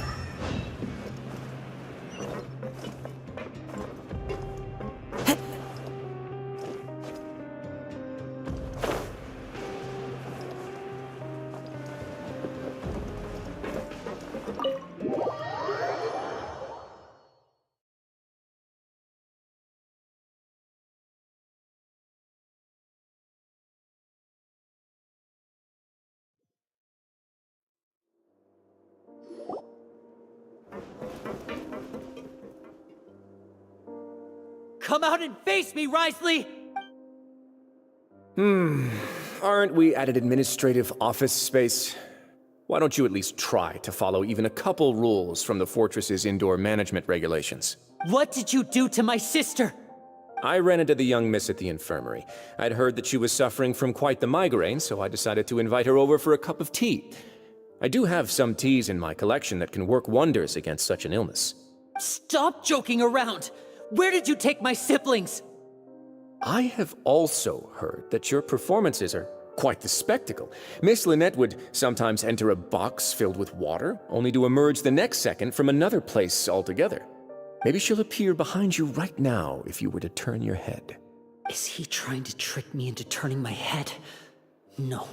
Come out and face me, Risley! Aren't we at an administrative office space? Why don't you at least try to follow even a couple rules from the fortress's indoor management regulations? What did you do to my sister? I ran into the young miss at the infirmary. I'd heard that she was suffering from quite the migraine, so I decided to invite her over for a cup of tea. I do have some teas in my collection that can work wonders against such an illness. Stop joking around! Where did you take my siblings? I have also heard that your performances are quite the spectacle. Miss Lynette would sometimes enter a box filled with water, only to emerge the next second from another place altogether. Maybe she'll appear behind you right now if you were to turn your head. Is he trying to trick me into turning my head? No,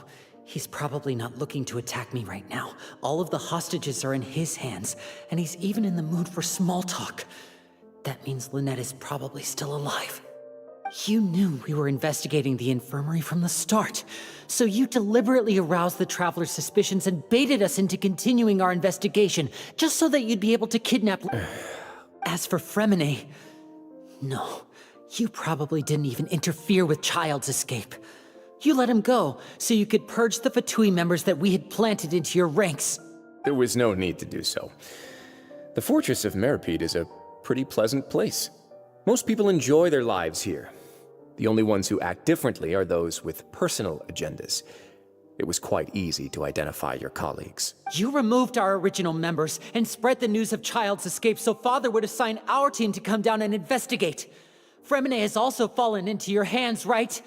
he's probably not looking to attack me right now. All of the hostages are in his hands, and he's even in the mood for small talk. That means Lynette is probably still alive. You knew we were investigating the infirmary from the start, so you deliberately aroused the Traveler's suspicions and baited us into continuing our investigation, just so that you'd be able to kidnap... As for Fremine, no, you probably didn't even interfere with Child's escape. You let him go, so you could purge the Fatui members that we had planted into your ranks. There was no need to do so. The Fortress of Meripede is a pretty pleasant place. Most people enjoy their lives here. The only ones who act differently are those with personal agendas. It was quite easy to identify your colleagues. You removed our original members and spread the news of Child's escape so Father would assign our team to come down and investigate. Fremine has also fallen into your hands, right?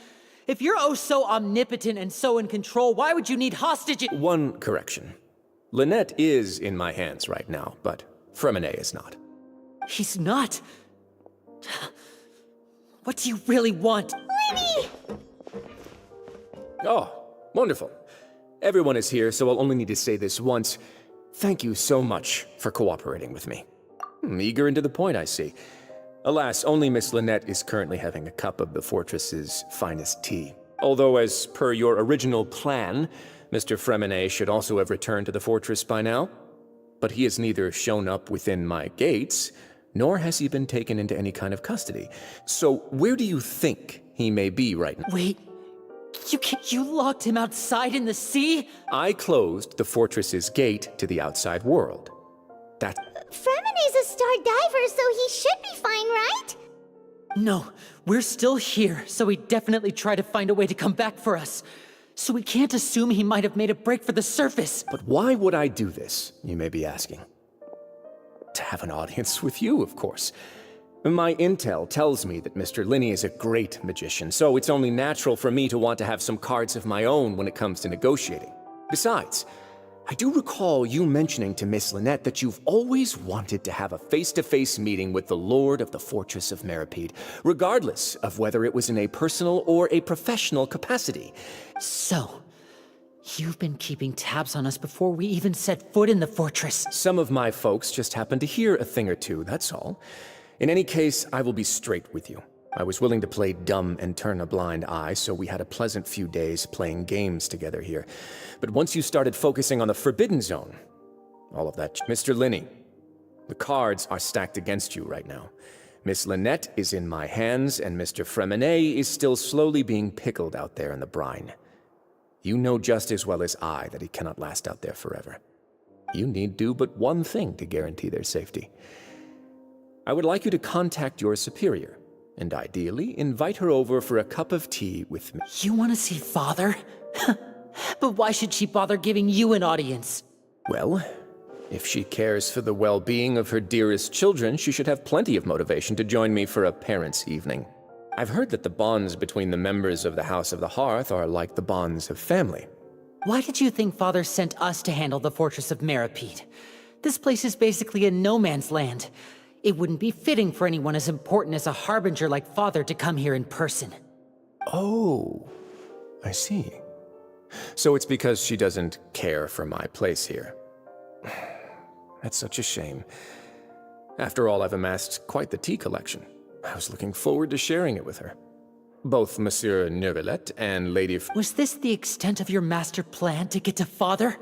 If you're oh so omnipotent and so in control, why would you need hostages? One correction. Lynette is in my hands right now, but Fremine is not. He's not. What do you really want? Lenny! Oh, wonderful. Everyone is here, so I'll only need to say this once. Thank you so much for cooperating with me. Eager and to the point, I see. Alas, only Miss Lynette is currently having a cup of the fortress's finest tea. Although, as per your original plan, Mr. Fremine should also have returned to the fortress by now. But he has neither shown up within my gates, nor has he been taken into any kind of custody. So where do you think he may be right now? Wait, you locked him outside in the sea? I closed the fortress's gate to the outside world. Fremine's a star diver, so he should be fine, right? No, we're still here, so he definitely tried to find a way to come back for us. So we can't assume he might have made a break for the surface. But why would I do this, you may be asking? To have an audience with you, of course. My intel tells me that Mr. Linney is a great magician, so it's only natural for me to want to have some cards of my own when it comes to negotiating. Besides, I do recall you mentioning to Miss Lynette that you've always wanted to have a face-to-face meeting with the Lord of the Fortress of Meripede, regardless of whether it was in a personal or a professional capacity. So, you've been keeping tabs on us before we even set foot in the fortress. Some of my folks just happened to hear a thing or two, that's all. In any case, I will be straight with you. I was willing to play dumb and turn a blind eye, so we had a pleasant few days playing games together here. But once you started focusing on the Forbidden Zone, all of that... Mr. Linney, the cards are stacked against you right now. Miss Lynette is in my hands, and Mr. Fremenet is still slowly being pickled out there in the brine. You know just as well as I that he cannot last out there forever. You need do but one thing to guarantee their safety. I would like you to contact your superior, and ideally invite her over for a cup of tea with me. You want to see Father? But why should she bother giving you an audience? Well, if she cares for the well-being of her dearest children, she should have plenty of motivation to join me for a parents' evening. I've heard that the bonds between the members of the House of the Hearth are like the bonds of family. Why did you think Father sent us to handle the Fortress of Meripede? This place is basically a no-man's land. It wouldn't be fitting for anyone as important as a Harbinger like Father to come here in person. Oh, I see. So it's because she doesn't care for my place here. That's such a shame. After all, I've amassed quite the tea collection. I was looking forward to sharing it with her. Both Monsieur Neuvillette and Lady Was this the extent of your master plan to get to Father?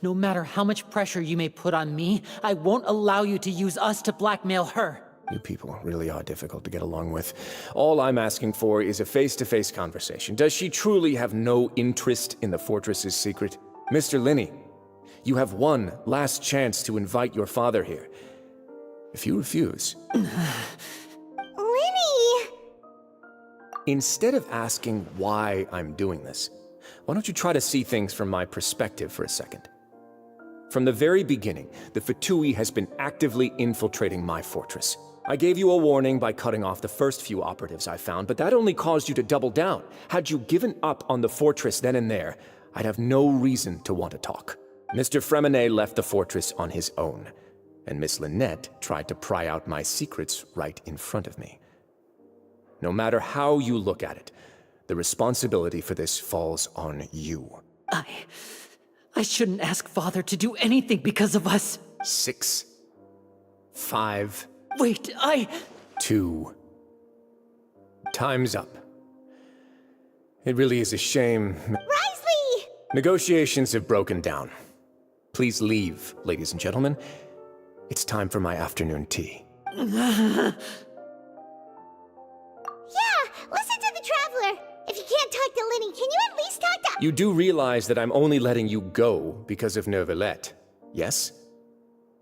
No matter how much pressure you may put on me, I won't allow you to use us to blackmail her. You people really are difficult to get along with. All I'm asking for is a face-to-face conversation. Does she truly have no interest in the fortress's secret? Mr. Linney, you have one last chance to invite your father here. If you refuse... Linny! Instead of asking why I'm doing this, why don't you try to see things from my perspective for a second? From the very beginning, the Fatui has been actively infiltrating my fortress. I gave you a warning by cutting off the first few operatives I found, but that only caused you to double down. Had you given up on the fortress then and there, I'd have no reason to want to talk. Mr. Fremenet left the fortress on his own, and Miss Lynette tried to pry out my secrets right in front of me. No matter how you look at it, the responsibility for this falls on you. I shouldn't ask Father to do anything because of us. 6, 5... Wait, 2... Time's up. It really is a shame. Risley! Negotiations have broken down. Please leave, ladies and gentlemen. It's time for my afternoon tea. Yeah, listen to the Traveler. If you can't talk to Linny, can you at least talk to... You do realize that I'm only letting you go because of Neuvillette, yes?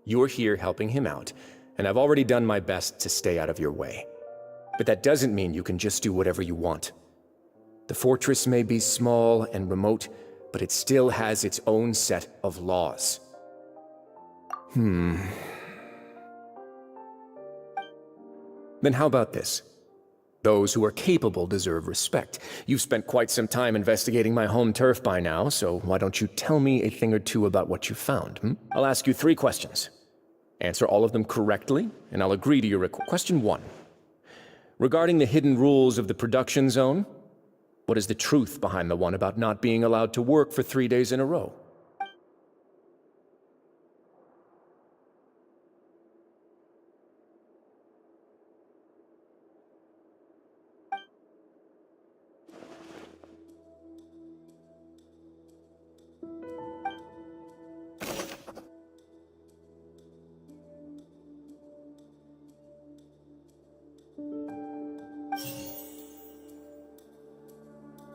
You're here helping him out, and I've already done my best to stay out of your way. But that doesn't mean you can just do whatever you want. The fortress may be small and remote, but it still has its own set of laws. Then how about this? Those who are capable deserve respect. You've spent quite some time investigating my home turf by now, so why don't you tell me a thing or two about what you found? I'll ask you 3 questions. Answer all of them correctly, and I'll agree to your request. Question 1. Regarding the hidden rules of the production zone, what is the truth behind the one about not being allowed to work for 3 days in a row?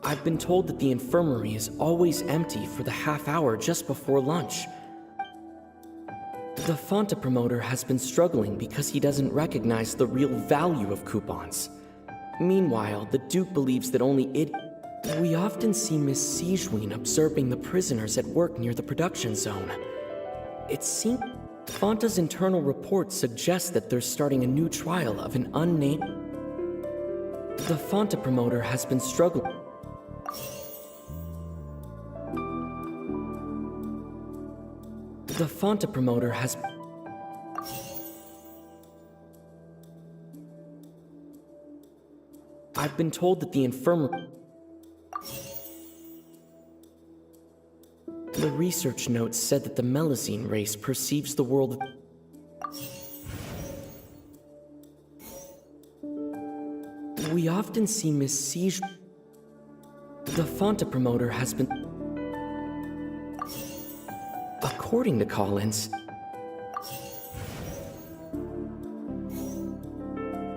I've been told that the infirmary is always empty for the half hour just before lunch. The Fonta promoter has been struggling because he doesn't recognize the real value of coupons. Meanwhile, the Duke believes that only We often see Miss Sigewinne observing the prisoners at work near the production zone. It seems Fonta's internal reports suggest that they're starting a new trial of an unnamed... The Fonta promoter has been struggling... The Fonta promoter has... I've been told that the infirmary... The research notes said that the Melusine race perceives the world... We often see Miss Siege... The Fonta promoter has been... According to Collins...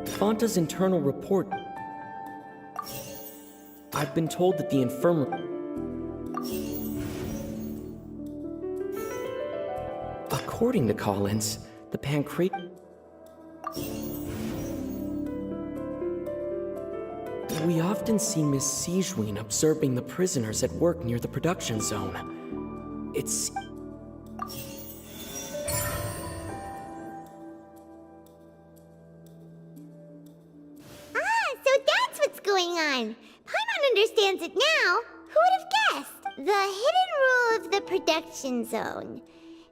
Fonta's internal report... I've been told that the infirmary... According to Collins, the pancreas... We often see Miss Siegeween observing the prisoners at work near the production zone. It's... So that's what's going on. Paimon understands it now. Who would have guessed? The hidden rule of the production zone.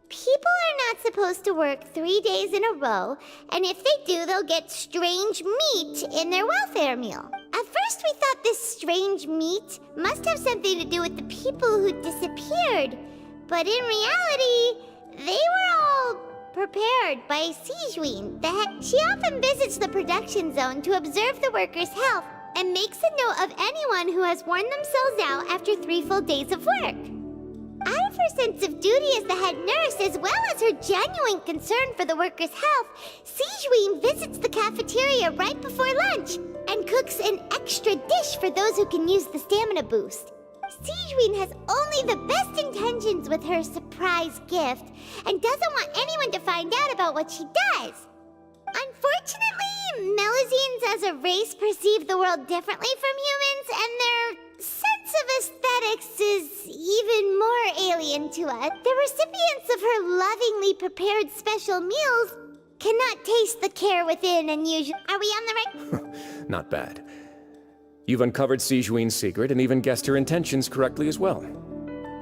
People are not supposed to work 3 days in a row, and if they do, they'll get strange meat in their welfare meal. At first, we thought this strange meat must have something to do with the people who disappeared, but in reality, they were all prepared by Siegeween. She often visits the production zone to observe the workers' health and makes a note of anyone who has worn themselves out after 3 full days of work. Out of her sense of duty as the head nurse, as well as her genuine concern for the workers' health, Siegeween visits the cafeteria right before lunch and cooks an extra dish for those who can use the stamina boost. Siegeween has only the best intentions with her surprise gift and doesn't want anyone to find out about what she does. Unfortunately, Melusines as a race perceive the world differently from humans, and their sense of aesthetics is even more alien to us. The recipients of her lovingly prepared special meals cannot taste the care within and usually... Are we on the right... Not bad. You've uncovered Siegeween's secret and even guessed her intentions correctly as well.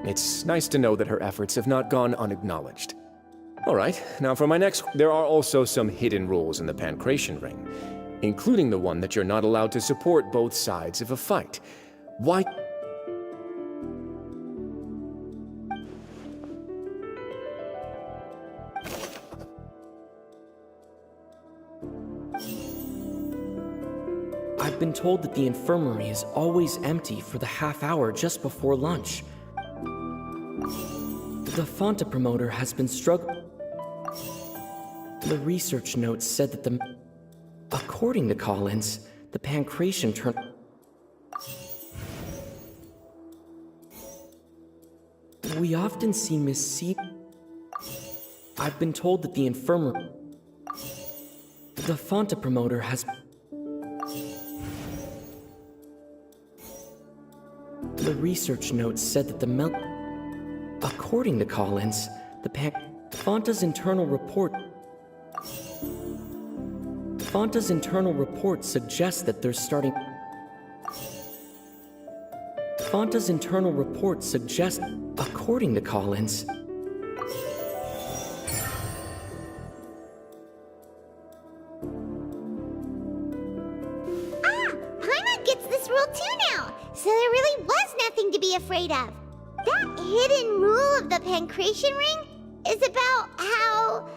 It's nice to know that her efforts have not gone unacknowledged. All right, now for my next... There are also some hidden rules in the Pancration Ring, including the one that you're not allowed to support both sides of a fight. Why... I've been told that the infirmary is always empty for the half hour just before lunch. The Fonta promoter has been struggling... The research notes said that the... According to Collins, the pancreation turn... We often see Miss C... I've been told that the infirmary... The Fonta promoter has... The research notes said that the According to Collins, the Fonta's internal report... Fonta's internal report suggests that they're starting... Fonta's internal report suggests... According to Collins... Paimon gets this rule too now, so there really was nothing to be afraid of. That hidden rule of the Pancration Ring is about how,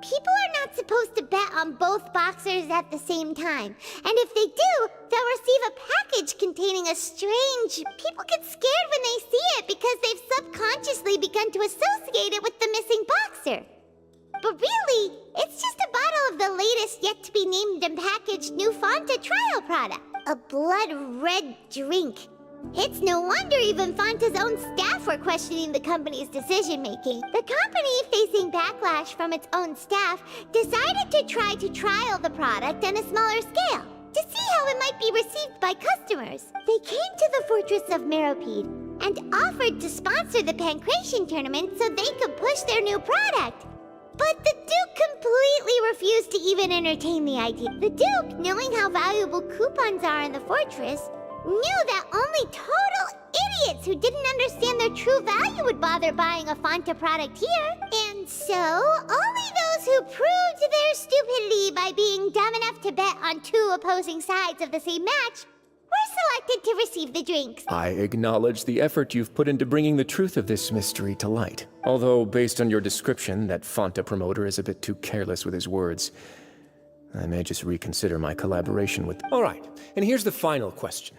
people are not supposed to bet on both boxers at the same time. And if they do, they'll receive a package containing a strange... People get scared when they see it because they've subconsciously begun to associate it with the missing boxer. But really, it's just a bottle of the latest yet-to-be-named and packaged new Fonta trial product. A blood-red drink. It's no wonder even Fonta's own staff were questioning the company's decision-making. The company, facing backlash from its own staff, decided to try to trial the product on a smaller scale, to see how it might be received by customers. They came to the fortress of Meropide and offered to sponsor the Pancration tournament so they could push their new product. But the Duke completely refused to even entertain the idea. The Duke, knowing how valuable coupons are in the fortress, knew that only total idiots who didn't understand their true value would bother buying a Fonta product here. And so, only those who proved their stupidity by being dumb enough to bet on 2 opposing sides of the same match were selected to receive the drinks. I acknowledge the effort you've put into bringing the truth of this mystery to light. Although, based on your description, that Fonta promoter is a bit too careless with his words. I may just reconsider my collaboration with... All right, and here's the final question.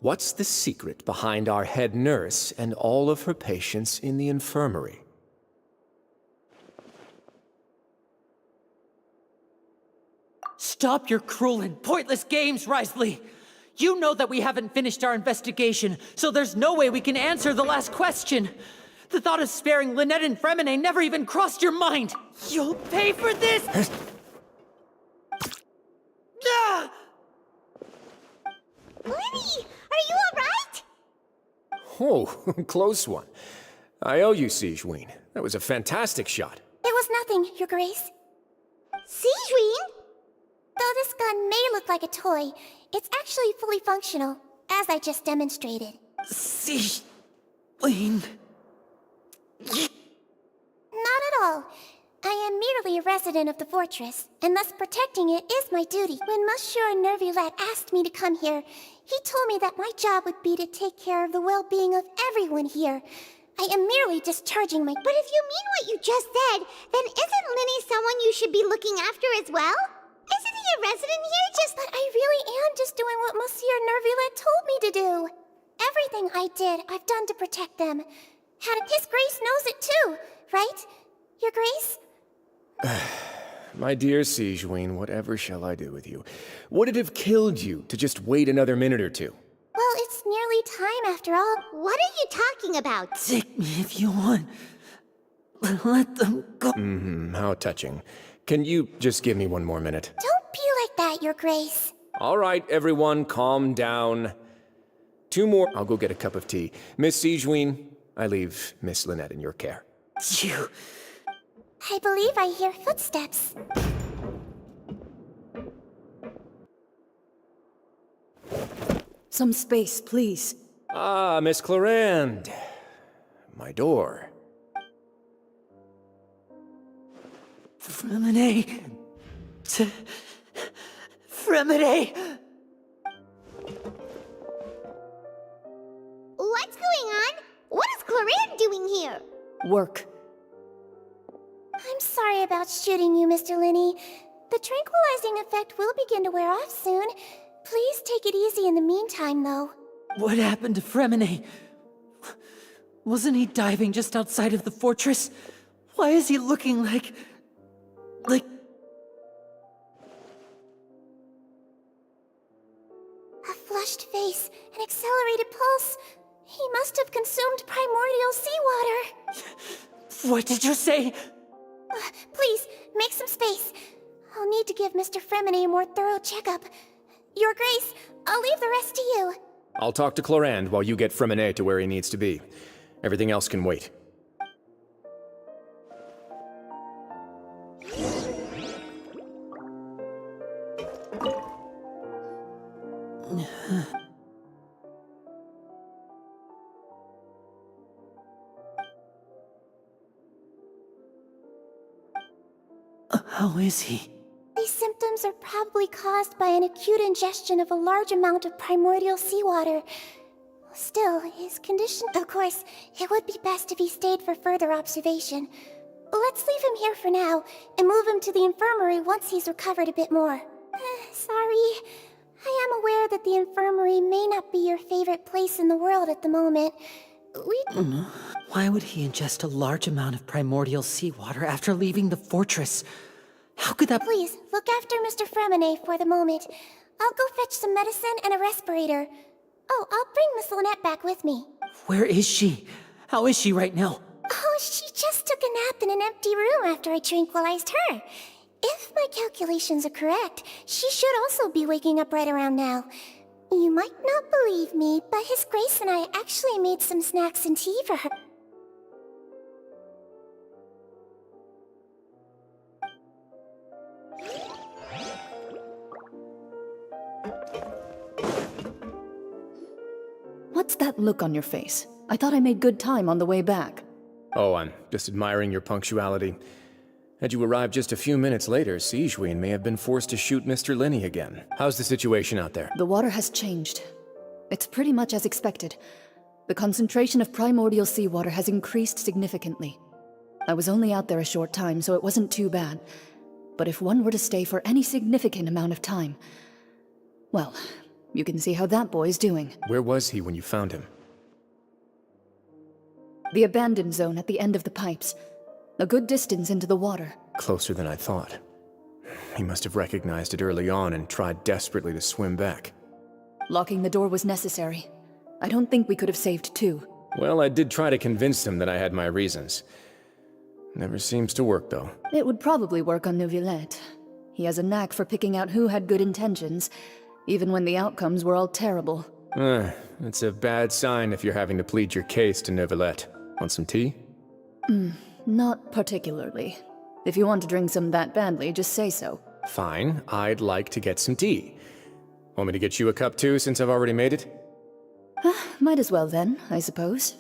What's the secret behind our head nurse and all of her patients in the infirmary? Stop your cruel and pointless games, Risley! You know that we haven't finished our investigation, so there's no way we can answer the last question. The thought of sparing Lynette and Fremine never even crossed your mind! You'll pay for this! Ah! Lenny, are you alright? Oh, close one. I owe you, Sigewinne. That was a fantastic shot. It was nothing, Your Grace. Sigewinne? Though this gun may look like a toy, it's actually fully functional, as I just demonstrated. Sigewinne... Not at all. I am merely a resident of the fortress, and thus protecting it is my duty. When Monsieur Nervulet asked me to come here, he told me that my job would be to take care of the well-being of everyone here. I am merely discharging my... But if you mean what you just said, then isn't Linny someone you should be looking after as well? Isn't he a resident here just... But I really am just doing what Monsieur Nervulet told me to do. Everything I did, I've done to protect them. His Grace knows it too, right? Your Grace? My dear Sigewinne, whatever shall I do with you? Would it have killed you to just wait another minute or two? Well, it's nearly time after all. What are you talking about? Take me if you want. Let them go. How touching. Can you just give me one more minute? Don't be like that, Your Grace. All right, everyone, calm down. 2 more. I'll go get a cup of tea. Miss Sigewinne, I leave Miss Lynette in your care. You... I believe I hear footsteps. Some space, please. Ah, Miss Clarande. My door. Fremine... Fremine... What's going on? What is Clarande doing here? Work. I'm sorry about shooting you, Mr. Linny. The tranquilizing effect will begin to wear off soon. Please take it easy in the meantime, though. What happened to Fremine? Wasn't he diving just outside of the fortress? Why is he looking like... A flushed face, an accelerated pulse. He must have consumed primordial seawater. What did you say? Please, make some space. I'll need to give Mr. Fremine a more thorough checkup. Your Grace, I'll leave the rest to you. I'll talk to Clarande while you get Fremine to where he needs to be. Everything else can wait. How is he? These symptoms are probably caused by an acute ingestion of a large amount of primordial seawater. Still, his condition... Of course, it would be best if he stayed for further observation. Let's leave him here for now, and move him to the infirmary once he's recovered a bit more. Sorry. I am aware that the infirmary may not be your favorite place in the world at the moment. Why would he ingest a large amount of primordial seawater after leaving the fortress? How could that... Please, look after Mr. Fremine for the moment. I'll go fetch some medicine and a respirator. Oh, I'll bring Miss Lynette back with me. Where is she? How is she right now? Oh, she just took a nap in an empty room after I tranquilized her. If my calculations are correct, she should also be waking up right around now. You might not believe me, but His Grace and I actually made some snacks and tea for her. What's that look on your face? I thought I made good time on the way back. Oh, I'm just admiring your punctuality. Had you arrived just a few minutes later, Sigewinne may have been forced to shoot Mr. Linny again. How's the situation out there? The water has changed. It's pretty much as expected. The concentration of primordial seawater has increased significantly. I was only out there a short time, so it wasn't too bad. but if one were to stay for any significant amount of time, well, you can see how that boy's doing. Where was he when you found him? The abandoned zone at the end of the pipes. A good distance into the water. Closer than I thought. He must have recognized it early on and tried desperately to swim back. Locking the door was necessary. I don't think we could have saved two. Well, I did try to convince him that I had my reasons. Never seems to work, though. It would probably work on Neuvillette. He has a knack for picking out who had good intentions, even when the outcomes were all terrible. It's a bad sign if you're having to plead your case to Neuvillette. Want some tea? Not particularly. If you want to drink some that badly, just say so. Fine, I'd like to get some tea. Want me to get you a cup too, since I've already made it? Might as well then, I suppose.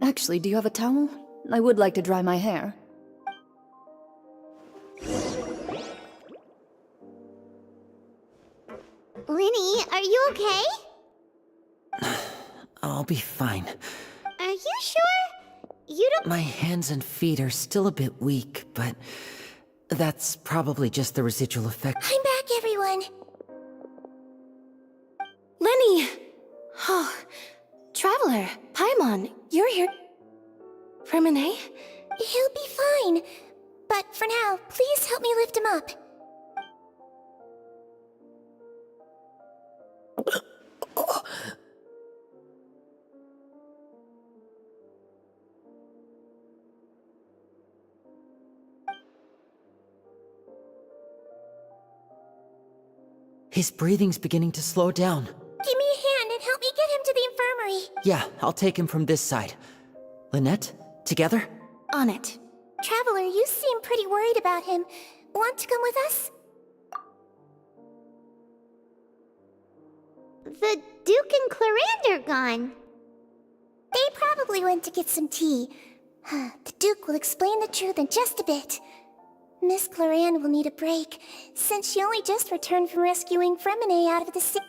Actually, do you have a towel? I would like to dry my hair. Linny, are you okay? I'll be fine. Are you sure? You don't- My hands and feet are still a bit weak, but that's probably just the residual effect. I'm back, everyone. Lenny! Oh, Traveler, Paimon, you're here. Fremine? He'll be fine. But for now, please help me lift him up. His breathing's beginning to slow down. Give me a hand and help me get him to the infirmary. Yeah, I'll take him from this side. Lynette, together? On it. Traveler, you seem pretty worried about him. Want to come with us? The Duke and Clarande are gone. They probably went to get some tea. The Duke will explain the truth in just a bit. Miss Clarande will need a break, since she only just returned from rescuing Fremine out of the sea.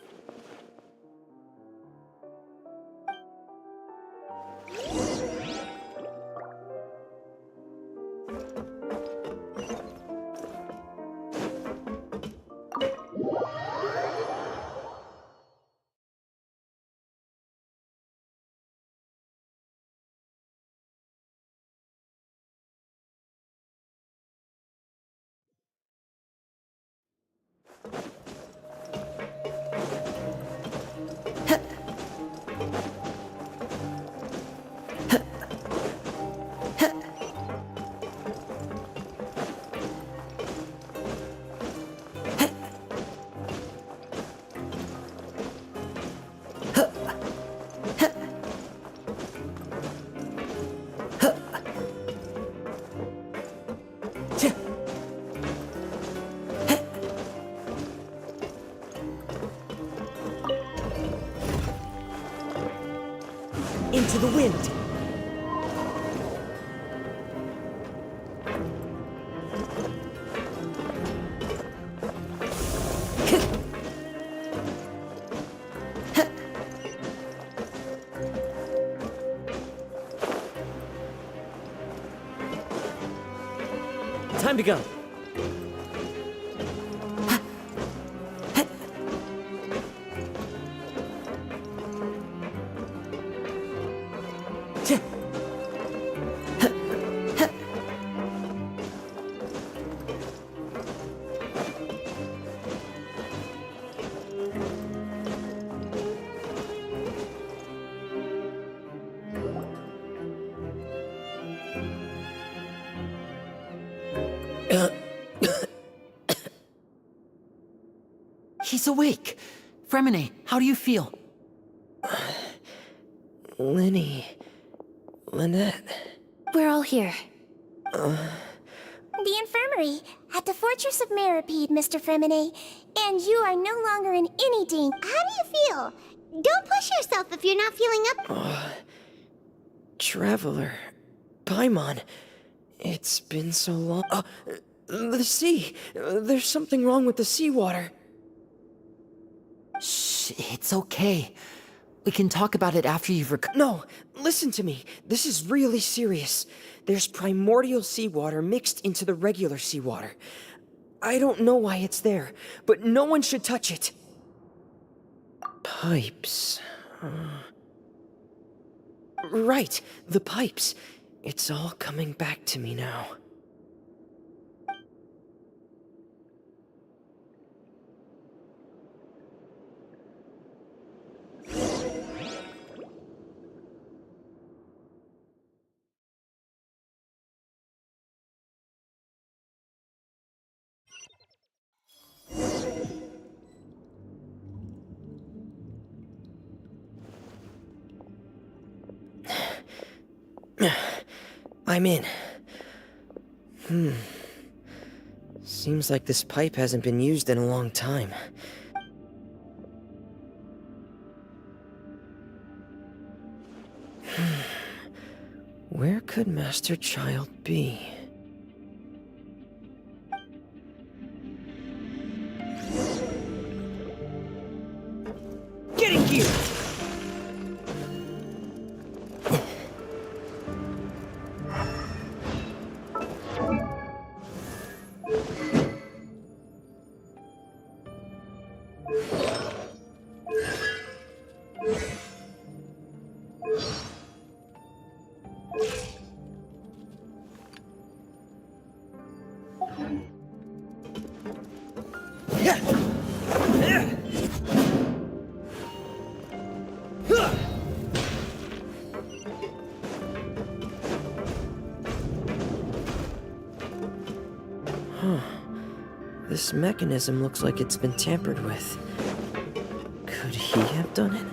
Into the wind! Time to go. He's awake. Fremine, how do you feel? Lenny... Lynette... We're all here. The infirmary, at the Fortress of Meripede, Mr. Fremine. And you are no longer in any danger. How do you feel? Don't push yourself if you're not feeling up. Traveler... Paimon... It's been so long... the sea! There's something wrong with the seawater. Shh, it's okay. We can talk about it after you've No, listen to me. This is really serious. There's primordial seawater mixed into the regular seawater. I don't know why it's there, but no one should touch it. Pipes. Right, the pipes. It's all coming back to me now. I'm in. Seems like this pipe hasn't been used in a long time. Where could Master Child be? Get in gear! This mechanism looks like it's been tampered with. Could he have done it?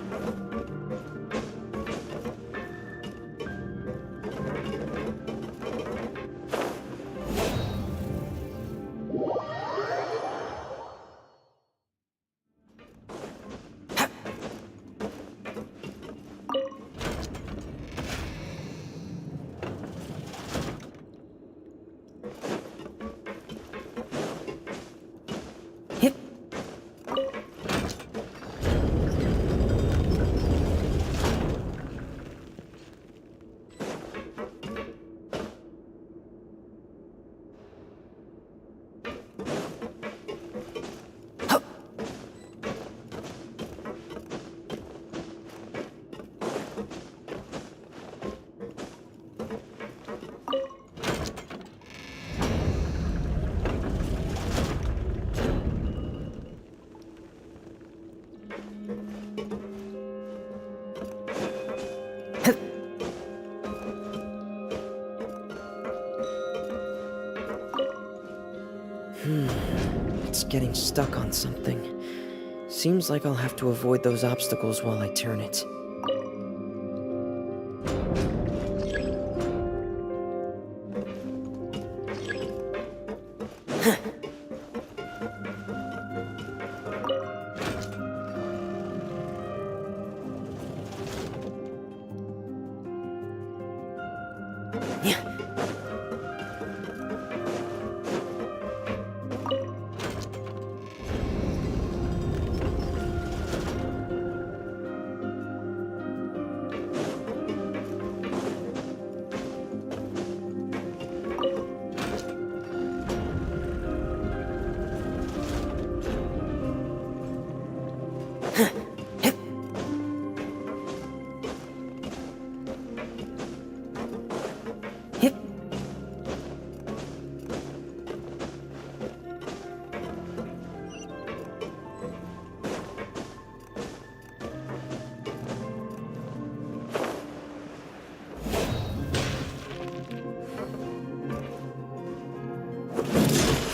It's getting stuck on something. Seems like I'll have to avoid those obstacles while I turn it.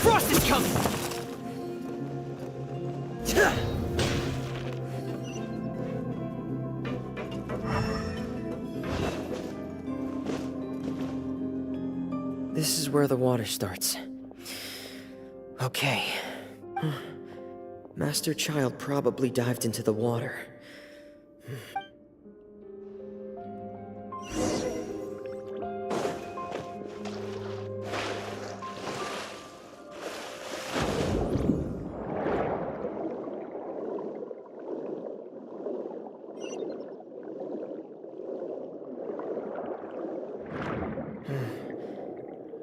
Frost is coming! This is where the water starts. Okay. Master Child probably dived into the water.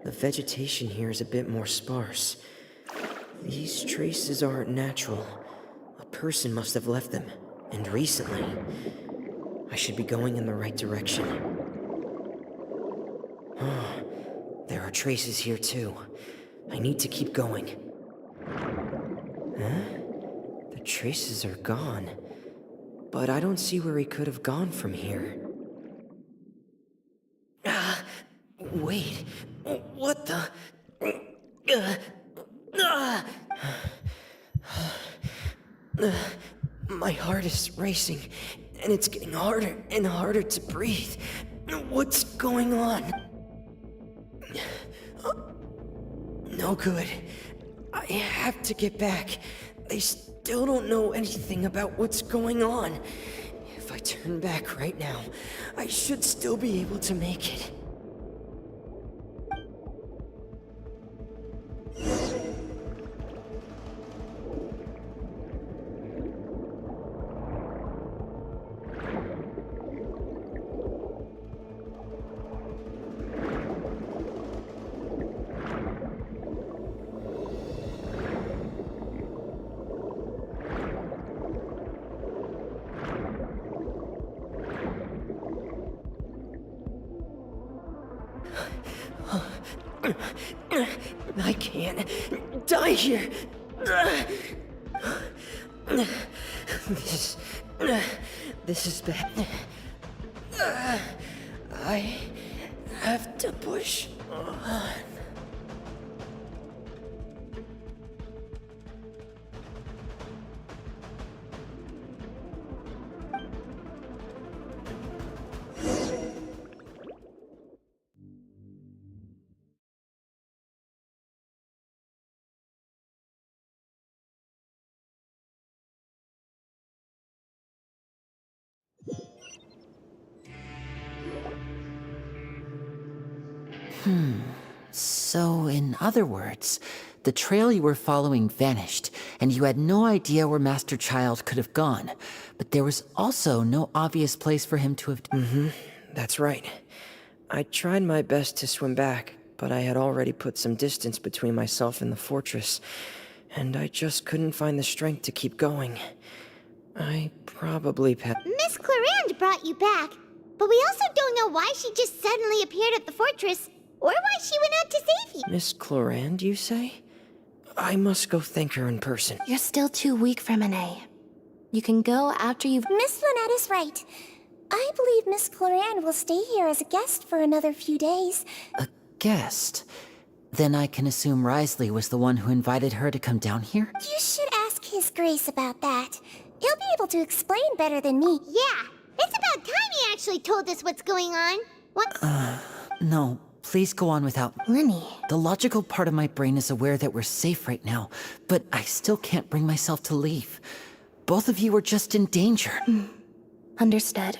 The vegetation here is a bit more sparse. These traces aren't natural. A person must have left them, and recently. I should be going in the right direction. Oh, there are traces here too. I need to keep going. Huh? The traces are gone. But I don't see where he could have gone from here. Wait. What the? My heart is racing, and it's getting harder and harder to breathe. What's going on? No good. I have to get back. They still don't know anything about what's going on. If I turn back right now, I should still be able to make it. I can't die here. This is bad. I have to push on. So, in other words, the trail you were following vanished, and you had no idea where Master Child could have gone. But there was also no obvious place for him to have... That's right. I tried my best to swim back, but I had already put some distance between myself and the fortress, and I just couldn't find the strength to keep going. I probably... Miss Clarande brought you back, but we also don't know why she just suddenly appeared at the fortress, or why she went out to save you. Miss Clarande, you say? I must go thank her in person. You're still too weak, Freminet. You can go after you've... Miss Lynette is right. I believe Miss Clarande will stay here as a guest for another few days. A guest? Then I can assume Risley was the one who invited her to come down here? You should ask His Grace about that. He'll be able to explain better than me. Yeah, it's about time he actually told us what's going on. What? No. Please go on without... Lenny. The logical part of my brain is aware that we're safe right now, but I still can't bring myself to leave. Both of you are just in danger. Understood.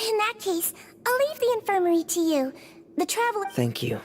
In that case, I'll leave the infirmary to you. The travel... Thank you.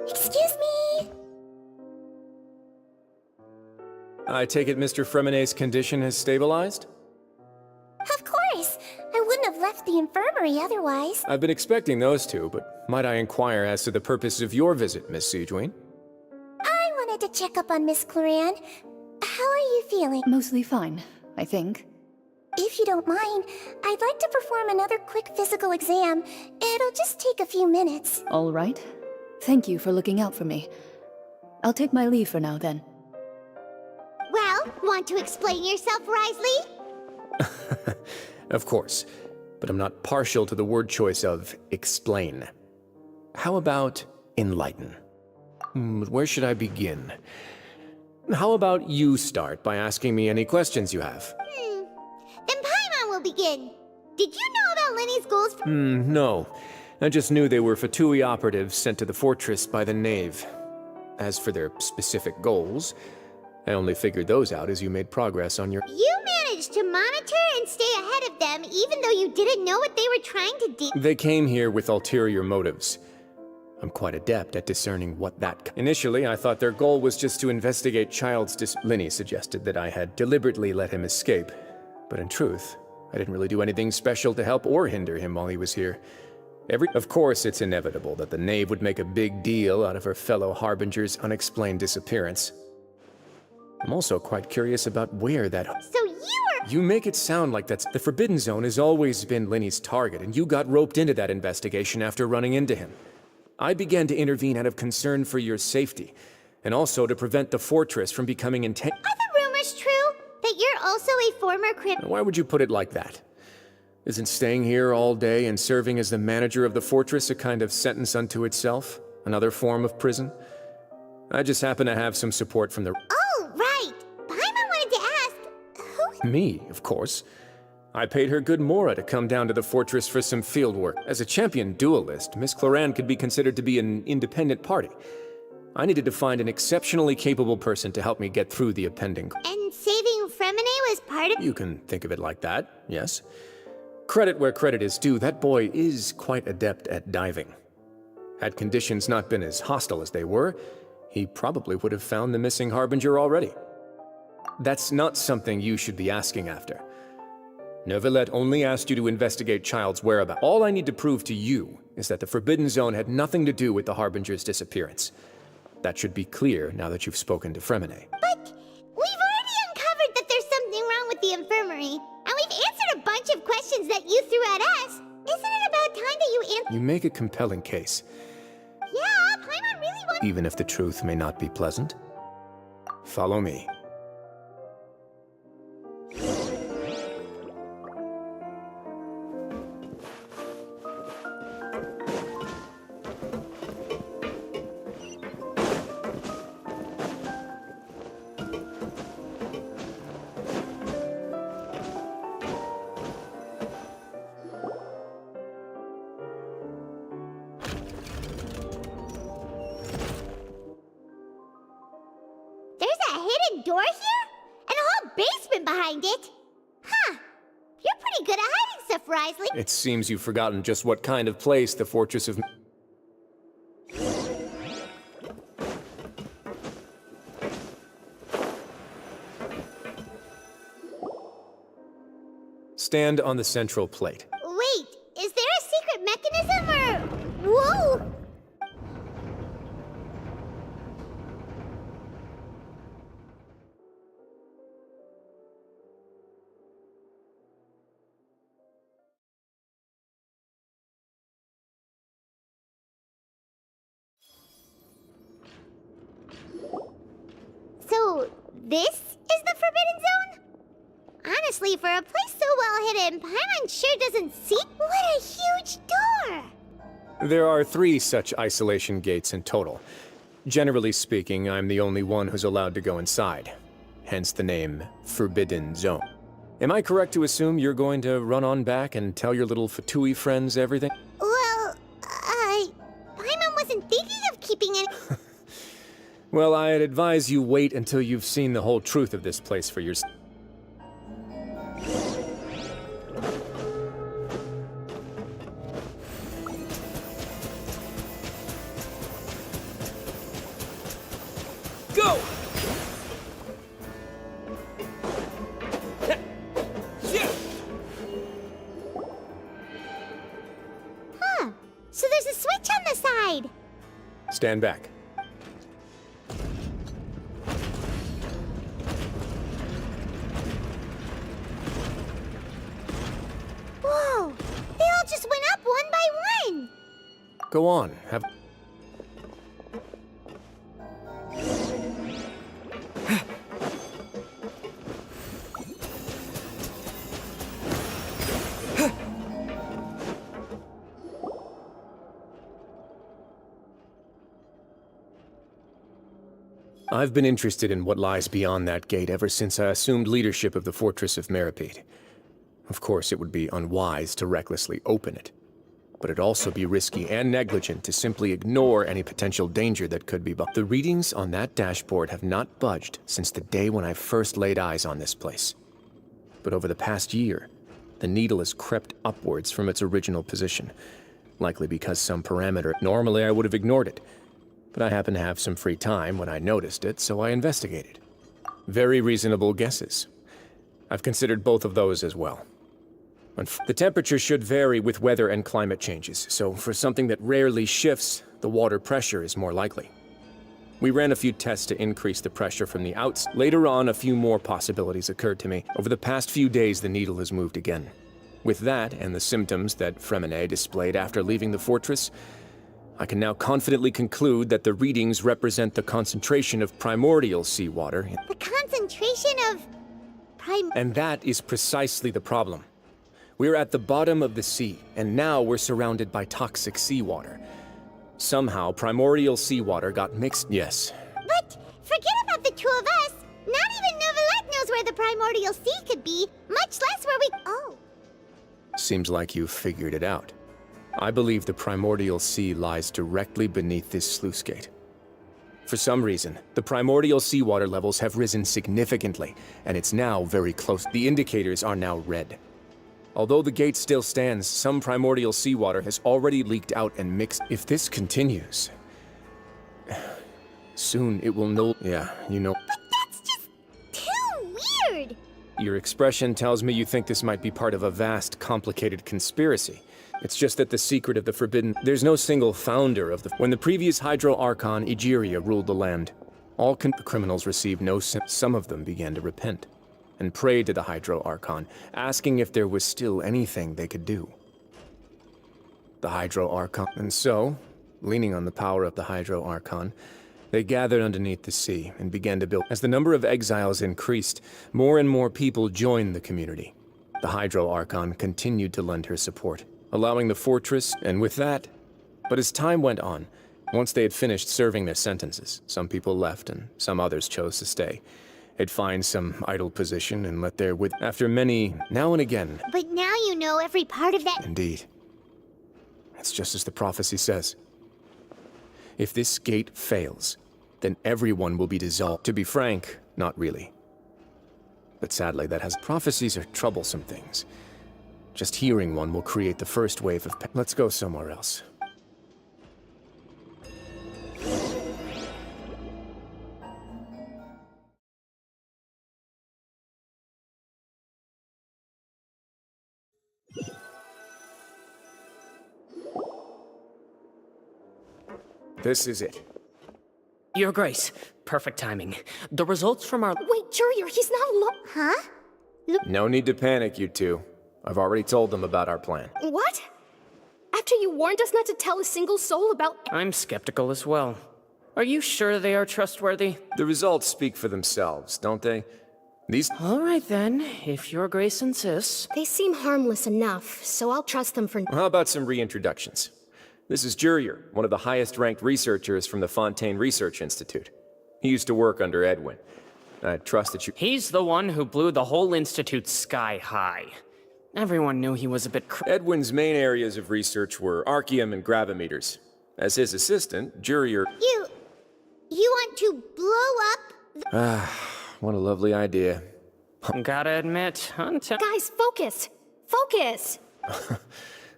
Excuse me! I take it Mr. Fremenet's condition has stabilized? Of course! I wouldn't have left the infirmary otherwise. I've been expecting those two, but might I inquire as to the purpose of your visit, Miss Siegewien? I wanted to check up on Miss Clarande. How are you feeling? Mostly fine, I think. If you don't mind, I'd like to perform another quick physical exam. It'll just take a few minutes. All right. Thank you for looking out for me. I'll take my leave for now, then. Well, want to explain yourself, Risley? Of course. but I'm not partial to the word choice of explain. How about enlighten? Where should I begin? How about you start by asking me any questions you have? Then Paimon will begin. Did you know about Lenny's goals for— No. I just knew they were Fatui operatives sent to the fortress by the Knave. As for their specific goals, I only figured those out as you made progress on your— You managed to monitor and stay ahead of them even though you didn't know what they were trying to do. They came here with ulterior motives. I'm quite adept at discerning what that— Initially, I thought their goal was just to investigate Child's Lenny suggested that I had deliberately let him escape. But in truth, I didn't really do anything special to help or hinder him while he was here. Of course, it's inevitable that the Knave would make a big deal out of her fellow Harbinger's unexplained disappearance. I'm also quite curious about where that— So you were— You make it sound like that's— The Forbidden Zone has always been Lenny's target, and you got roped into that investigation after running into him. I began to intervene out of concern for your safety, and also to prevent the fortress from becoming Are the rumors true? That you're also a former criminal? Why would you put it like that? Isn't staying here all day and serving as the manager of the fortress a kind of sentence unto itself? Another form of prison? I just happen to have some support from the— Oh, right! Paimon wanted to ask, who— Me, of course. I paid her good mora to come down to the fortress for some field work. As a champion duelist, Miss Cloran could be considered to be an independent party. I needed to find an exceptionally capable person to help me get through the impending— And saving Fremine was part of— You can think of it like that, yes. Credit where credit is due, that boy is quite adept at diving. Had conditions not been as hostile as they were, he probably would have found the missing Harbinger already. That's not something you should be asking after. Neuvillette only asked you to investigate Child's whereabouts. All I need to prove to you is that the Forbidden Zone had nothing to do with the Harbinger's disappearance. That should be clear now that you've spoken to Fremine. But we've already uncovered that there's something wrong with the infirmary, and we've answered a bunch of questions that you threw at us. Isn't it about time that you answer— You make a compelling case, Yeah, Paimon really wants— even if the truth may not be pleasant. Follow me. There's a hidden door here? And a whole basement behind it? Huh. You're pretty good at hiding stuff, Risley. It seems you've forgotten just what kind of place the Fortress of— Stand on the central plate. Wait, is there a secret mechanism or— Whoa! So, this is the Forbidden Zone? Honestly, for a place so well hidden, Paimon sure doesn't see— What a huge door! There are 3 such isolation gates in total. Generally speaking, I'm the only one who's allowed to go inside. Hence the name Forbidden Zone. Am I correct to assume you're going to run on back and tell your little Fatui friends everything? Well, Paimon wasn't thinking of keeping any— Well, I'd advise you wait until you've seen the whole truth of this place for yourself. Go! Huh. So there's a switch on the side. Stand back. Whoa! They all just went up one by one! Go on, have... I've been interested in what lies beyond that gate ever since I assumed leadership of the Fortress of Meripede. Of course, it would be unwise to recklessly open it, but it'd also be risky and negligent to simply ignore any potential danger that could be. But the readings on that dashboard have not budged since the day when I first laid eyes on this place. But over the past year, the needle has crept upwards from its original position, likely because some parameter. Normally I would have ignored it, but I happened to have some free time when I noticed it, so I investigated. Very reasonable guesses. I've considered both of those as well. The temperature should vary with weather and climate changes, so for something that rarely shifts, the water pressure is more likely. We ran a few tests to increase the pressure from the outs. Later on, a few more possibilities occurred to me. Over the past few days, the needle has moved again. With that, and the symptoms that Fremine displayed after leaving the fortress, I can now confidently conclude that the readings represent the concentration of primordial seawater. The concentration of And that is precisely the problem. We're at the bottom of the sea, and now we're surrounded by toxic seawater. Somehow, primordial seawater got mixed. Yes. But forget about the two of us. Not even Novelette knows where the primordial sea could be, much less where we. Oh. Seems like you've figured it out. I believe the primordial sea lies directly beneath this sluice gate. For some reason, the primordial seawater levels have risen significantly, and it's now very close. The indicators are now red. Although the gate still stands, some primordial seawater has already leaked out and mixed. If this continues, soon it will know. Yeah, you know. But that's just too weird! Your expression tells me you think this might be part of a vast, complicated conspiracy. It's just that the secret of the forbidden... There's no single founder of the... When the previous Hydro Archon, Egeria, ruled the land, all criminals received no... Some of them began to repent and prayed to the Hydro Archon, asking if there was still anything they could do. The Hydro Archon... And so, leaning on the power of the Hydro Archon, they gathered underneath the sea and began to build. As the number of exiles increased, more and more people joined the community. The Hydro Archon continued to lend her support, allowing the fortress, and with that... But as time went on, once they had finished serving their sentences, some people left and some others chose to stay. They'd find some idle position and let their after many, now and again... But now you know every part of that... Indeed. It's just as the prophecy says. If this gate fails, then everyone will be dissolved. To be frank, not really. But sadly, that has... Prophecies are troublesome things. Just hearing one will create the first wave of... Let's go somewhere else. This is it. Your Grace, perfect timing. The results from our... Wait, Jurier, he's not alone. Huh? No need to panic, you two. I've already told them about our plan. What? After you warned us not to tell a single soul about... I'm skeptical as well. Are you sure they are trustworthy? The results speak for themselves, don't they? These... All right then, if Your Grace insists. They seem harmless enough, so I'll trust them for... How about some reintroductions? This is Jurier, one of the highest-ranked researchers from the Fontaine Research Institute. He used to work under Edwin. I trust that you... He's the one who blew the whole institute sky high. Everyone knew he was a bit Edwin's main areas of research were archaeum and gravimeters. As his assistant, Jurier... You want to blow up... What a lovely idea. Gotta admit, Guys, focus! Focus!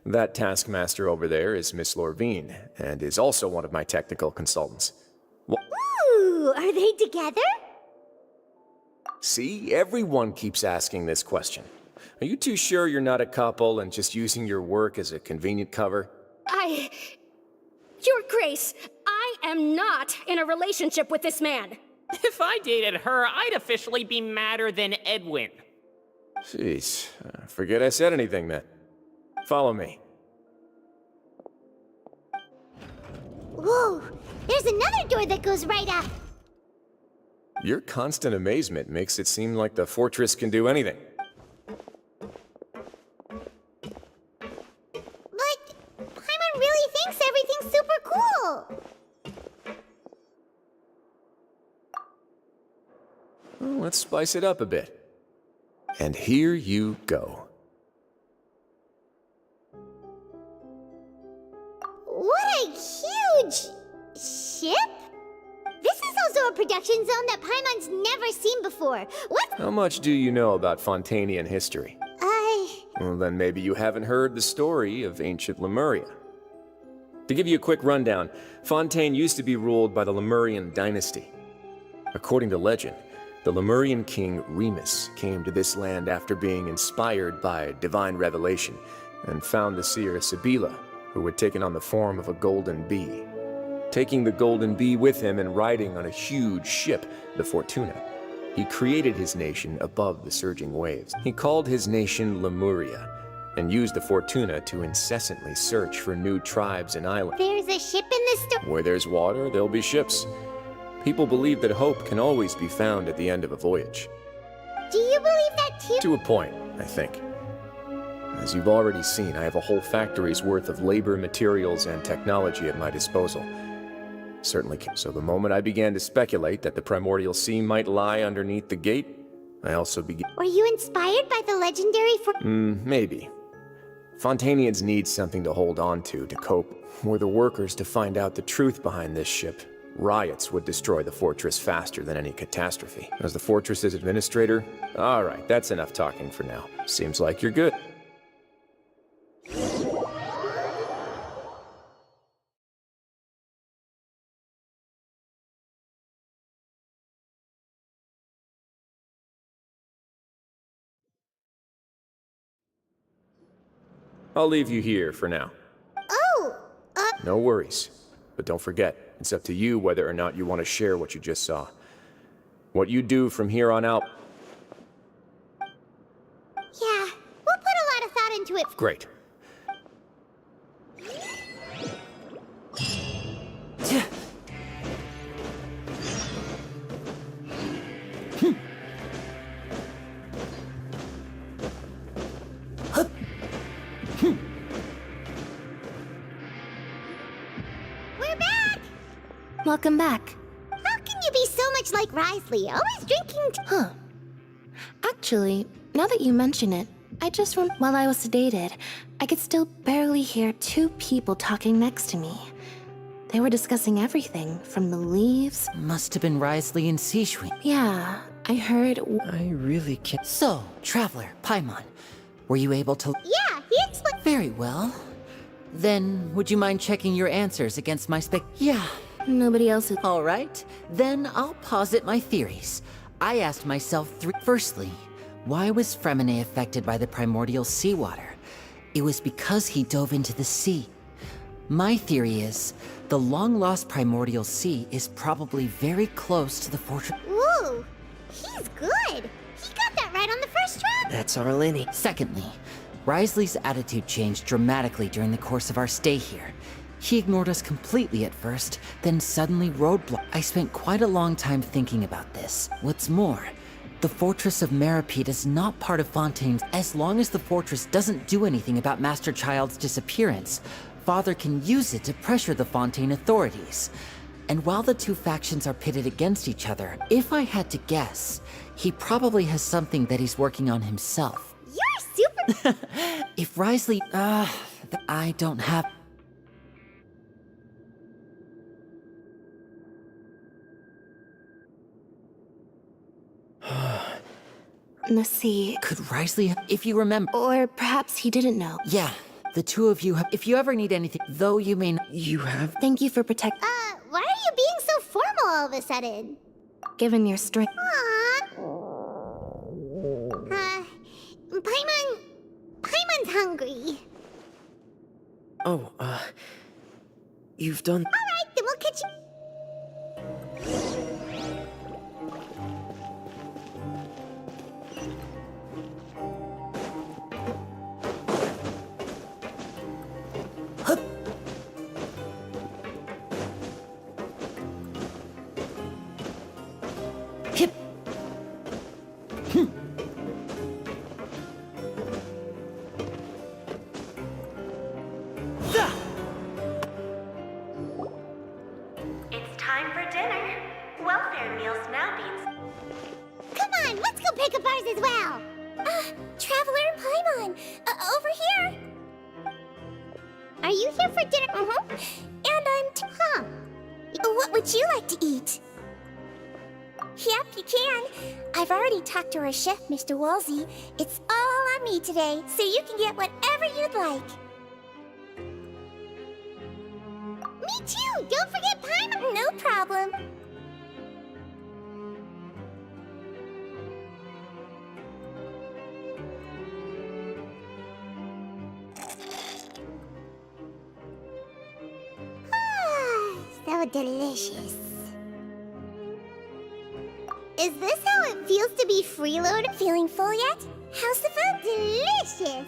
That taskmaster over there is Miss Lorvine, and is also one of my technical consultants. Ooh, are they together? See, everyone keeps asking this question. Are you too sure you're not a couple and just using your work as a convenient cover? Your Grace, I am not in a relationship with this man. If I dated her, I'd officially be madder than Edwin. Jeez, forget I said anything then. Follow me. Whoa, there's another door that goes right up. Your constant amazement makes it seem like the fortress can do anything. But Paimon really thinks everything's super cool. Well, let's spice it up a bit. And here you go. What a huge ship! This is also a production zone that Paimon's never seen before. What? How much do you know about Fontanian history? Well, then maybe you haven't heard the story of ancient Lemuria. To give you a quick rundown, Fontaine used to be ruled by the Lemurian dynasty. According to legend, the Lemurian king Remus came to this land after being inspired by divine revelation and found the seer Sibila, who had taken on the form of a golden bee. Taking the golden bee with him and riding on a huge ship, the Fortuna, he created his nation above the surging waves. He called his nation Lemuria and used the Fortuna to incessantly search for new tribes and islands. There's a ship in this story. Where there's water, there'll be ships. People believe that hope can always be found at the end of a voyage. Do you believe that too? To a point, I think. As you've already seen, I have a whole factory's worth of labor, materials, and technology at my disposal. Certainly can. So the moment I began to speculate that the primordial sea might lie underneath the gate, I also began... Were you inspired by the legendary maybe. Fontanians need something to hold on to cope. Were the workers to find out the truth behind this ship, riots would destroy the fortress faster than any catastrophe. As the fortress's administrator, all right, that's enough talking for now. Seems like you're good. I'll leave you here for now. Oh, No worries. But don't forget, it's up to you whether or not you want to share what you just saw. What you do from here on out... Yeah, we'll put a lot of thought into it. Great. We're back! Welcome back. How can you be so much like Risley, always drinking Huh. Actually, now that you mention it, while I was sedated, I could still barely hear two people talking next to me. They were discussing everything, from the leaves... Must have been Risley and Sijui. Yeah, I heard... I really can't... So, Traveler, Paimon, were you able to... Yeah, he explained... Very well. Then, would you mind checking your answers against my Yeah. Nobody else is... All right. Then I'll posit my theories. I asked myself Firstly, why was Fremine affected by the primordial seawater? It was because he dove into the sea. My theory is, the long-lost primordial sea is probably very close to the fortress. Ooh, he's good. He got that right on the first try. That's Arlene. Secondly, Risley's attitude changed dramatically during the course of our stay here. He ignored us completely at first, then suddenly roadblocked. I spent quite a long time thinking about this. What's more, the Fortress of Meripede is not part of Fontaine's. As long as the fortress doesn't do anything about Master Child's disappearance, Father can use it to pressure the Fontaine authorities. And while the two factions are pitted against each other, if I had to guess, he probably has something that he's working on himself. You're super... If Risley... I don't have... The sea. Could Risley... If you remember... Or perhaps he didn't know. Yeah, the two of you have... If you ever need anything, though you may not... You have... Thank you for protecting... Why are you being so formal all of a sudden? Given your strength. Paimon's hungry. Oh, you've done... Alright, then we'll catch you... It's time for dinner. Welfare meals now being... Come on, let's go pick up ours as well. Traveler and Paimon, over here. Are you here for dinner? And huh. What would you like to eat? Yep, you can. I've already talked to our chef, Mr. Wolsey. It's all on me today, so you can get whatever you'd like. Me too! Don't forget Paimon! No problem. So delicious. Is this how it feels to be freeloader? Feeling full yet? How's the food? Delicious.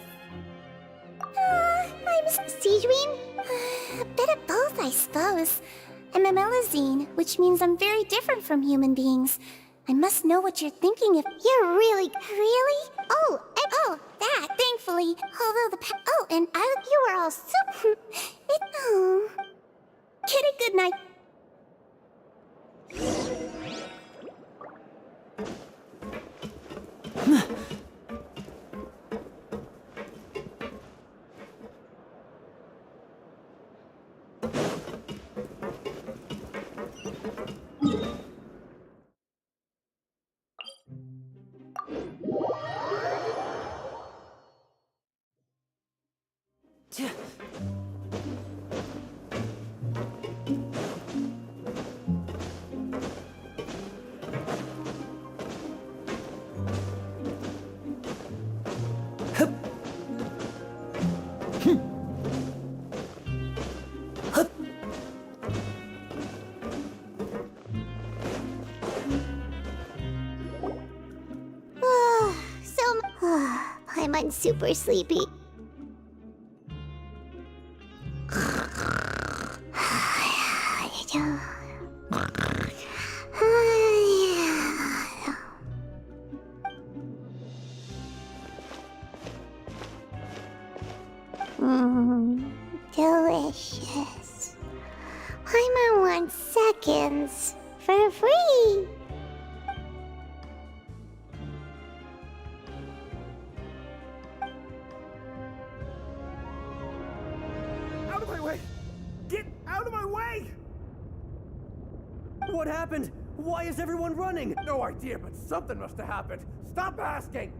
I'm Siegeween? A bit of both, I suppose. I'm a Melazine, which means I'm very different from human beings. I must know what you're thinking if you're really... Oh, that, thankfully. Although and you were all so... Get a good night. I'm super sleepy. Delicious. Paimon wants seconds for free. Out of my way! Get out of my way! What happened? Why is everyone running? No idea, but something must have happened. Stop asking!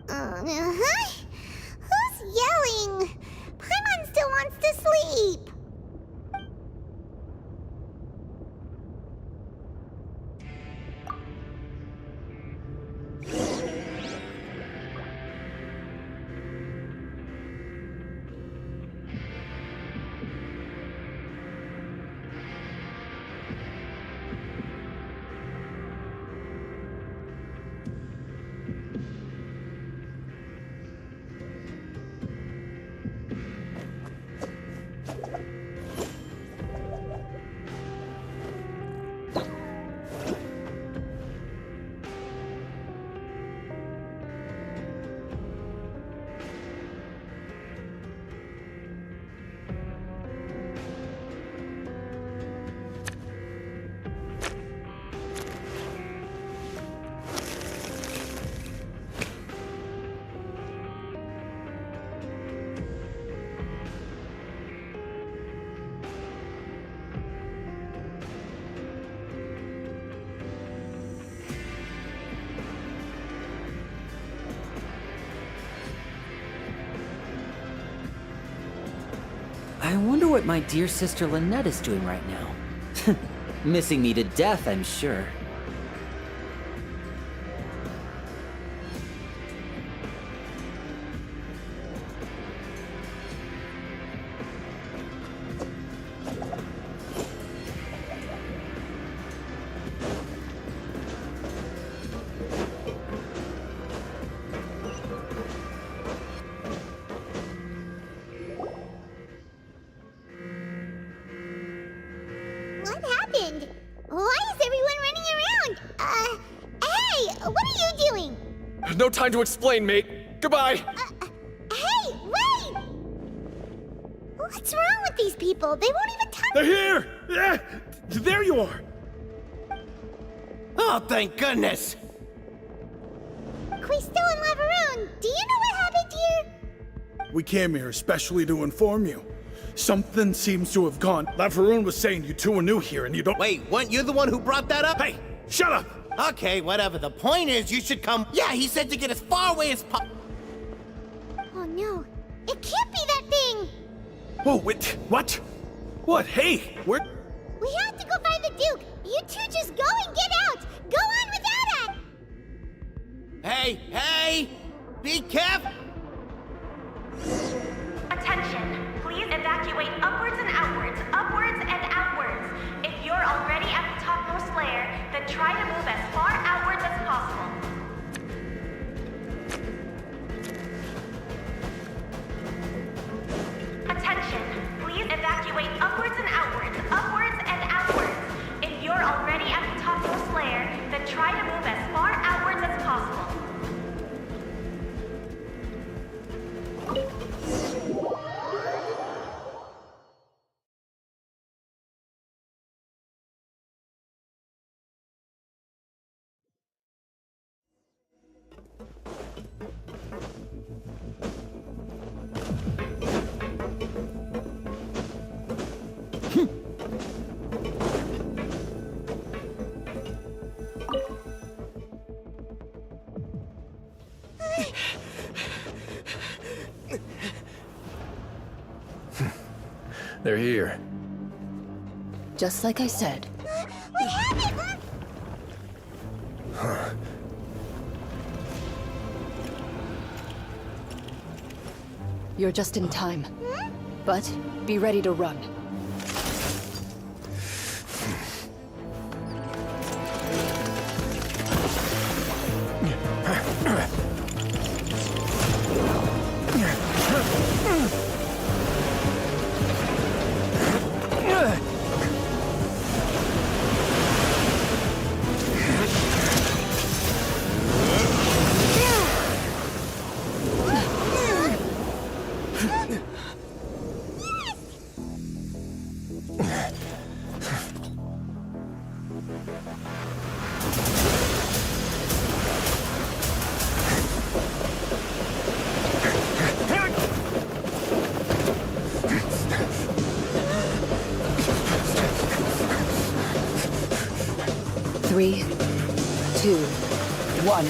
Who's yelling? Paimon still wants to sleep. I wonder what my dear sister Lynette is doing right now. Missing me to death, I'm sure. What happened? Why is everyone running around? Hey, what are you doing? No time to explain, mate. Goodbye. Hey, wait! What's wrong with these people? They won't even touch. They're here! Yeah, there you are! Oh, thank goodness! Quisto and Laveroon, do you know what happened here? We came here especially to inform you. Something seems to have gone. Laveroon was saying you two are new here and you don't— Wait, weren't you the one who brought that up? Hey, shut up! Okay, whatever. The point is, you should come— Yeah, he said to get as far away as Oh no, it can't be that thing! Oh, wait, what? What? Hey, where— We have to go find the Duke! You two just go and get out! Go on without us! Hey! Be careful! Attention! Please evacuate upwards and outwards, upwards and outwards. If you're already at the topmost layer, then try to move as far outwards as possible. Attention! Please evacuate upwards and outwards, upwards and outwards. If you're already at the topmost layer, then try to move as far outwards as possible. They're here. Just like I said. What happened? Huh. You're just in time. But be ready to run. Three, 2, 1.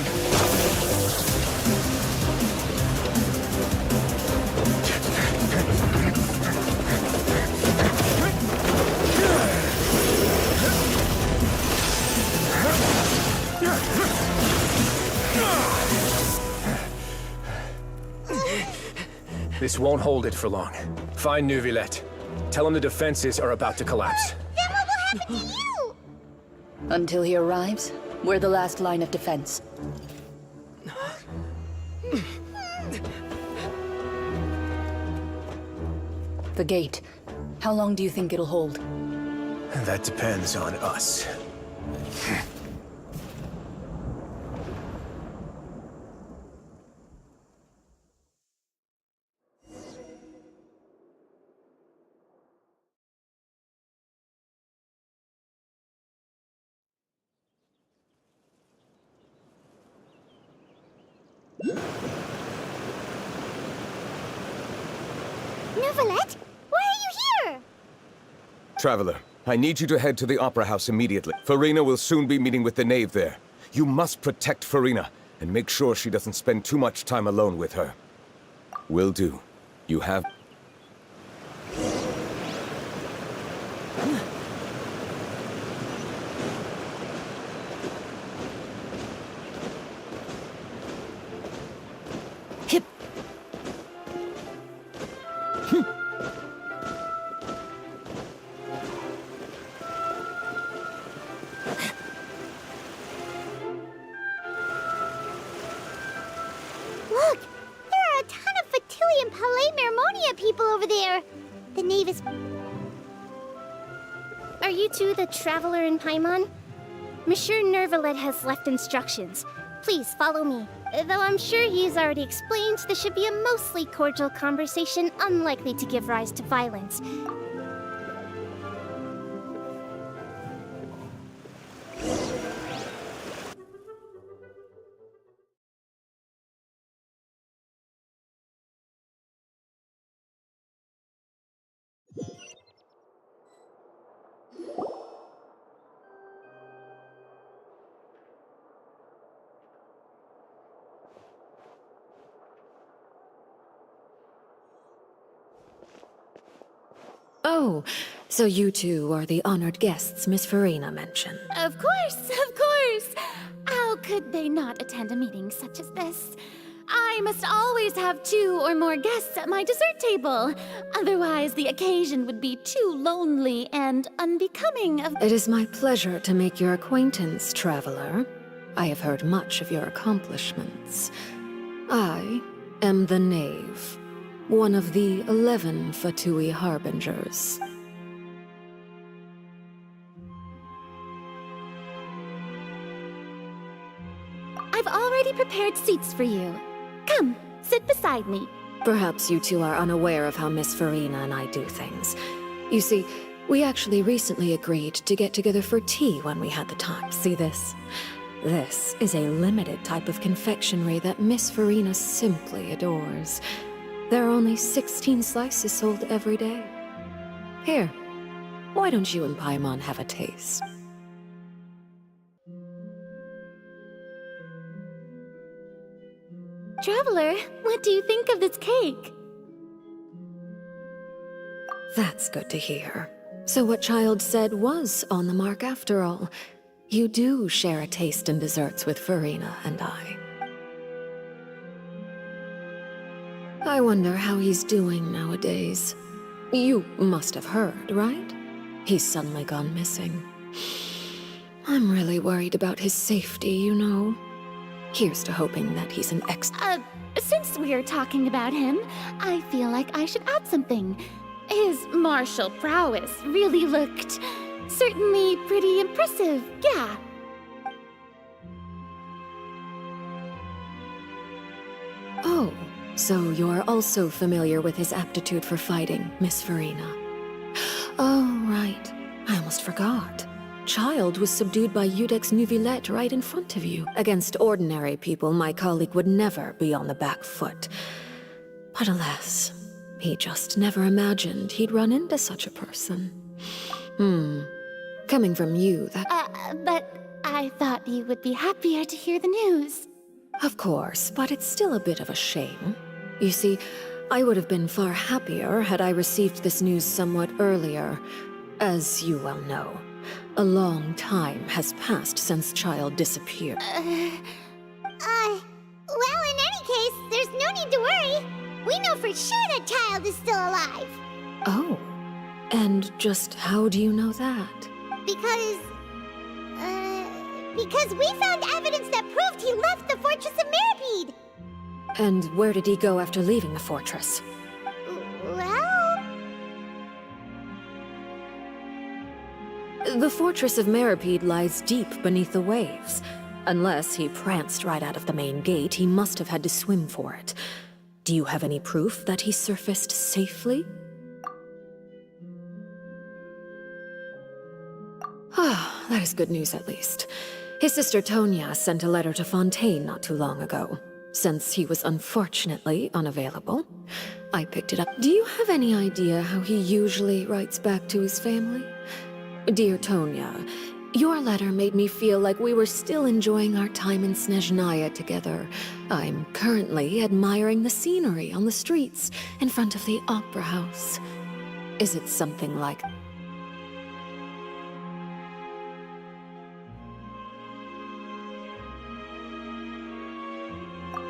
This won't hold it for long. Find Neuvillette. Tell him the defenses are about to collapse. Then what will happen to you? Until he arrives, we're the last line of defense. The gate. How long do you think it'll hold? That depends on us. Neuvillette? Why are you here? Traveler, I need you to head to the Opera House immediately. Farina will soon be meeting with the Knave there. You must protect Farina, and make sure she doesn't spend too much time alone with her. Will do. You have... Look! There are a ton of Fatili and Palais Mermonia people over there! The Knave is... Are you two the Traveler in Paimon? Monsieur Neuvillette has left instructions. Please follow me. Though I'm sure he's already explained, this should be a mostly cordial conversation, unlikely to give rise to violence. Oh, so you two are the honored guests Miss Farina mentioned. Of course, of course! How could they not attend a meeting such as this? I must always have 2 or more guests at my dessert table. Otherwise, the occasion would be too lonely and unbecoming of— It is my pleasure to make your acquaintance, traveler. I have heard much of your accomplishments. I am the Knave, one of the 11 Fatui Harbingers. I've already prepared seats for you. Come, sit beside me. Perhaps you two are unaware of how Miss Farina and I do things. You see, we actually recently agreed to get together for tea when we had the time. See this? This is a limited type of confectionery that Miss Farina simply adores. There are only 16 slices sold every day. Here, why don't you and Paimon have a taste? Traveler, what do you think of this cake? That's good to hear. So what Child said was on the mark after all. You do share a taste in desserts with Farina and I. I wonder how he's doing nowadays. You must have heard, right? He's suddenly gone missing. I'm really worried about his safety, you know. Here's to hoping that he's an Since we're talking about him, I feel like I should add something. His martial prowess really looked certainly pretty impressive, yeah. Oh, so you're also familiar with his aptitude for fighting, Miss Farina. Oh, right. I almost forgot. Child was subdued by Udex Nuvillette right in front of you. Against ordinary people, my colleague would never be on the back foot. But alas, he just never imagined he'd run into such a person. Coming from you, that— But I thought you would be happier to hear the news. Of course, but it's still a bit of a shame. You see, I would have been far happier had I received this news somewhat earlier. As you well know, a long time has passed since Child disappeared. Well, in any case, there's no need to worry. We know for sure that Child is still alive. Oh, and just how do you know that? Because we found evidence that proved he left the Fortress of Meripede. And where did he go after leaving the fortress? Well... The Fortress of Meripede lies deep beneath the waves. Unless he pranced right out of the main gate, he must have had to swim for it. Do you have any proof that he surfaced safely? Ah, that is good news at least. His sister Tonya sent a letter to Fontaine not too long ago. Since he was unfortunately unavailable, I picked it up. Do you have any idea how he usually writes back to his family? Dear Tonya, your letter made me feel like we were still enjoying our time in Snezhnaya together. I'm currently admiring the scenery on the streets in front of the Opera House. Is it something like...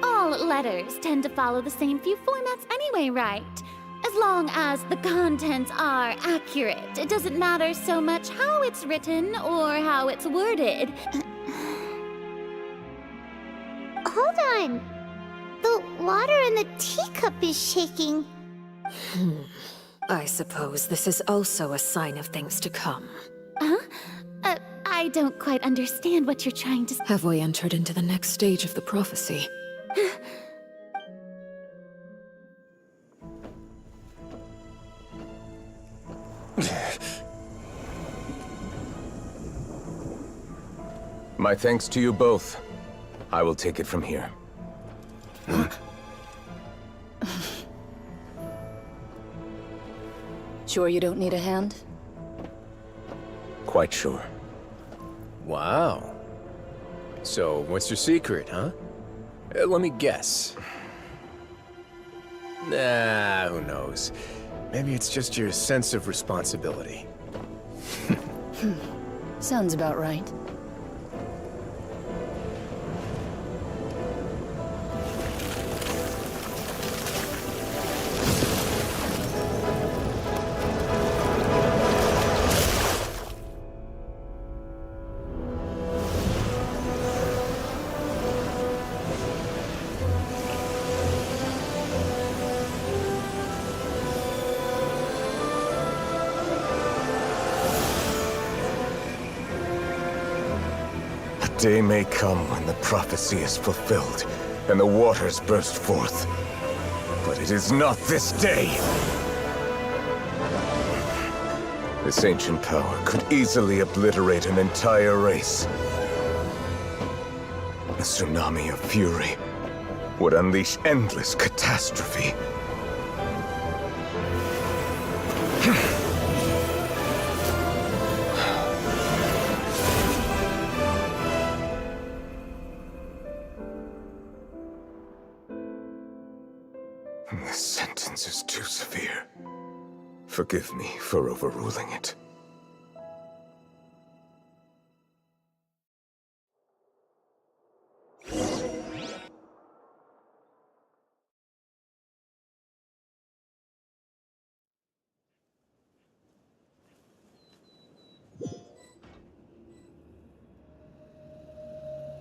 All letters tend to follow the same few formats anyway, right? As long as the contents are accurate, it doesn't matter so much how it's written or how it's worded. Hold on. The water in the teacup is shaking. I suppose this is also a sign of things to come. Huh? I don't quite understand what you're trying to say. Have we entered into the next stage of the prophecy? My thanks to you both. I will take it from here. Sure you don't need a hand? Quite sure. Wow. So, what's your secret, huh? Let me guess. Nah, who knows? Maybe it's just your sense of responsibility. Sounds about right. Day may come when the prophecy is fulfilled, and the waters burst forth. But it is not this day! This ancient power could easily obliterate an entire race. A tsunami of fury would unleash endless catastrophe. This sentence is too severe. Forgive me for overruling it.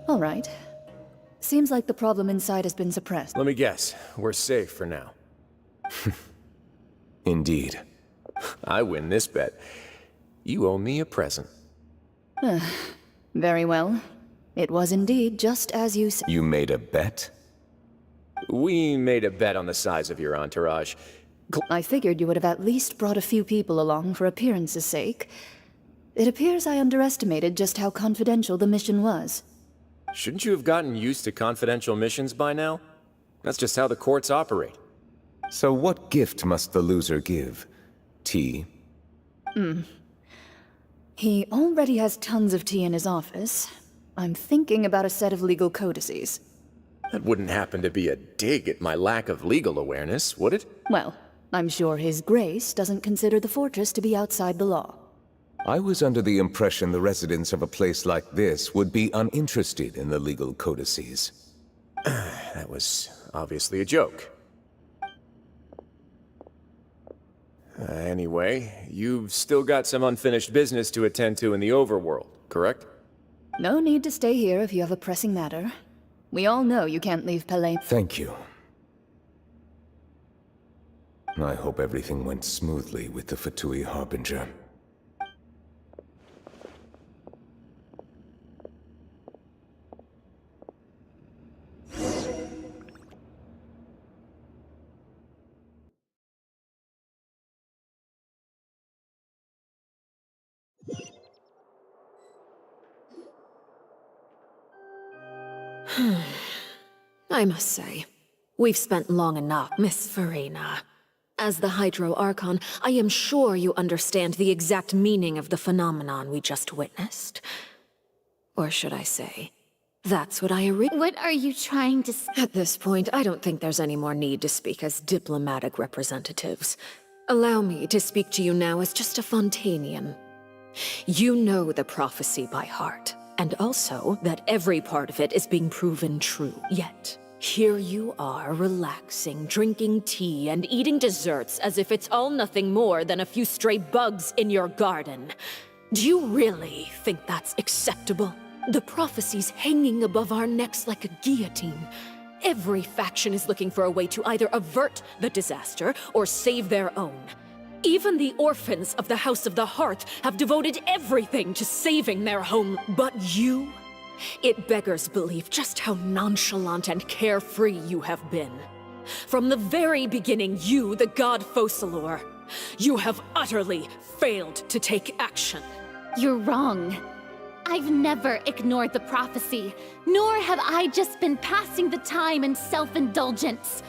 All right. Seems like the problem inside has been suppressed. Let me guess. We're safe for now. Indeed. I win this bet. You owe me a present. Very well. It was indeed just as you said. You made a bet? We made a bet on the size of your entourage. I figured you would have at least brought a few people along for appearance's sake. It appears I underestimated just how confidential the mission was. Shouldn't you have gotten used to confidential missions by now? That's just how the courts operate. So what gift must the loser give? Tea? He already has tons of tea in his office. I'm thinking about a set of legal codices. That wouldn't happen to be a dig at my lack of legal awareness, would it? Well, I'm sure His Grace doesn't consider the fortress to be outside the law. I was under the impression the residents of a place like this would be uninterested in the legal codices. That was obviously a joke. Anyway, you've still got some unfinished business to attend to in the overworld, correct? No need to stay here if you have a pressing matter. We all know you can't leave Palais. Thank you. I hope everything went smoothly with the Fatui Harbinger. I must say, we've spent long enough, Miss Farina. As the Hydro Archon, I am sure you understand the exact meaning of the phenomenon we just witnessed. Or should I say, that's what What are you trying to say? At this point, I don't think there's any more need to speak as diplomatic representatives. Allow me to speak to you now as just a Fontanian. You know the prophecy by heart, and also that every part of it is being proven true. Yet, here you are, relaxing, drinking tea, and eating desserts as if it's all nothing more than a few stray bugs in your garden. Do you really think that's acceptable? The prophecy's hanging above our necks like a guillotine. Every faction is looking for a way to either avert the disaster or save their own. Even the orphans of the House of the Hearth have devoted everything to saving their home. But you? It beggars belief just how nonchalant and carefree you have been. From the very beginning, you, the god Focalor, you have utterly failed to take action. You're wrong. I've never ignored the prophecy, nor have I just been passing the time in self-indulgence.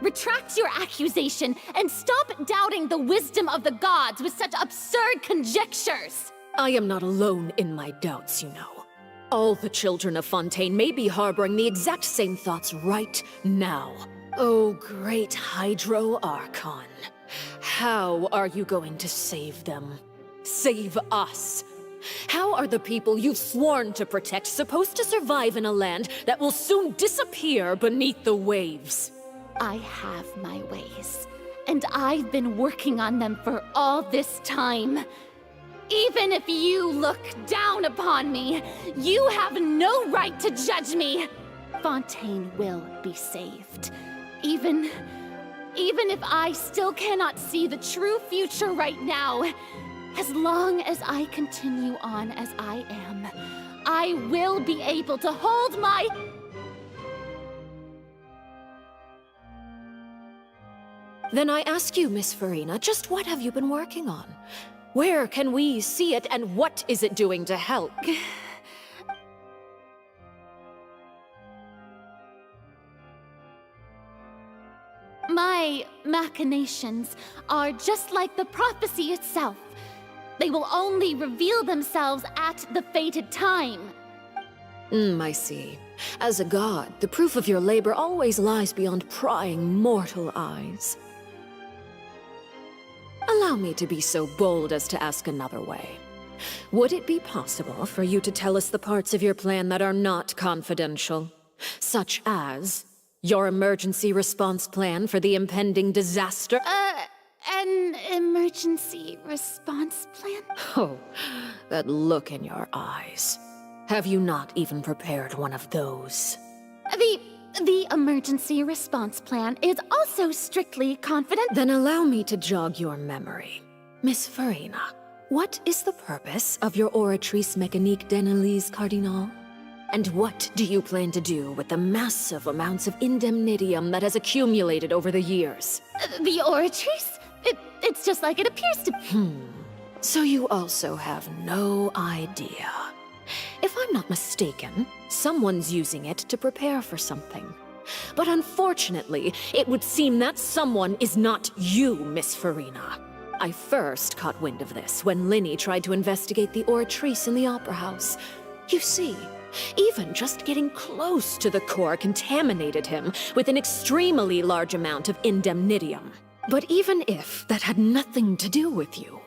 Retract your accusation and stop doubting the wisdom of the gods with such absurd conjectures! I am not alone in my doubts, you know. All the children of Fontaine may be harboring the exact same thoughts right now. Oh, great Hydro Archon. How are you going to save them? Save us? How are the people you've sworn to protect supposed to survive in a land that will soon disappear beneath the waves? I have my ways, and I've been working on them for all this time. Even if you look down upon me, you have no right to judge me. Fontaine will be saved. Even if I still cannot see the true future right now, as long as I continue on as I am, I will be able to hold my... Then I ask you, Miss Farina, just what have you been working on? Where can we see it, and what is it doing to help? My machinations are just like the prophecy itself. They will only reveal themselves at the fated time. I see. As a god, the proof of your labor always lies beyond prying mortal eyes. Allow me to be so bold as to ask another way. Would it be possible for you to tell us the parts of your plan that are not confidential? Such as your emergency response plan for the impending disaster? An emergency response plan? Oh, that look in your eyes. Have you not even prepared one of those? The emergency response plan is also strictly confident. Then allow me to jog your memory. Miss Farina, what is the purpose of your Oratrice Mécanique d'Analyse Cardinal? And what do you plan to do with the massive amounts of indemnitium that has accumulated over the years? The Oratrice? It's just like it appears to be. So you also have no idea. If I'm not mistaken, someone's using it to prepare for something. But unfortunately, it would seem that someone is not you, Miss Farina. I first caught wind of this when Linny tried to investigate the Oratrice in the Opera House. You see, even just getting close to the core contaminated him with an extremely large amount of indemnitium. But even if that had nothing to do with you,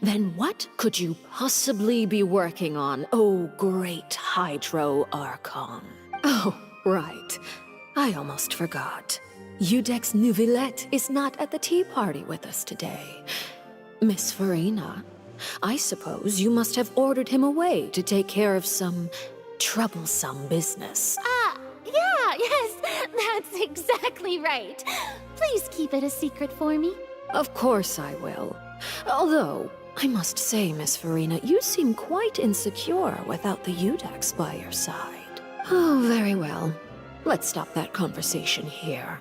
then what could you possibly be working on, oh great Hydro Archon? Oh, right. I almost forgot. Udex Nouvillette is not at the tea party with us today. Miss Farina, I suppose you must have ordered him away to take care of some troublesome business. Yes, that's exactly right. Please keep it a secret for me. Of course I will. Although, I must say, Miss Farina, you seem quite insecure without the Udex by your side. Oh, very well. Let's stop that conversation here.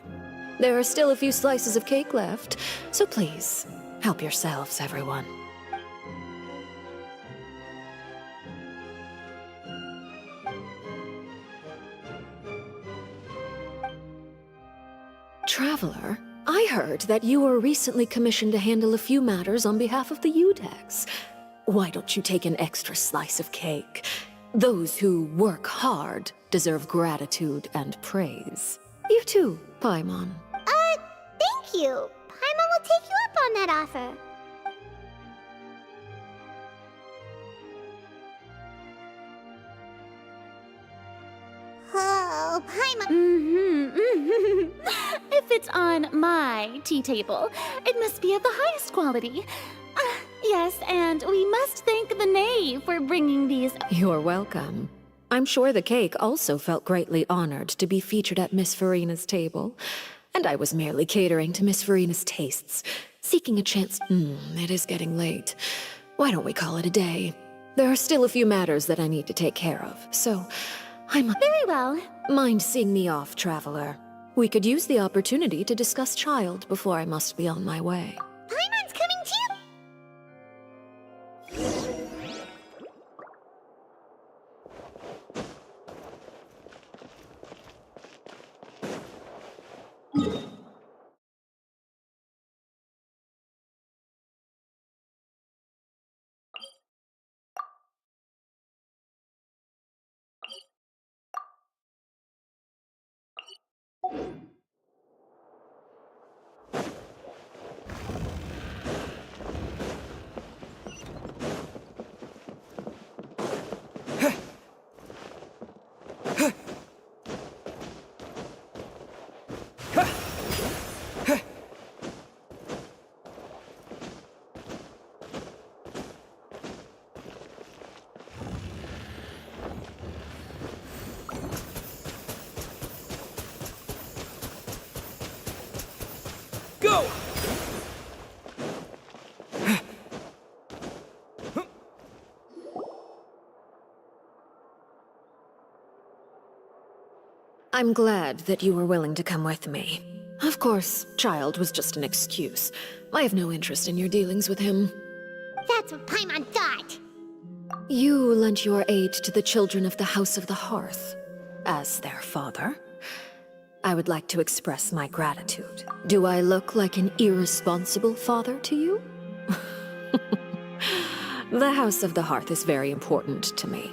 There are still a few slices of cake left, so please, help yourselves, everyone. Traveler, I heard that you were recently commissioned to handle a few matters on behalf of the Udex. Why don't you take an extra slice of cake? Those who work hard deserve gratitude and praise. You too, Paimon. Thank you. Paimon will take you up on that offer. Oh, Paimon. If it's on my tea table, it must be of the highest quality. Yes, and we must thank the knave for bringing these. You're welcome. I'm sure the cake also felt greatly honored to be featured at Miss Farina's table. And I was merely catering to Miss Farina's tastes, seeking a chance. It is getting late. Why don't we call it a day? There are still a few matters that I need to take care of, so I'm... Very well. Mind seeing me off, Traveler. We could use the opportunity to discuss Child before I must be on my way. Paimon's coming too. I'm glad that you were willing to come with me. Of course, Child was just an excuse. I have no interest in your dealings with him. That's what Paimon thought. You lent your aid to the children of the House of the Hearth. As their father, I would like to express my gratitude. Do I look like an irresponsible father to you? The House of the Hearth is very important to me.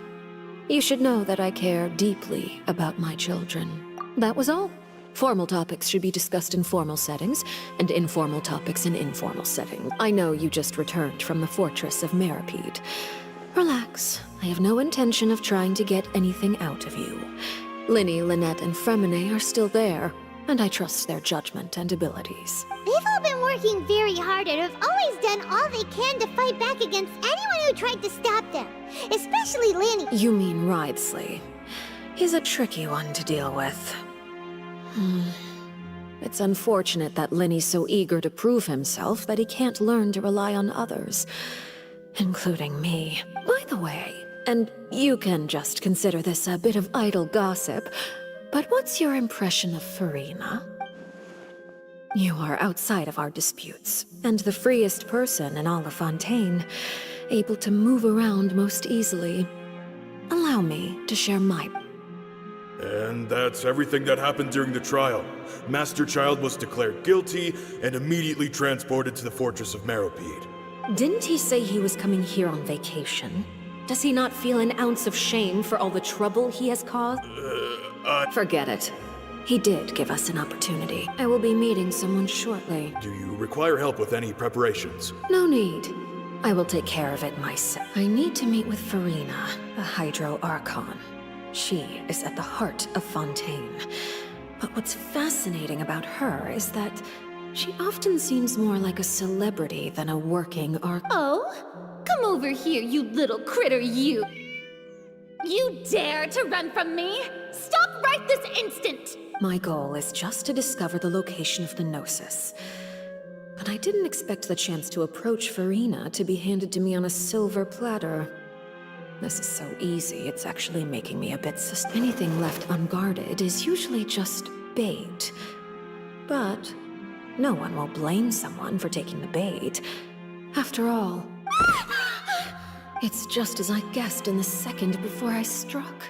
You should know that I care deeply about my children. That was all. Formal topics should be discussed in formal settings, and informal topics in informal settings. I know you just returned from the fortress of Meripede. Relax. I have no intention of trying to get anything out of you. Linny, Lynette, and Fremine are still there, and I trust their judgment and abilities. They've all been working very hard and have always done all they can to fight back against anyone who tried to stop them. Especially Lanny. You mean Wriothesley. He's a tricky one to deal with. It's unfortunate that Linny's so eager to prove himself that he can't learn to rely on others, including me. By the way, and you can just consider this a bit of idle gossip, but what's your impression of Farina? You are outside of our disputes, and the freest person in all of Fontaine, able to move around most easily. Allow me to share my... And that's everything that happened during the trial. Master Child was declared guilty and immediately transported to the Fortress of Meripede. Didn't he say he was coming here on vacation? Does he not feel an ounce of shame for all the trouble he has caused? Forget it. He did give us an opportunity. I will be meeting someone shortly. Do you require help with any preparations? No need. I will take care of it myself. I need to meet with Farina, the Hydro Archon. She is at the heart of Fontaine. But what's fascinating about her is that she often seems more like a celebrity than a working Archon. Oh? Come over here, you little critter, you! You dare to run from me? Stop right this instant! My goal is just to discover the location of the Gnosis. But I didn't expect the chance to approach Farina to be handed to me on a silver platter. This is so easy, it's actually making me a bit suspicious. Anything left unguarded is usually just bait. But no one will blame someone for taking the bait. After all, it's just as I guessed in the second before I struck.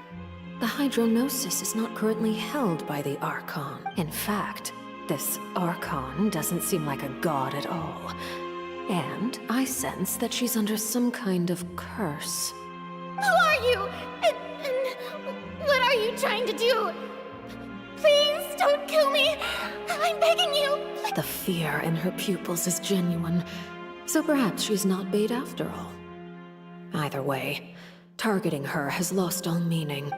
The Hydronosis is not currently held by the Archon. In fact, this Archon doesn't seem like a god at all. And I sense that she's under some kind of curse. Who are you? And what are you trying to do? Please don't kill me! I'm begging you! The fear in her pupils is genuine, so perhaps she's not bait after all. Either way, targeting her has lost all meaning.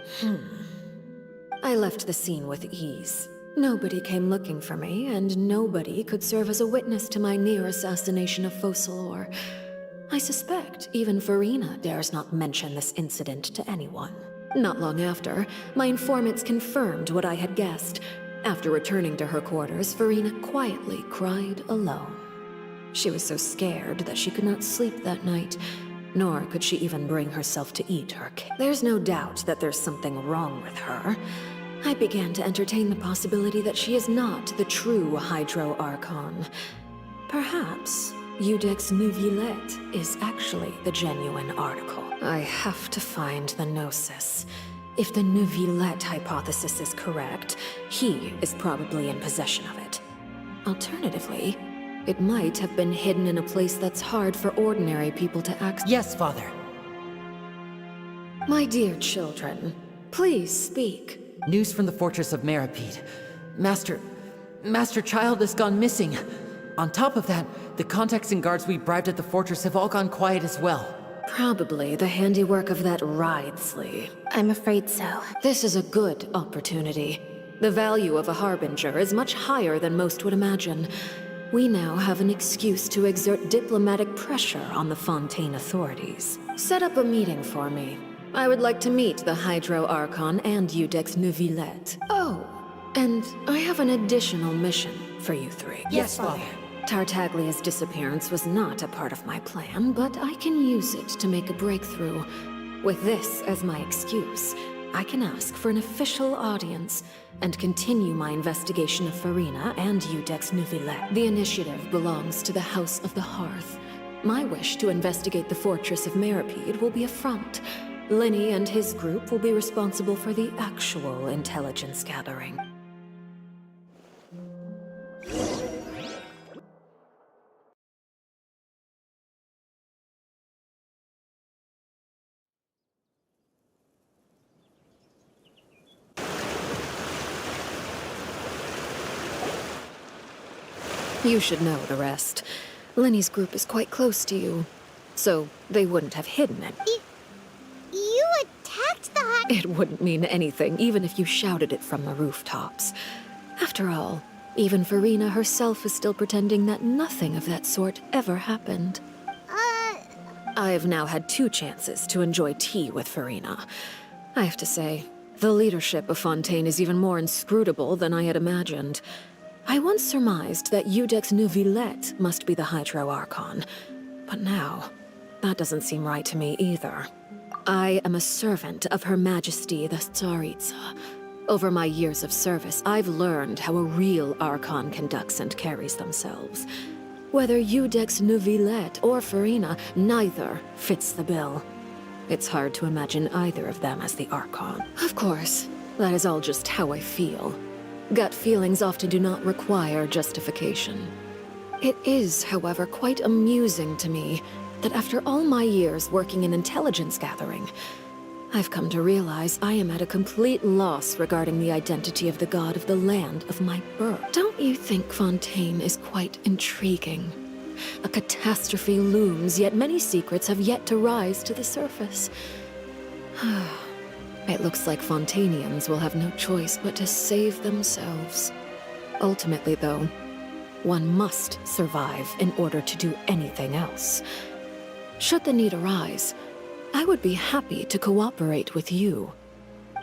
I left the scene with ease. Nobody came looking for me, and nobody could serve as a witness to my near assassination of Focalor. I suspect even Farina dares not mention this incident to anyone. Not long after, my informants confirmed what I had guessed. After returning to her quarters, Farina quietly cried alone. She was so scared that she could not sleep that night, nor could she even bring herself to eat her cake. There's no doubt that there's something wrong with her. I began to entertain the possibility that she is not the true Hydro Archon. Perhaps Iudex Neuvillette is actually the genuine article. I have to find the Gnosis. If the Neuvillette hypothesis is correct, he is probably in possession of it. Alternatively, it might have been hidden in a place that's hard for ordinary people to access. Yes, Father. My dear children, please speak. News from the Fortress of Meripede. Master Child has gone missing. On top of that, the contacts and guards we bribed at the fortress have all gone quiet as well. Probably the handiwork of that Wriothesley. I'm afraid so. This is a good opportunity. The value of a harbinger is much higher than most would imagine. We now have an excuse to exert diplomatic pressure on the Fontaine authorities. Set up a meeting for me. I would like to meet the Hydro Archon and Iudex Neuvillette. Oh, and I have an additional mission for you three. Yes, Father. Tartaglia's disappearance was not a part of my plan, but I can use it to make a breakthrough. With this as my excuse, I can ask for an official audience and continue my investigation of Farina and Iudex Neuvillette. The initiative belongs to the House of the Hearth. My wish to investigate the fortress of Meripede will be a front. Lenny and his group will be responsible for the actual intelligence gathering. You should know the rest. Lenny's group is quite close to you, so they wouldn't have hidden it. You attacked the hut? It wouldn't mean anything, even if you shouted it from the rooftops. After all, even Farina herself is still pretending that nothing of that sort ever happened. I've now had 2 chances to enjoy tea with Farina. I have to say, the leadership of Fontaine is even more inscrutable than I had imagined. I once surmised that Iudex Neuvillette must be the Hydro Archon, but now, that doesn't seem right to me either. I am a servant of Her Majesty the Tsaritsa. Over my years of service, I've learned how a real Archon conducts and carries themselves. Whether Iudex Neuvillette or Farina, neither fits the bill. It's hard to imagine either of them as the Archon. Of course, that is all just how I feel. Gut feelings often do not require justification. It is, however, quite amusing to me that after all my years working in intelligence gathering, I've come to realize I am at a complete loss regarding the identity of the god of the land of my birth. Don't you think Fontaine is quite intriguing? A catastrophe looms, yet many secrets have yet to rise to the surface. It looks like Fontainians will have no choice but to save themselves. Ultimately, though, one must survive in order to do anything else. Should the need arise, I would be happy to cooperate with you.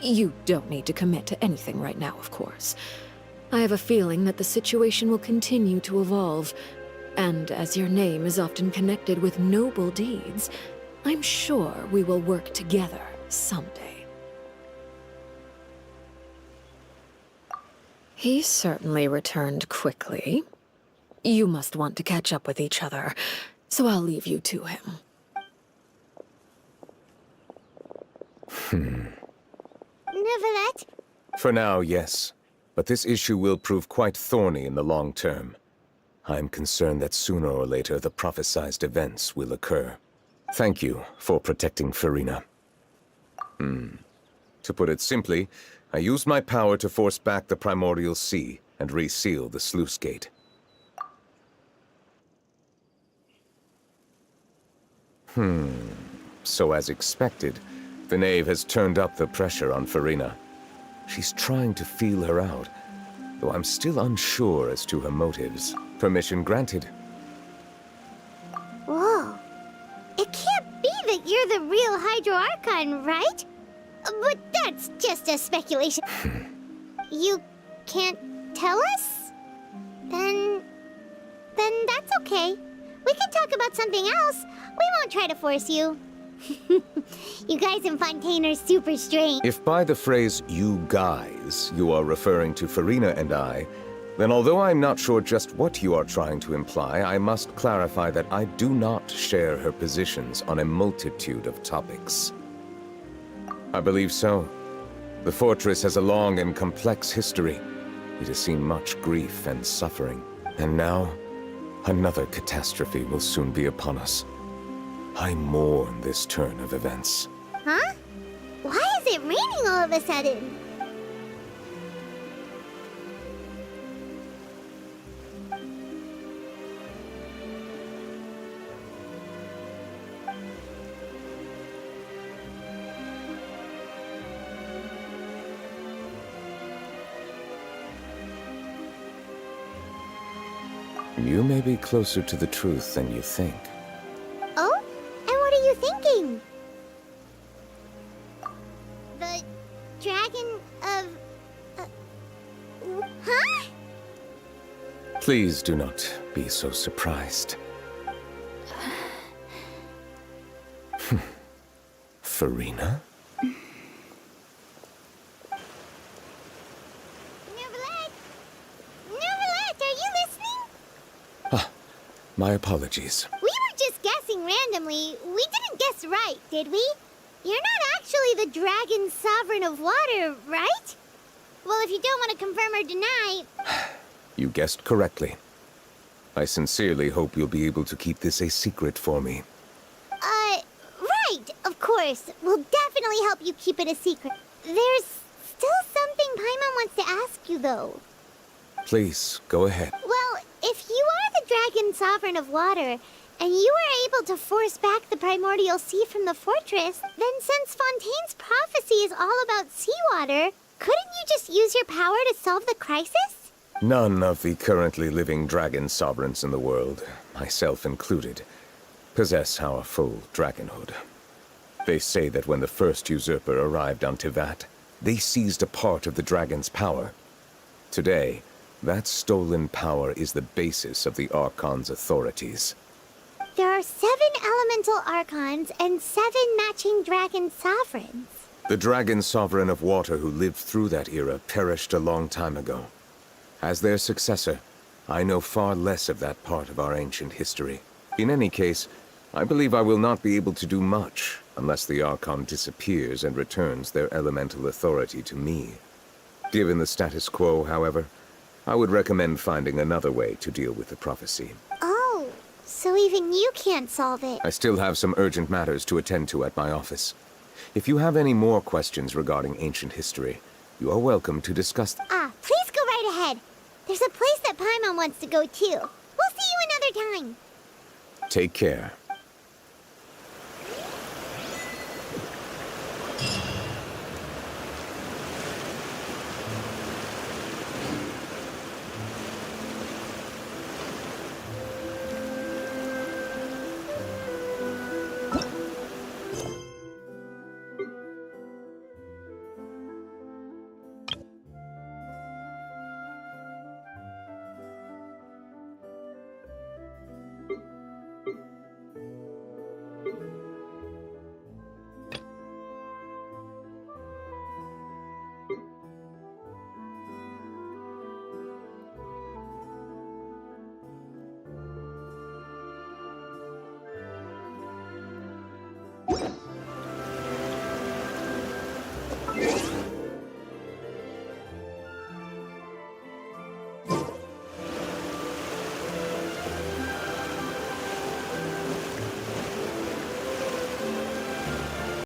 You don't need to commit to anything right now, of course. I have a feeling that the situation will continue to evolve, and as your name is often connected with noble deeds, I'm sure we will work together someday. He certainly returned quickly. You must want to catch up with each other, so I'll leave you to him. Neuvillette? For now, yes. But this issue will prove quite thorny in the long term. I'm concerned that sooner or later the prophesized events will occur. Thank you for protecting Farina. To put it simply, I used my power to force back the Primordial Sea and reseal the sluice gate. So as expected, the knave has turned up the pressure on Farina. She's trying to feel her out, though I'm still unsure as to her motives. Permission granted. Whoa. It can't be that you're the real Hydro Archon, right? But that's just a speculation. You can't tell us? Then that's okay. We can talk about something else. We won't try to force you. You guys in Fontaine are super strange. If by the phrase, you guys, you are referring to Farina and I, then although I'm not sure just what you are trying to imply, I must clarify that I do not share her positions on a multitude of topics. I believe so. The fortress has a long and complex history. It has seen much grief and suffering. And now, another catastrophe will soon be upon us. I mourn this turn of events. Huh? Why is it raining all of a sudden? You may be closer to the truth than you think. Oh? And what are you thinking? The dragon of... huh? Please do not be so surprised. Farina? My apologies. We were just guessing randomly. We didn't guess right, did we? You're not actually the Dragon Sovereign of Water, right? Well, if you don't want to confirm or deny... You guessed correctly. I sincerely hope you'll be able to keep this a secret for me. Right, of course. We'll definitely help you keep it a secret. There's still something Paimon wants to ask you, though. Please, go ahead. Well, if you are the Dragon Sovereign of Water, and you were able to force back the primordial sea from the fortress, then since Fontaine's prophecy is all about seawater, couldn't you just use your power to solve the crisis? None of the currently living dragon sovereigns in the world, myself included, possess our full dragonhood. They say that when the first usurper arrived on Tivat, they seized a part of the dragon's power. Today, that stolen power is the basis of the Archon's authorities. There are 7 elemental Archons and 7 matching dragon sovereigns. The dragon sovereign of water who lived through that era perished a long time ago. As their successor, I know far less of that part of our ancient history. In any case, I believe I will not be able to do much unless the Archon disappears and returns their elemental authority to me. Given the status quo, however, I would recommend finding another way to deal with the prophecy. Oh, so even you can't solve it. I still have some urgent matters to attend to at my office. If you have any more questions regarding ancient history, you are welcome to discuss them. Please go right ahead. There's a place that Paimon wants to go too. We'll see you another time. Take care.